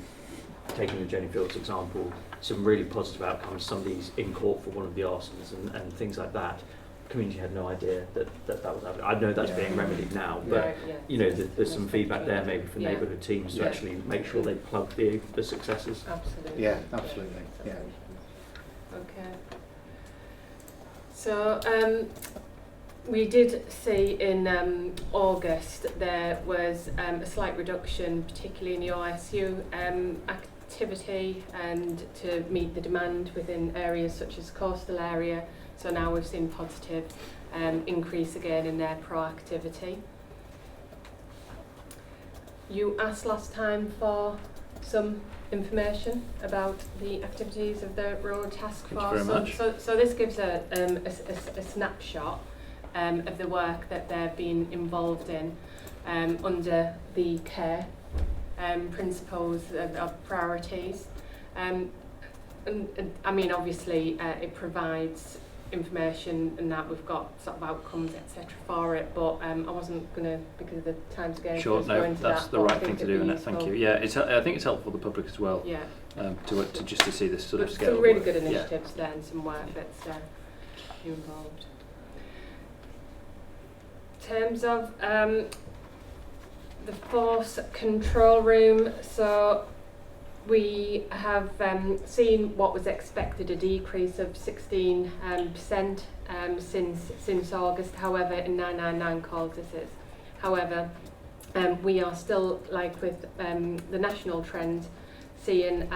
taking the Jenny Fields example, some really positive outcomes, somebody's in court for one of the arsons and things like that. Community had no idea that was happening. I know that's being remedied now, but there's some feedback there maybe for neighbourhood teams to actually make sure they plug the successes. Absolutely. Yeah, absolutely. Yeah. Okay. So we did see in August there was a slight reduction, particularly in the OSU activity, and to meet the demand within areas such as coastal area. So now we've seen positive increase again in their proactivity. You asked last time for some information about the activities of the Road Task Force. Thank you very much. So this gives a snapshot of the work that they've been involved in under the CARE principles of priorities. And I mean, obviously, it provides information and that we've got sort of outcomes, etc. for it, but I wasn't going to, because of the time scale, sure, go into that's that, the right thing to do, and thank you. Yeah, I think it's helpful for the public as well. Yeah. To just to see this sort of scale. Some really good initiatives there, and some work that's involved. In terms of the force control room, so we have seen what was expected, a decrease of 16% since August. However, in 999 calls this is. However, we are still, like with the national trend, seeing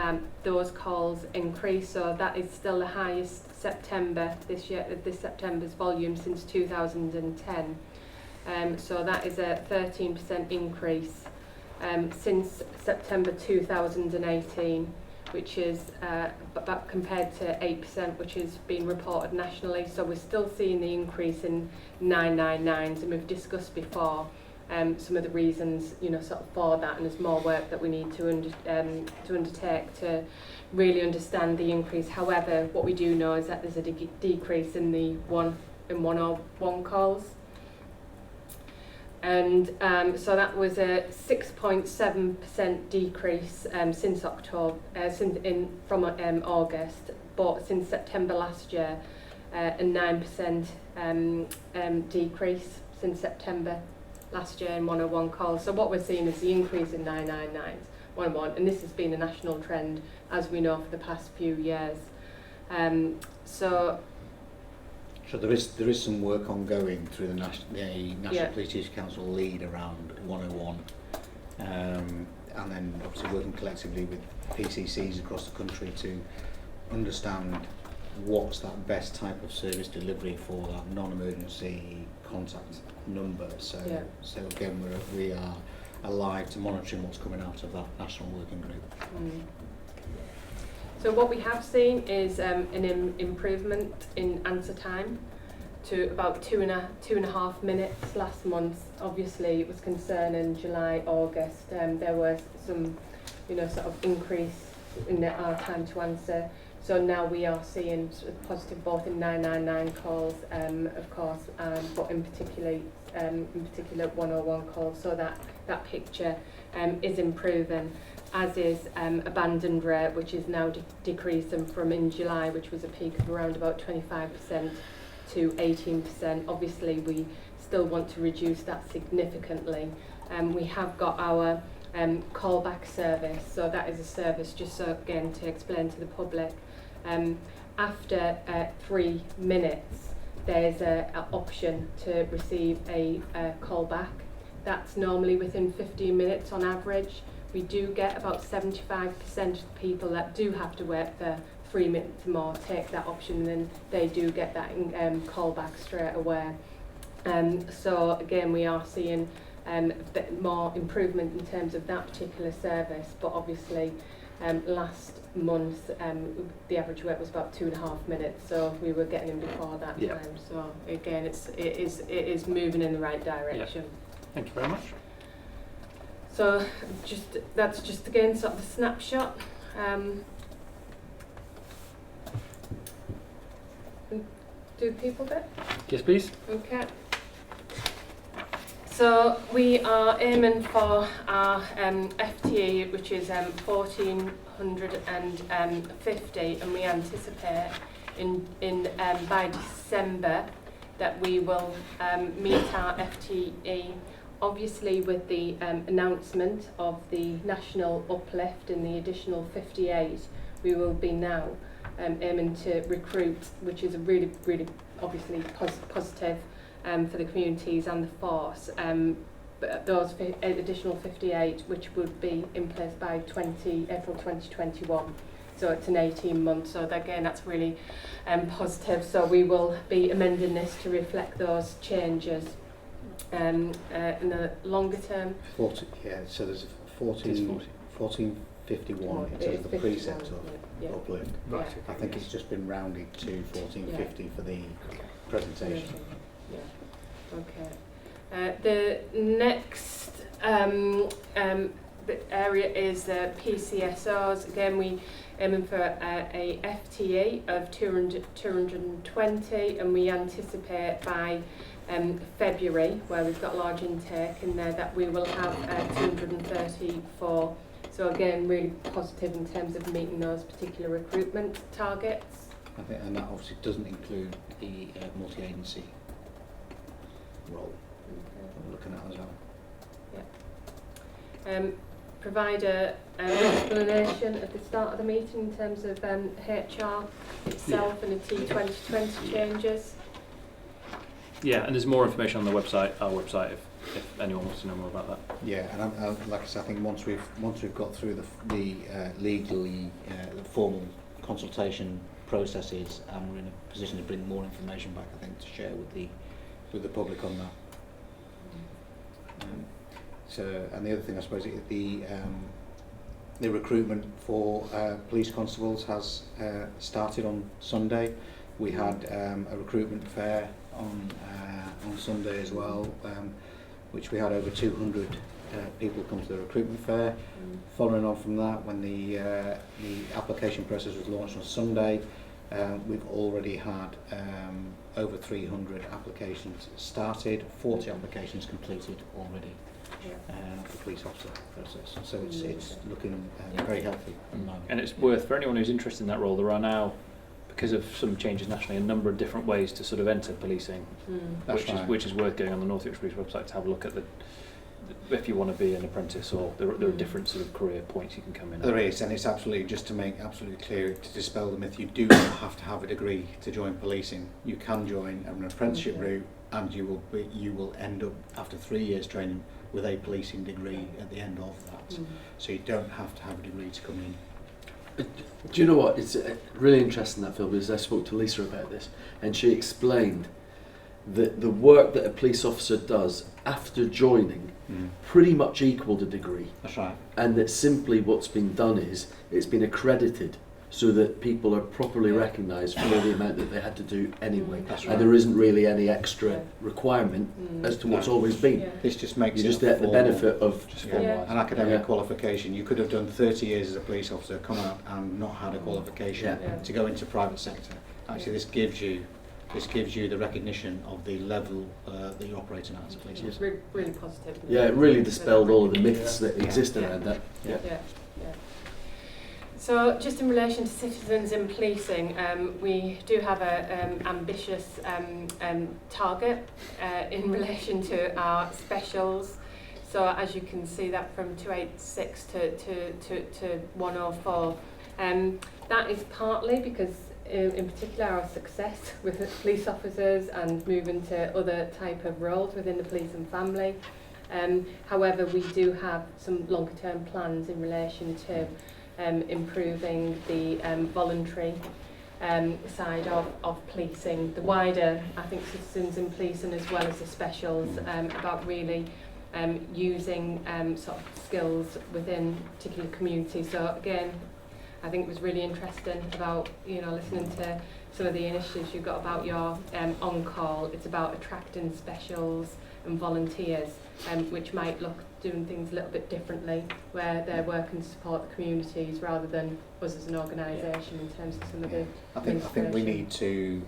those calls increase. So that is still the highest September this September's volume since 2010. So that is a 13% increase since September 2018, which is compared to 8%, which is being reported nationally. So we're still seeing the increase in 999s, and we've discussed before some of the reasons, sort of for that, and there's more work that we need to undertake to really understand the increase. However, what we do know is that there's a decrease in the 101 calls. And so that was a 6.7% decrease since October, from August, but since September last year, a 9% decrease since September last year in 101 calls. So what we're seeing is the increase in 999s, 101, and this has been a national trend, as we know, for the past few years. So So there is some work ongoing through the National Yeah. Police Chiefs Council lead around 101, and then obviously working collectively with PCCs across the country to understand what's that best type of service delivery for that non-emergency contact number. So Yeah. so again we are alive to monitoring what's coming out of that national working group. So what we have seen is an improvement in answer time to about two and a half minutes last month. Obviously, it was concern in July, August. There was some, sort of increase in our time to answer. So now we are seeing sort of positive both in 999 calls, of course, but in particular 101 calls. So that picture is improving, as is abandoned rate, which is now decreasing from in July, which was a peak of around about 25% to 18%. Obviously, we still want to reduce that significantly. We have got our callback service, so that is a service, just so again to explain to the public, after 3 minutes there's an option to receive a callback. That's normally within 15 minutes on average. We do get about 75% of the people that do have to wait for 3 minutes more take that option, and then they do get that callback straight away. So again, we are seeing a bit more improvement in terms of that particular service, but obviously last month the average wait was about 2.5 minutes, so we were getting in before that Yeah. time. So again, it is moving in the right direction. Thank you very much. So that's just again sort of a snapshot. Do people bit? Yes, please. Okay. So we are aiming for our FTE, which is 1,450, and we anticipate in by December that we will meet our FTE. Obviously, with the announcement of the national uplift and the additional 58, we will be now aiming to recruit, which is a really, really obviously positive for the communities and the force. But those additional 58, which would be in place by April 2021. So it's an 18 month. So again, that's really positive. So we will be amending this to reflect those changes. In the longer term, 40, yeah. So there's 1451 in terms of the precept of uplift. Right. I think it's just been rounded to 1450 for the presentation. Yeah. Okay. The next area is PCSOs. Again, we aiming for a FTE of 220, and we anticipate by February, where we've got large intake in there, that we will have 234. So again, really positive in terms of meeting those particular recruitment targets. I think, and that obviously doesn't include the multi-agency role we're looking at as well. Provide an explanation at the start of the meeting in terms of HR itself and the T2020 changes. Yeah, and there's more information on the website, our website, if anyone wants to know more about that. Yeah, and like I said, I think once we've got through the legally formal consultation processes, and we're in a position to bring more information back, I think, to share with the public on that. So, and the other thing, I suppose, the recruitment for police constables has started on Sunday. We had a recruitment fair on Sunday as well, which we had over 200 people come to the recruitment fair. Following on from that, when the application process was launched on Sunday, we've already had over 300 applications started, 40 applications completed already for police officer process. So it's looking very healthy at the moment. And it's worth, for anyone who's interested in that role, there are now, because of some changes nationally, a number of different ways to sort of enter policing, which is worth going on the North Yorkshire Police website to have a look at if you want to be an apprentice, or there are different sort of career points you can come in at. There is, and it's absolutely, just to make absolutely clear, to dispel the myth, you do not have to have a degree to join policing. You can join an apprenticeship route, and you will end up, after 3 years training, with a policing degree at the end of that. So you don't have to have a degree to come in. Do you know what? It's really interesting, that, Phil, because I spoke to Lisa about this, and she explained that the work that a police officer does after joining pretty much equalled a degree. That's right. And that simply what's been done is it's been accredited so that people are properly recognised for the amount that they had to do anyway. That's right. And there isn't really any extra requirement as to what's always been. Yeah. This just makes You it just get the benefit of an academic Yeah. qualification. You could have done 30 years as a police officer, come out and not had a qualification to go into private sector. Actually, this gives you the recognition of the level that you're operating at as a police officer. It's really positive. Yeah, it really dispelled all of the myths that exist around that. Yeah. So, just in relation to citizens in policing, we do have an ambitious target in relation to our specials. So, as you can see, that from 286 to 104, that is partly because, in particular, our success with police officers and moving to other type of roles within the police and family. However, we do have some longer term plans in relation to improving the voluntary side of policing, the wider, I think, citizens in policing as well as the specials, about really using sort of skills within particular communities. So again, I think it was really interesting about, listening to some of the initiatives you've got about your on-call. It's about attracting specials and volunteers, which might look doing things a little bit differently, where they're working to support the communities rather than us as an organisation in terms of some of the I think we need to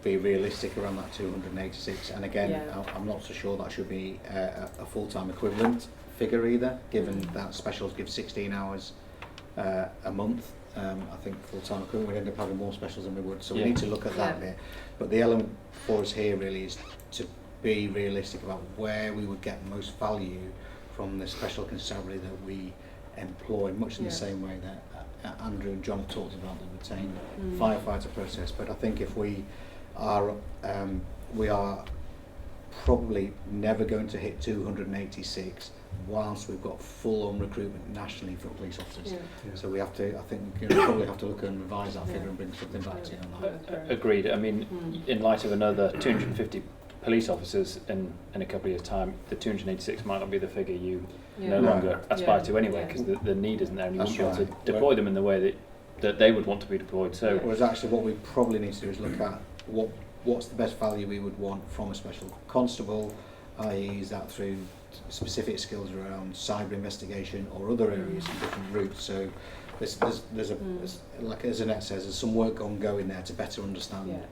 be realistic around that 286, and again, I'm not so sure that should be a full-time equivalent figure either, given that specials give 16 hours a month. I think full-time equivalent, we'd end up having more specials than we would, so we need to look at that bit. But the element for us here really is to be realistic about where we would get most value from the special constabulary that we employ, much in the same way that Andrew and John have talked about the retained firefighter process. But I think if we are probably never going to hit 286 whilst we've got full-on recruitment nationally for police officers. So we have to, I think, probably have to look and revise that figure and bring something back to you on that. Agreed. I mean, in light of another 250 police officers in a couple of years' time, the 286 might not be the figure you no longer aspire to anyway, because the need isn't there, and you won't be able to deploy them in the way that they would want to be deployed. So, whereas actually what we probably need to do is look at what's the best value we would want from a special constable, i.e. is that through specific skills around cyber investigation or other areas and different routes. So there's like as Annette says, there's some work ongoing there to better understand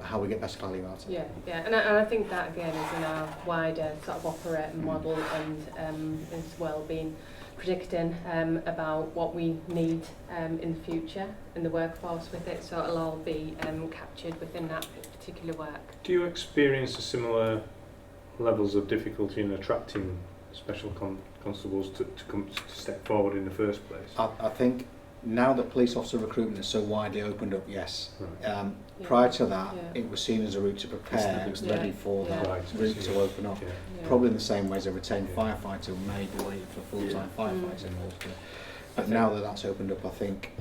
how we get best value out of it. And I think that again is in our wider sort of operating model, and as well being predicting about what we need in the future in the workforce with it, so it'll all be captured within that particular work. Do you experience a similar levels of difficulty in attracting special constables to step forward in the first place? I think now that police officer recruitment is so widely opened up, yes. Right. Prior to that, it was seen as a route to prepare, ready for that route to open up. Probably in the same way as a retained firefighter may be waiting for full-time firefighters involved. But now that that's opened up, I think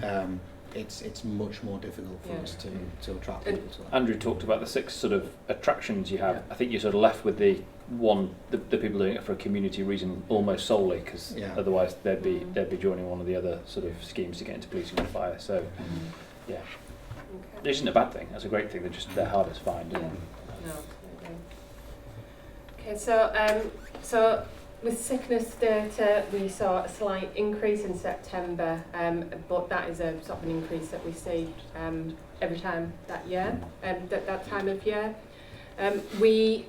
it's much more difficult for us to attract people to that. Andrew talked about the 6 sort of attractions you have. I think you're sort of left with the people doing it for a community reason almost solely, because otherwise they'd be joining one of the other sort of schemes to get into policing and fire. So it isn't a bad thing. That's a great thing. They're harder to find. No, absolutely. Okay, so with sickness data, we saw a slight increase in September, but that is a sort of an increase that we see every time that year, that time of year. We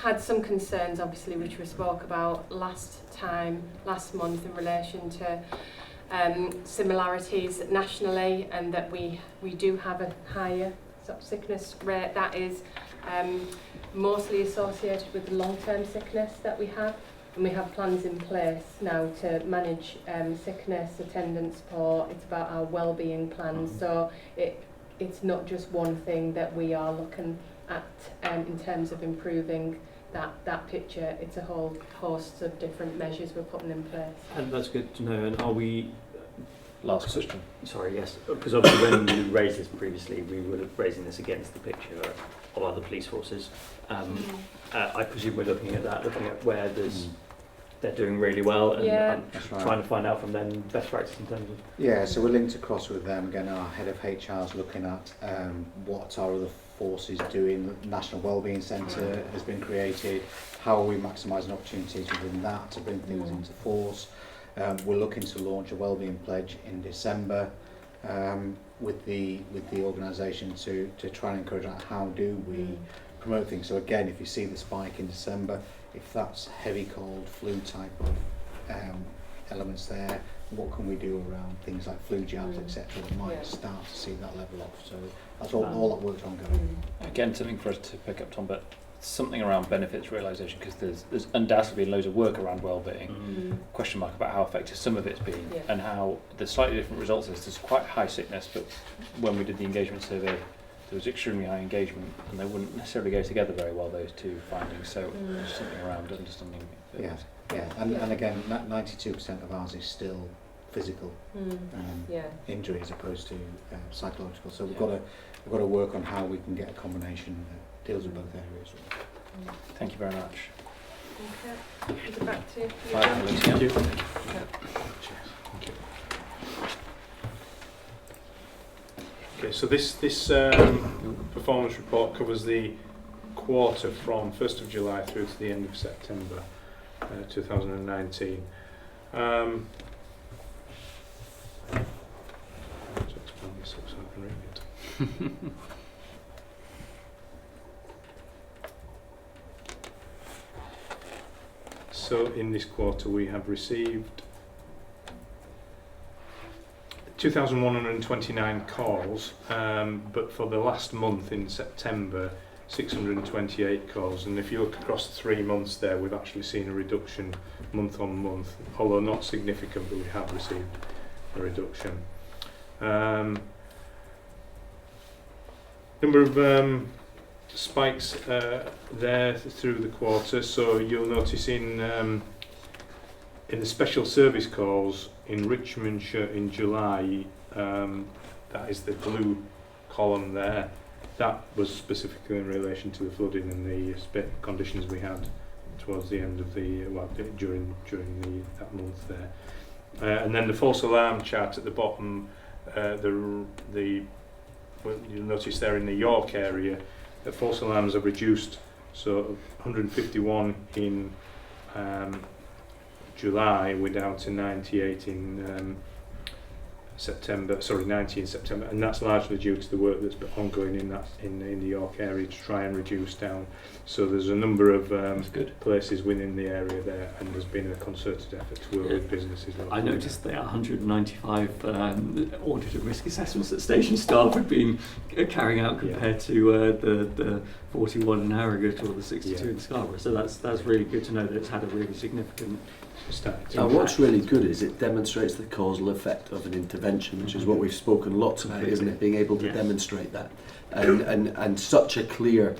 had some concerns, obviously, which we spoke about last month in relation to similarities nationally, and that we do have a higher sort of sickness rate that is mostly associated with the long-term sickness that we have and we have plans in place now to manage sickness, attendance support. It's about our wellbeing plans. So it's not just one thing that we are looking at in terms of improving that picture. It's a whole host of different measures we're putting in place. And that's good to know. And are we... Last question. Sorry, yes. Because obviously when we raised this previously, we were raising this against the picture of other police forces. I presume we're looking at where they're doing really well, and That's right. trying to find out from them best practice in terms of... Yeah, so we're linked across with them. Again, our head of HR is looking at what our other forces doing. The National Wellbeing Centre has been created. How are we maximising opportunities within that to bring things into force? We're looking to launch a wellbeing pledge in December with the organisation to try and encourage how do we promote things. So again, if you see the spike in December, if that's heavy cold, flu type of elements there, what can we do around things like flu jabs, etc. that might start to see that level off. So that's all that work's ongoing. Again, something for us to pick up, Tom, but something around benefits realisation, because there's undoubtedly loads of work around wellbeing. Question mark about how effective some of it's been, and how the slightly different results is. There's quite high sickness, but when we did the engagement survey, there was extremely high engagement, and they wouldn't necessarily go together very well, those two findings. So there's something around understanding. And again, 92% of ours is still physical injury as opposed to psychological. So we've got to work on how we can get a combination that deals with both areas. Thank you very much. Okay. Is it back to you? Thank you. Okay, so this performance report covers the quarter from 1st of July through to the end of September 2019. So in this quarter we have received 2,129 calls, but for the last month in September 628 calls, and if you look across the 3 months there, we've actually seen a reduction month on month, although not significant, but we have received a reduction. Number of spikes there through the quarter, so you'll notice in the special service calls in Richmondshire in July, that is the blue column there, that was specifically in relation to the flooding and the conditions we had towards the end of the, during that month there. And then the false alarm chart at the bottom, you'll notice there in the York area, the false alarms have reduced, so 151 in July, we're down to 98 in September, 90 in September, and that's largely due to the work that's been ongoing in the York area to try and reduce down. So there's a number of places within the area there, and there's been a concerted effort to work with businesses. I noticed there are 195 audit and risk assessments that station staff have been carrying out compared to the 41 in Harrogate or the 62 in Scarborough. So that's really good to know that it's had a really significant impact. What's really good is it demonstrates the causal effect of an intervention, which is what we've spoken lots about, isn't it? Being able to demonstrate that, and such a clear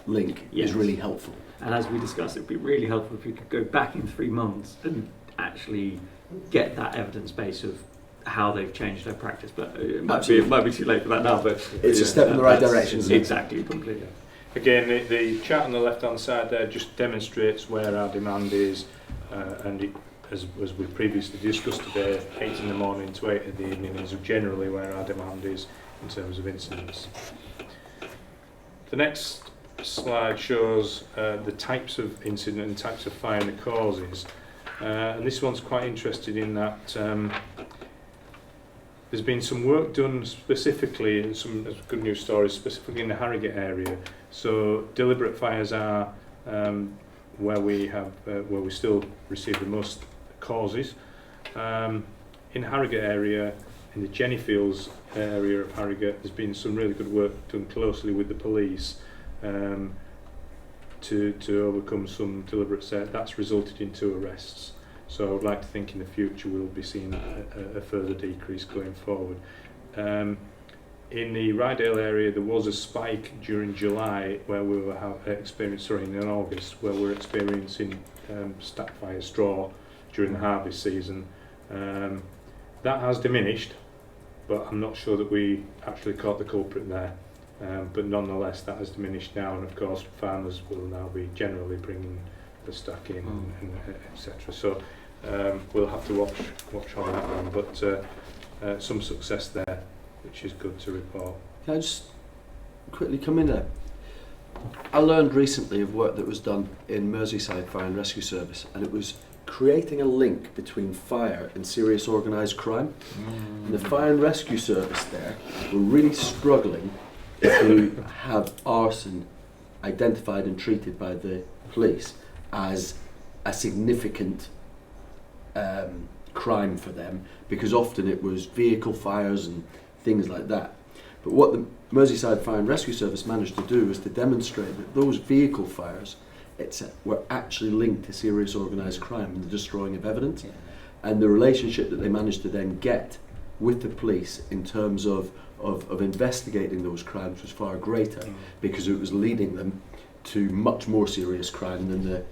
link is really helpful. And as we discussed, it would be really helpful if we could go back in 3 months and actually get that evidence base of how they've changed their practice. But it might be too late for that now. But it's a step in the right direction. Exactly, completely. Again, the chart on the left-hand side there just demonstrates where our demand is, and as we previously discussed today, 8 in the morning to 8 in the evening is generally where our demand is in terms of incidents. The next slide shows the types of incident and types of fire and the causes, and this one's quite interested in that there's been some work done specifically, and some good news stories specifically in the Harrogate area. So deliberate fires are where we still receive the most causes. In Harrogate area, in the Jennyfields area of Harrogate, there's been some really good work done closely with the police, to overcome some deliberate set. That's resulted in 2 arrests. So I would like to think in the future we'll be seeing a further decrease going forward. In the Rydale area, there was a spike during July where we were in August, where we were experiencing stack fire straw during the harvest season. That has diminished, but I'm not sure that we actually caught the culprit there. But nonetheless, that has diminished now, and of course, farmers will now be generally bringing the stack in, and etc. So we'll have to watch on that one, but some success there, which is good to report. Can I just quickly come in there? I learned recently of work that was done in Merseyside Fire and Rescue Service, and it was creating a link between fire and serious organised crime. And the Fire and Rescue Service there were really struggling to have arson identified and treated by the police as a significant crime for them, because often it was vehicle fires and things like that. But what the Merseyside Fire and Rescue Service managed to do was to demonstrate that those vehicle fires were actually linked to serious organised crime and the destroying of evidence. Yeah. And the relationship that they managed to then get with the police in terms of investigating those crimes was far greater, because it was leading them to much more serious crime than the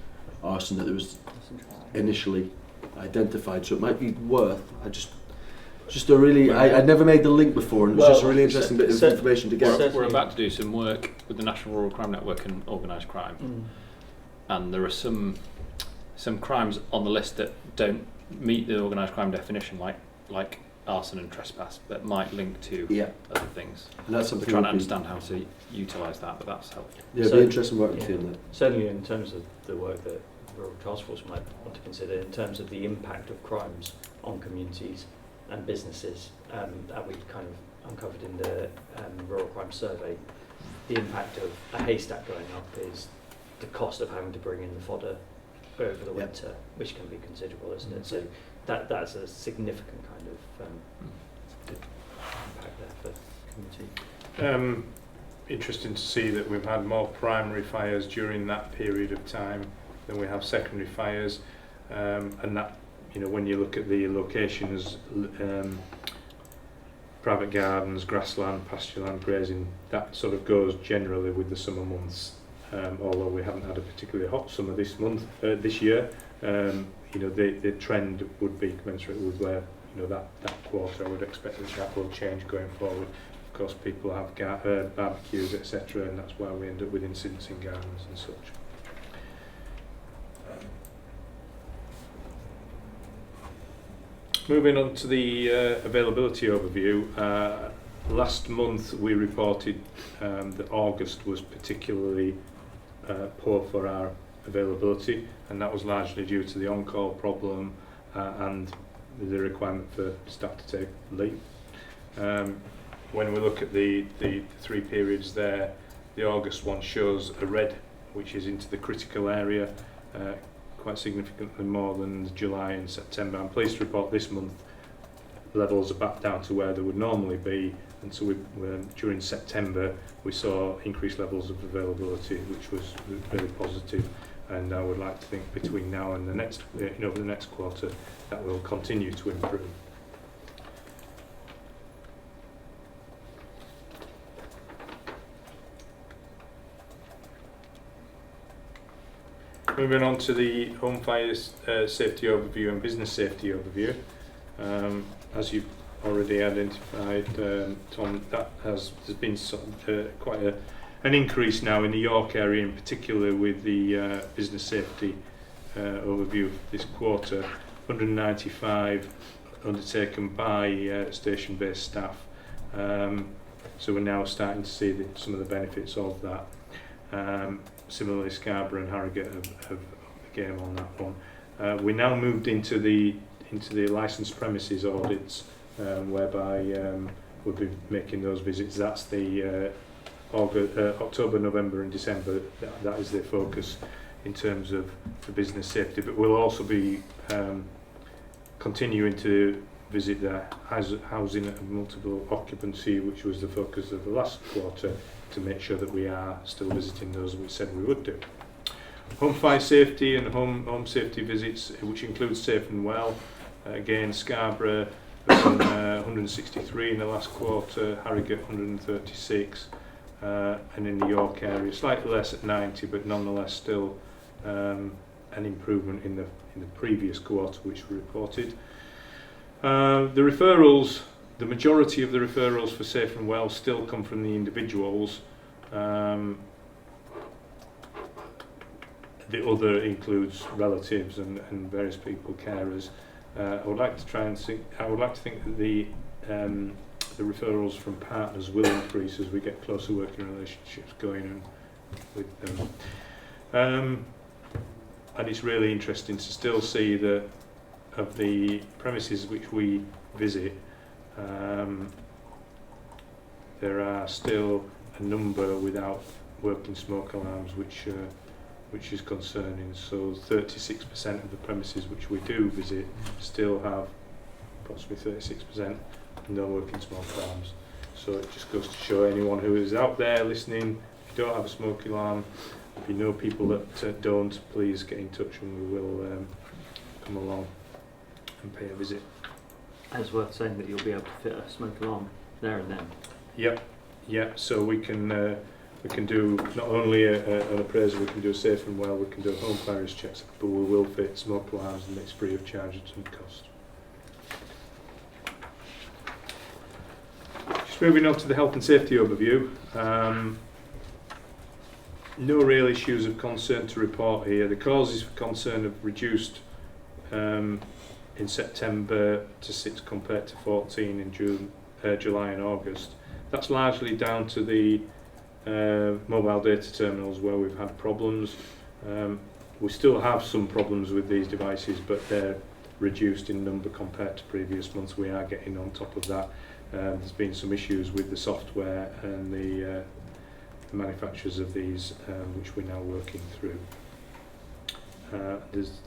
arson that was initially identified. So it might be worth, I'd never made the link before, and it's just a really interesting bit of information to get. We're about to do some work with the National Rural Crime Network and organised crime, and there are some crimes on the list that don't meet the organised crime definition, like arson and trespass, that might link to other things. And that's something we're trying to understand how to utilise that, but that's helpful. Yeah, it'd be interesting work with you on that. Certainly in terms of the work that the Rural Task Force might want to consider in terms of the impact of crimes on communities and businesses, that we kind of uncovered in the Rural Crime Survey. The impact of a haystack going up is the cost of having to bring in the fodder over the winter, which can be considerable, isn't it? So that's a significant kind of impact there for community. Interesting to see that we've had more primary fires during that period of time than we have secondary fires, and that, you know, when you look at the locations, private gardens, grassland, pasture land, grazing, that sort of goes generally with the summer months. Although we haven't had a particularly hot summer this year, you know, the trend would be commensurate with where, you know, that quarter. I would expect that will change going forward. Of course, people have barbecues, etc., and that's why we end up with incidents in gardens and such. Moving on to the availability overview. Last month we reported that August was particularly poor for our availability, and that was largely due to the on-call problem and the requirement for staff to take leave. When we look at the 3 periods there, the August one shows a red, which is into the critical area, quite significantly more than July and September. I'm pleased to report this month levels are back down to where they would normally be, and so during September we saw increased levels of availability, which was really positive, and I would like to think between now and the next, over the next quarter, that will continue to improve. Moving on to the home fire safety overview and business safety overview. As you've already identified, Tom, there's been quite an increase now in the York area, in particular with the business safety overview this quarter. 195 undertaken by station-based staff. So we're now starting to see some of the benefits of that. Similarly, Scarborough and Harrogate have the game on that one. We now moved into the licensed premises audits, whereby we'll be making those visits. That's the October, November and December. That is their focus in terms of the business safety. But we'll also be continuing to visit the housing and multiple occupancy, which was the focus of the last quarter, to make sure that we are still visiting those we said we would do. Home fire safety and home safety visits, which includes Safe and Well. Again, Scarborough done 163 in the last quarter, Harrogate 136, and in the York area slightly less at 90, but nonetheless still an improvement in the previous quarter which we reported. The referrals, the majority of the referrals for Safe and Well still come from the individuals. The other includes relatives and various people, carers. I would like to think that the referrals from partners will increase as we get closer working relationships going on with them. And it's really interesting to still see that of the premises which we visit, there are still a number without working smoke alarms, which is concerning. So 36% of the premises which we do visit still have approximately 36% no working smoke alarms. So it just goes to show anyone who is out there listening, if you don't have a smoke alarm, if you know people that don't, please get in touch and we will come along and pay a visit. And it's worth saying that you'll be able to fit a smoke alarm there and then. Yep, yeah. So we can do not only an appraisal, we can do a Safe and Well, we can do home fire risk checks, but we will fit smoke alarms and it's free of charge at some cost. Just moving on to the health and safety overview. No real issues of concern to report here. The causes for concern have reduced in September to 6 compared to 14 in July and August. That's largely down to the mobile data terminals where we've had problems. We still have some problems with these devices, but they're reduced in number compared to previous months. We are getting on top of that. There's been some issues with the software and the manufacturers of these, which we're now working through. There's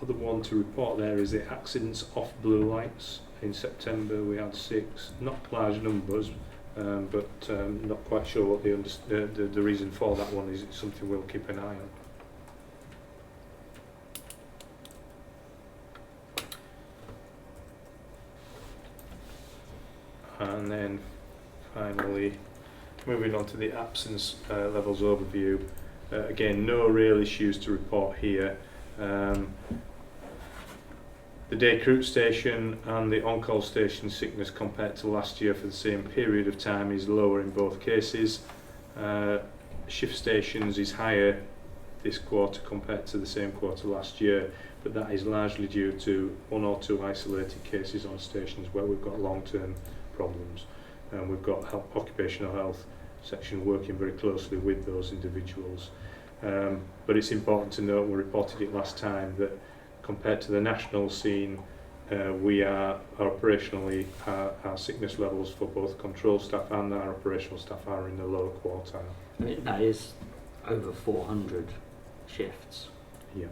other one to report there is the accidents off blue lights. In September we had 6, not large numbers, but not quite sure what the reason for that one is. It's something we'll keep an eye on. And then finally, moving on to the absence levels overview. Again, no real issues to report here. The day crew station and the on-call station sickness compared to last year for the same period of time is lower in both cases. Shift stations is higher this quarter compared to the same quarter last year, but that is largely due to 1 or 2 isolated cases on stations where we've got long-term problems. We've got occupational health section working very closely with those individuals. But it's important to note, we reported it last time, that compared to the national scene, we are operationally, our sickness levels for both control staff and our operational staff are in the lower quartile. I mean, that is over 400 shifts. Yeah.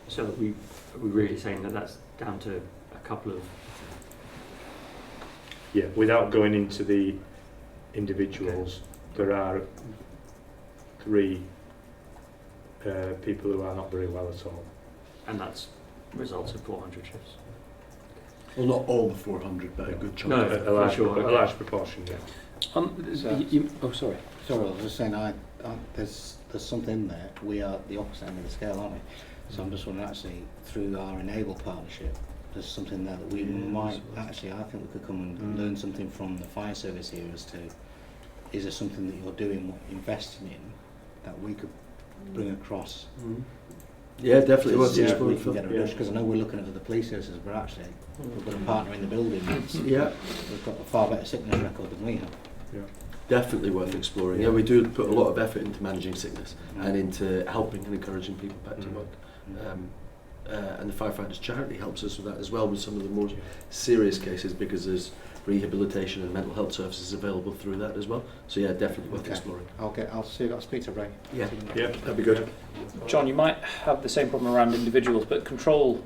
So are we really saying that that's down to a couple of... Yeah, without going into the individuals, there are 3 people who are not very well at all. And that's results in 400 shifts. Well, not all the 400, but a good chunk. No, A large, sure, a large proportion, yeah. Sorry. Sorry, I was just saying, there's something there. We are the opposite end of the scale, aren't we? So I'm just wondering, actually, through our Enable partnership, there's something there that we might actually, I think we could come and learn something from the fire service here as to, is there something that you're doing, investing in, that we could bring across? Yeah, definitely worth Yeah, exploring. we can get a rush, because I know we're looking at other police services, but actually we've got a partner in the building that's we've got a far better sickness record than we have. Yeah. Definitely worth exploring. Yeah, we do put a lot of effort into managing sickness and into helping and encouraging people back to work. And the firefighters charity helps us with that as well, with some of the more serious cases, because there's rehabilitation and mental health services available through that as well. So yeah, definitely worth exploring. I'll speak to Ray. Yeah, Yeah, that'd be good. John, you might have the same problem around individuals, but control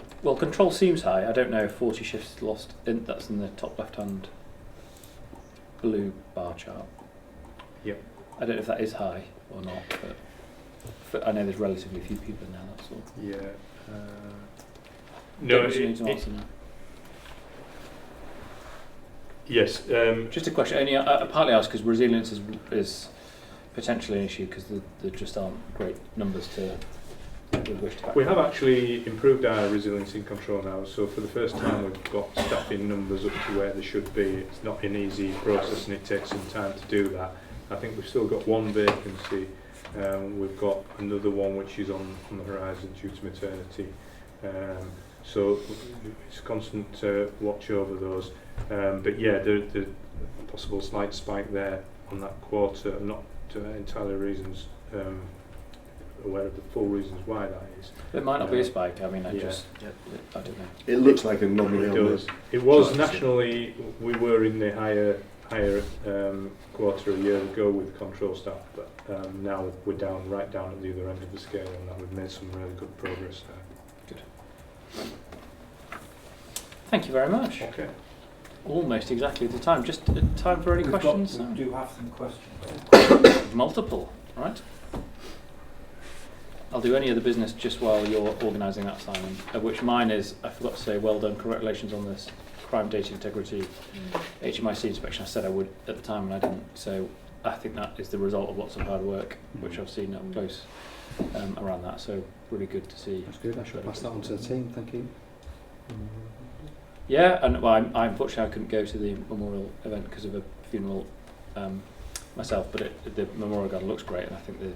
seems high. I don't know if 40 shifts lost, that's in the top left-hand blue bar chart. Yep. I don't know if that is high or not, but I know there's relatively few people now. That's all. Yeah. No, you need to answer now. Yes. Just a question. Only partly asked because resilience is potentially an issue because there just aren't great numbers to. We have actually improved our resilience in control now, so for the first time we've got staffing numbers up to where they should be. It's not an easy process and it takes some time to do that. I think we've still got one vacancy. We've got another one which is on the horizon due to maternity. So it's constant watch over those. But yeah, there's a possible slight spike there on that quarter. I'm not entirely reasons aware of the full reasons why that is. There might not be a spike. I mean, I Yeah. I don't know. It looks like an anomaly on this. It was charts, nationally, we were in the higher quarter a year ago with control staff, but now we're right down at the other end of the scale, and that we've made some really good progress there. Good. Thank you very much. Okay. Almost exactly the time. Just time for any questions? We do have some questions. Multiple, right? I'll do any other business just while you're organising that, Simon, of which mine is, I forgot to say, well done, congratulations on this crime data integrity HMIC inspection. I said I would at the time and I didn't, so I think that is the result of lots of hard work, which I've seen up close around that, so really good to see. That's good. I should pass that on to the team. Thank you. Yeah, and well, I unfortunately I couldn't go to the memorial event because of a funeral myself, but the memorial garden looks great, and I think the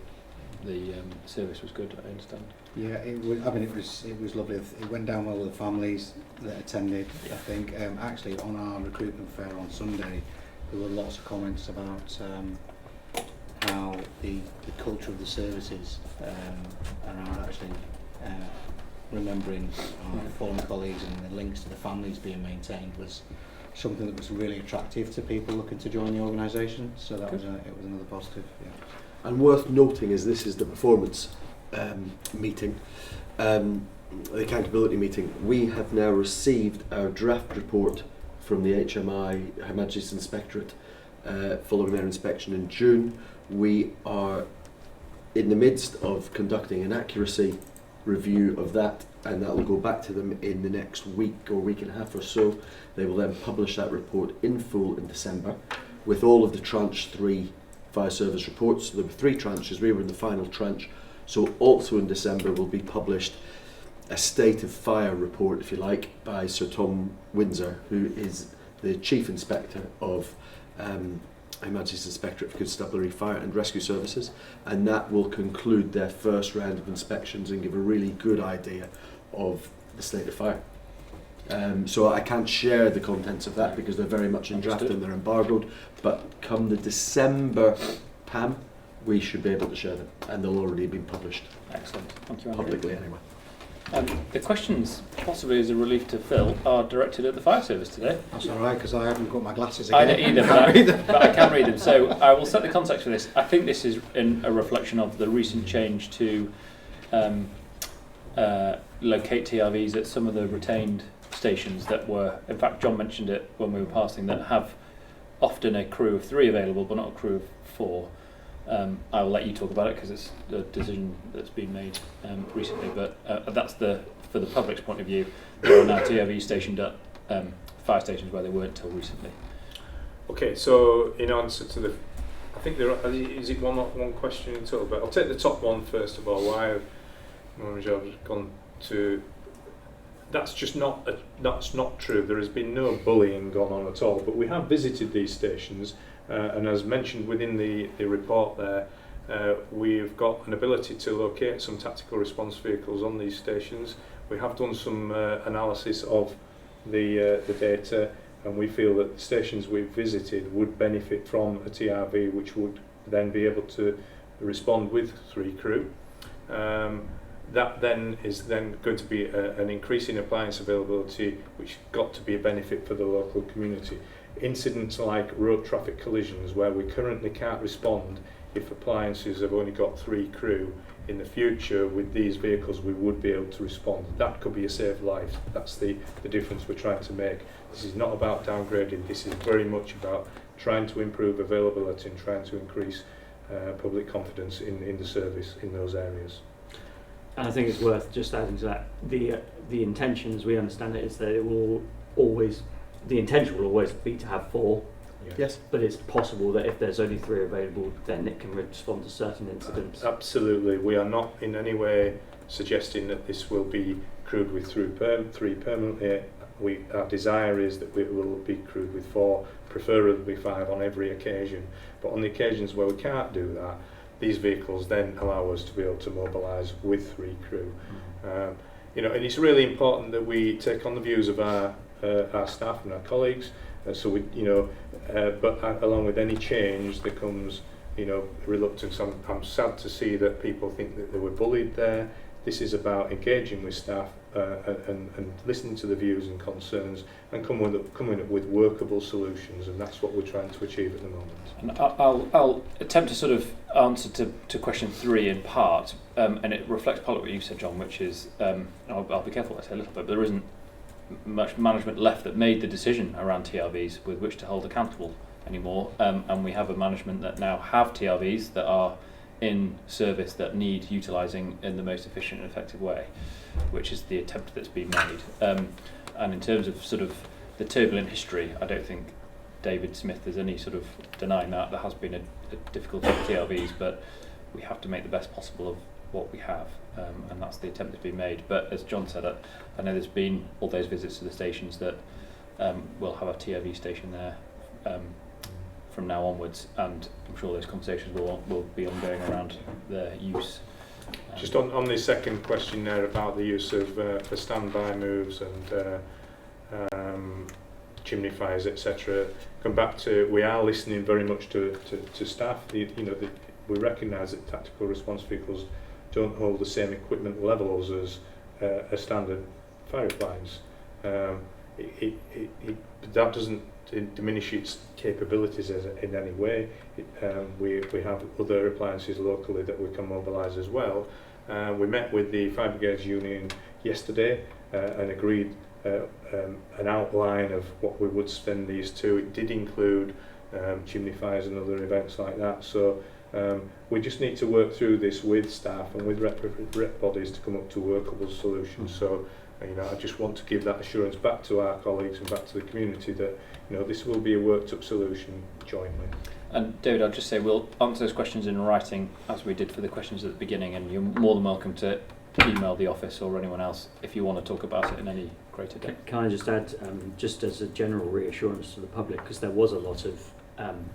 service was good. I understand. Yeah, it was. I mean, it was lovely. It went down well with the families that attended. I think actually on our recruitment fair on Sunday, there were lots of comments about how the culture of the services around actually remembering our fallen colleagues and the links to the families being maintained was something that was really attractive to people looking to join the organisation. So that was it was another positive. Yeah. And worth noting is this is the performance meeting, the accountability meeting. We have now received our draft report from the HMI, Her Majesty's Inspectorate, following their inspection in June. We are in the midst of conducting an accuracy review of that, and that will go back to them in the next week or week and a half or so. They will then publish that report in full in December with all of the tranche 3 fire service reports. So there were 3 tranches, we were in the final tranche. So also in December will be published a state of fire report, if you like, by Sir Tom Windsor, who is the Chief Inspector of Her Majesty's Inspectorate for Constabulary Fire and Rescue Services, and that will conclude their first round of inspections and give a really good idea of the state of fire. So I can't share the contents of that because they're very much in draft and they're embargoed, but come the December PAM, we should be able to share them, and they'll already been published. Excellent. Thank you, Andrew. Publicly anyway. The questions, possibly as a relief to Phil, are directed at the fire service today. That's all right, because I haven't got my glasses I again. don't either, but I can read them. So I will set the context for this. I think this is a reflection of the recent change to locate TRVs at some of the retained stations that were, in fact, John mentioned it when we were passing, that have often a crew of 3 available, but not a crew of 4. I will let you talk about it because it's a decision that's been made recently, but that's for the public's point of view. There are now TRVs stationed at fire stations where they weren't till recently. Okay, so in answer to the, I think there are, is it one question in total, but I'll take the top one first of all. Why have I've gone to? That's just that's not true. There has been no bullying gone on at all, but we have visited these stations. And as mentioned within the report there, we've got an ability to locate some tactical response vehicles on these stations. We have done some analysis of the data, and we feel that the stations we've visited would benefit from a TRV which would then be able to respond with 3 crew. That then is then going to be an increase in appliance availability, which got to be a benefit for the local community. Incidents like road traffic collisions, where we currently can't respond if appliances have only got 3 crew, in the future with these vehicles we would be able to respond. That could be a saved life. That's the difference we're trying to make. This is not about downgrading, this is very much about trying to improve availability and trying to increase public confidence in the service in those areas. And I think it's worth just adding to that, the intention, as we understand it, is that it will always, the intention will always be to have 4. Yeah. Yes. But it's possible that if there's only 3 available, then it can respond to certain incidents. Absolutely. We are not in any way suggesting that this will be crewed with 3 permanently. Our desire is that it will be crewed with 4, preferably 5 on every occasion. But on the occasions where we can't do that, these vehicles then allow us to be able to mobilise with 3 crew. And it's really important that we take on the views of our staff and our colleagues. But along with any change, there comes, reluctance. I'm sad to see that people think that they were bullied there. This is about engaging with staff and listening to the views and concerns and coming up with workable solutions, and that's what we're trying to achieve at the moment. And I'll attempt to sort of answer to question 3 in part, and it reflects partly what you said, John, which is, I'll be careful what I say a little bit, but there isn't much management left that made the decision around TRVs with which to hold accountable anymore, and we have a management that now have TRVs that are in service that need utilising in the most efficient and effective way, which is the attempt that's been made. And in terms of sort of the turbulent history, I don't think David Smith is any sort of denying that there has been a difficulty with TRVs, but we have to make the best possible of what we have, and that's the attempt that's been made. But as John said, I know there's been all those visits to the stations that we'll have a TRV station there from now onwards, and I'm sure those conversations will be ongoing around their use. Just on the second question there about the use of for standby moves and chimney fires, etc. Come back to, we are listening very much to staff. We recognise that tactical response vehicles don't hold the same equipment levels as a standard fire appliance. That doesn't diminish its capabilities in any way. We have other appliances locally that we can mobilise as well. We met with the Fire Brigades Union yesterday and agreed an outline of what we would spend these to. It did include chimney fires and other events like that. So we just need to work through this with staff and with rep bodies to come up to workable solutions. So I just want to give that assurance back to our colleagues and back to the community that this will be a worked up solution jointly. And David, I'll just say we'll answer those questions in writing as we did for the questions at the beginning, and you're more than welcome to email the office or anyone else if you want to talk about it in any greater depth. Can I just add, just as a general reassurance to the public, because there was a lot of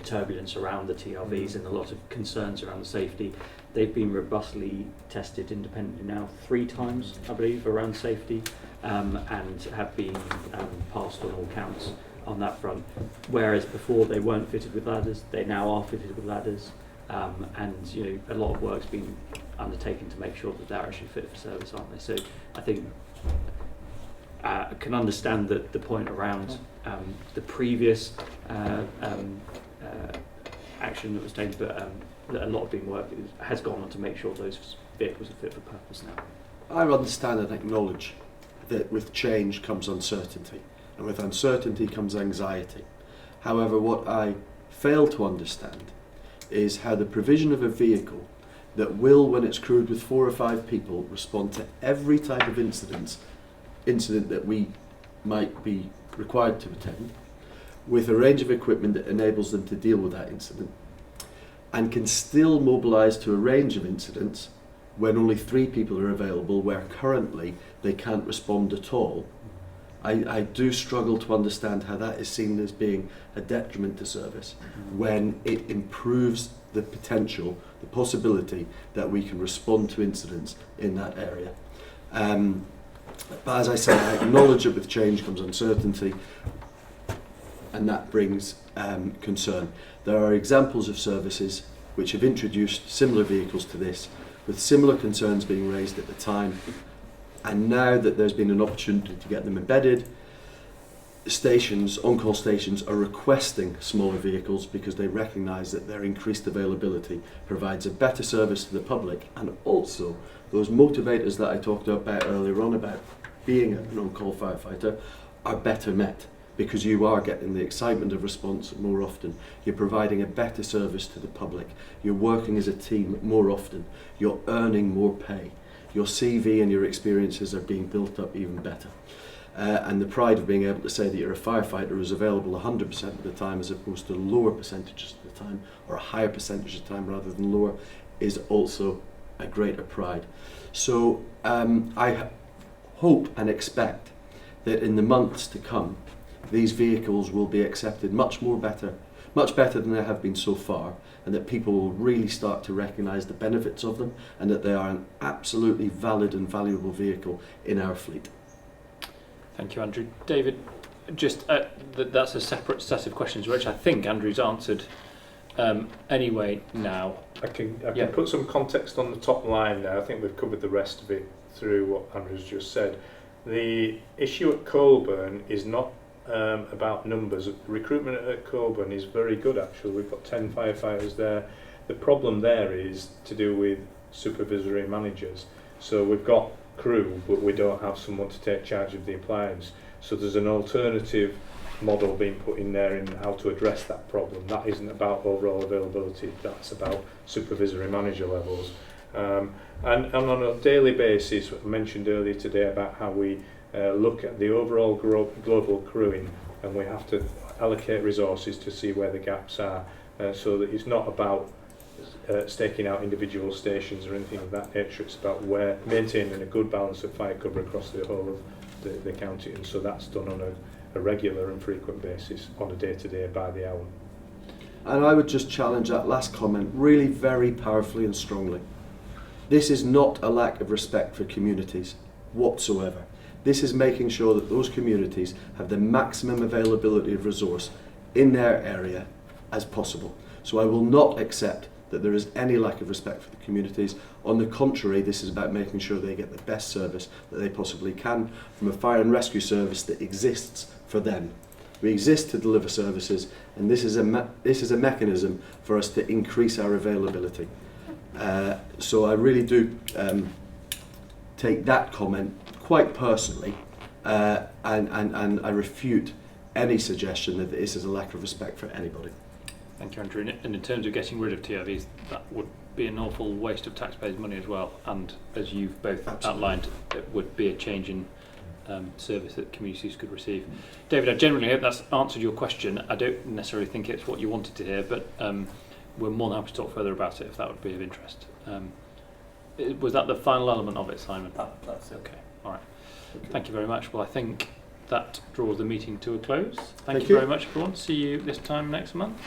turbulence around the TRVs and a lot of concerns around the safety. They've been robustly tested independently now 3 times, I believe, around safety, and have been passed on all counts on that front. Whereas before they weren't fitted with ladders, they now are fitted with ladders, and a lot of work's been undertaken to make sure that they're actually fit for service, aren't they? So I think I can understand the point around the previous action that was taken, but a lot of being work has gone on to make sure those vehicles are fit for purpose now. I understand and acknowledge that with change comes uncertainty, and with uncertainty comes anxiety. However, what I fail to understand is how the provision of a vehicle that will, when it's crewed with 4 or 5 people, respond to every type of incident that we might be required to attend, with a range of equipment that enables them to deal with that incident, and can still mobilise to a range of incidents when only 3 people are available, where currently they can't respond at all. I do struggle to understand how that is seen as being a detriment to service when it improves the potential, the possibility that we can respond to incidents in that area. But as I say, I acknowledge that with change comes uncertainty, and that brings concern. There are examples of services which have introduced similar vehicles to this, with similar concerns being raised at the time, and now that there's been an opportunity to get them embedded, stations, on-call stations, are requesting smaller vehicles because they recognise that their increased availability provides a better service to the public, and also those motivators that I talked about earlier on about being an on-call firefighter are better met because you are getting the excitement of response more often. You're providing a better service to the public. You're working as a team more often. You're earning more pay. Your CV and your experiences are being built up even better. And the pride of being able to say that you're a firefighter who's available 100% of the time as opposed to lower percentages of the time, or a higher percentage of the time rather than lower, is also a greater pride. So I hope and expect that in the months to come, these vehicles will be accepted much better than they have been so far, and that people will really start to recognise the benefits of them, and that they are an absolutely valid and valuable vehicle in our fleet. Thank you, Andrew. David, just that's a separate set of questions which I think Andrew's answered anyway now. I can put some context on the top line there. I think we've covered the rest of it through what Andrew's just said. The issue at Colburn is not about numbers. Recruitment at Colburn is very good, actually. We've got 10 firefighters there. The problem there is to do with supervisory managers. So we've got crew, but we don't have someone to take charge of the appliance. So there's an alternative model being put in there in how to address that problem. That isn't about overall availability, that's about supervisory manager levels. And on a daily basis, I mentioned earlier today about how we look at the overall global crewing, and we have to allocate resources to see where the gaps are, so that it's not about staking out individual stations or anything of that nature. It's about maintaining a good balance of fire cover across the whole of the county, and so that's done on a regular and frequent basis, on a day-to-day, by the hour. And I would just challenge that last comment really very powerfully and strongly. This is not a lack of respect for communities whatsoever. This is making sure that those communities have the maximum availability of resource in their area as possible. So I will not accept that there is any lack of respect for the communities. On the contrary, this is about making sure they get the best service that they possibly can from a fire and rescue service that exists for them. We exist to deliver services, and this is a mechanism for us to increase our availability. So I really do take that comment quite personally, and I refute any suggestion that this is a lack of respect for anybody. Thank you, Andrew. And in terms of getting rid of TRVs, that would be an awful waste of taxpayers' money as well. And as you've both outlined, it would be a change in service that communities could receive. David, I genuinely hope that's answered your question. I don't necessarily think it's what you wanted to hear, but we're more than happy to talk further about it if that would be of interest. Was that the final element of it, Simon? That's it. Okay, all right. Thank you very much. Well, I think that draws the meeting to a close. Thank you you very much, everyone. See you this time next month.